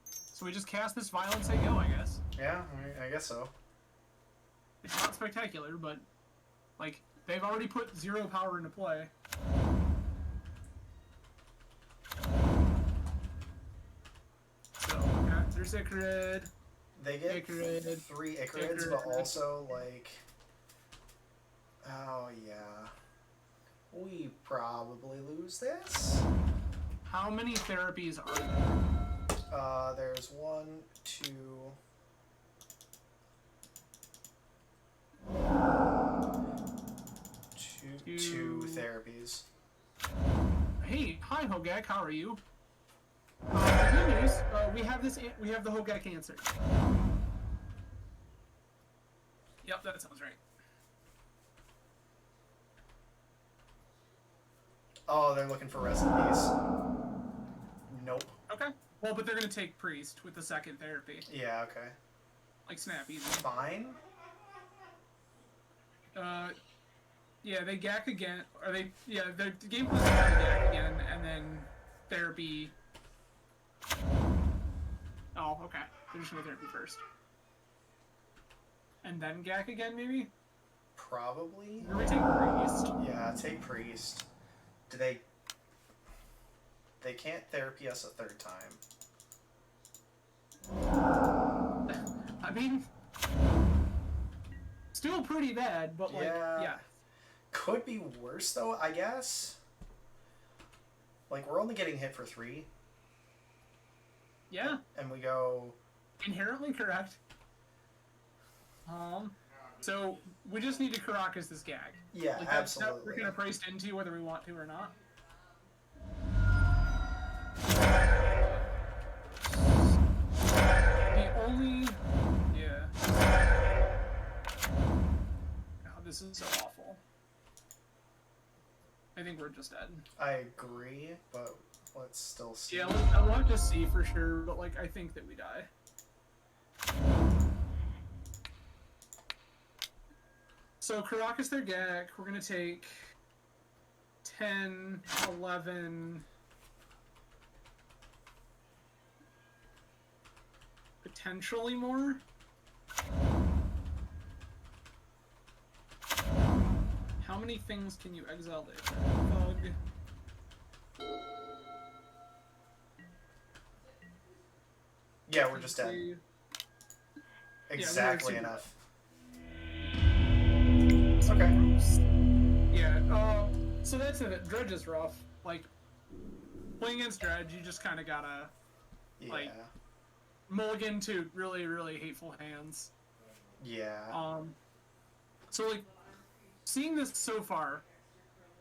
So we just cast this vial and say go, I guess. Yeah, I guess so. It's not spectacular, but, like, they've already put 0 power into play. So, okay, there's Icarid. They get Icarid. 3 Icarids, but also, like... Oh, yeah. We probably lose this. How many therapies are there? There's 1, 2... Two therapies. Hey, hi Hogak, how are you? Good news, we have the Hogak answered. Yep, that sounds right. Oh, they're looking for rest in peace. Nope. Okay. Well, but they're gonna take Priest with the second therapy. Yeah, okay. Like snap easy. Fine. Yeah, they gack again. Or they, yeah, the game plays gack again, and then therapy. Oh, okay. They're just gonna therapy first. And then gack again, maybe? Probably. Or we take Priest. Yeah, take Priest. Do they... They can't therapy us a 3rd time. I mean... Still pretty bad, but, like, yeah. Could be worse, though, I guess. Like, we're only getting hit for 3. Yeah. And we go... Inherently correct. So, we just need to Caracas this gag. Yeah, like, absolutely. We're going to price into whether we want to or not. The only... Yeah. God, this is so awful. I think we're just dead. I agree, but let's still see. Yeah, I want to see for sure, but, like, I think that we die. So, Caracas their Gak, we're gonna take 10, 11, potentially more. How many things can you exile there? Bug. Yeah, we're just dead. Exactly enough. Okay. Yeah, so that's it. Dredge is rough. Like, playing against Dredge, you just kind of gotta, like, mulligan to really, really hateful hands. Yeah. So, like, seeing this so far,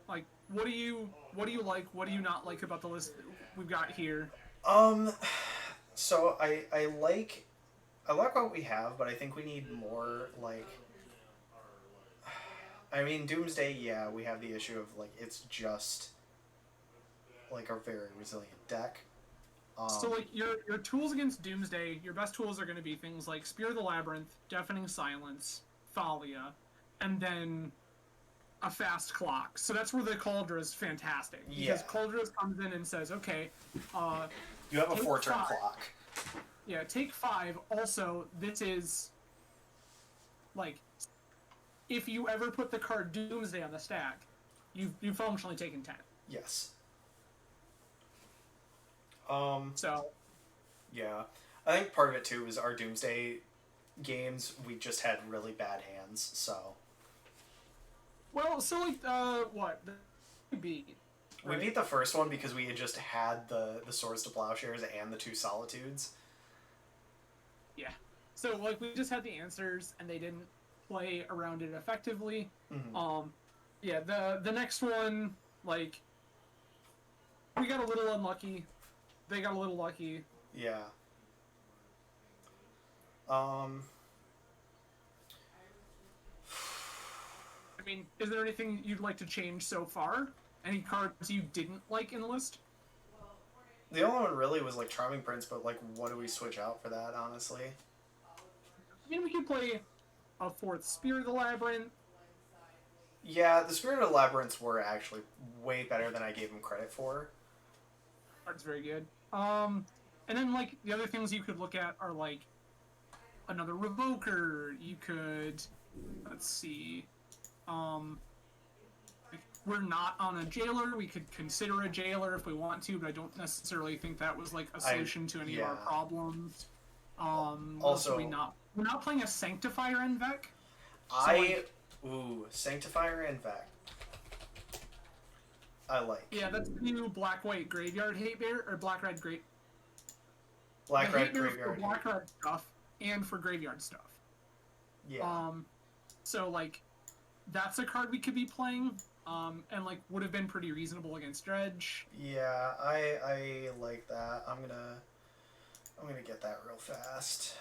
like, what do you like, what do you not like about the list we've got here? So I like what we have, but I think we need more, like... I mean, Doomsday, yeah, we have the issue of, like, it's just, like, a very resilient deck. So, like, your tools against Doomsday, your best tools are going to be things like Spear of the Labyrinth, Deafening Silence, Thalia, and then a fast clock. So that's where the Cauldra is fantastic. Because Yeah. Cauldra comes in and says, okay, you have a take 4-turn 5. clock. Yeah, take 5. Also, this is, like, if you ever put the card Doomsday on the stack, you've functionally taken 10. Yes. So, Yeah. I think part of it, too, is our Doomsday games, we just had really bad hands, so... well, so, like, what? We beat. We beat the first one because we had just had the Swords to Plowshares and the 2 Solitudes. Yeah. So, like, we just had the answers, and they didn't play around it effectively. Mm-hmm. Yeah, the next one, like, we got a little unlucky. They got a little lucky. Yeah. I mean, is there anything you'd like to change so far? Any cards you didn't like in the list? The only one really was, like, Charming Prince, but, like, what do we switch out for that, honestly? I mean, we could play a 4th Spirit of the Labyrinth. Yeah, the Spirit of the Labyrinths were actually way better than I gave them credit for. Card's very good. And then, like, the other things you could look at are, like, another Revoker. You could, let's see, we're not on a Jailer. We could consider a Jailer if we want to, but I don't necessarily think that was, like, a solution to any of our problems. Also, we're not playing a Sanctifier Envec. Sanctifier and Vec. I like. Yeah, that's the new black-white graveyard hate bear, or black-red Black-red graveyard. For black-red stuff, and for graveyard stuff. Yeah. So, like, that's a card we could be playing, and, like, would have been pretty reasonable against Dredge. Yeah, I like that. I'm gonna get that real fast.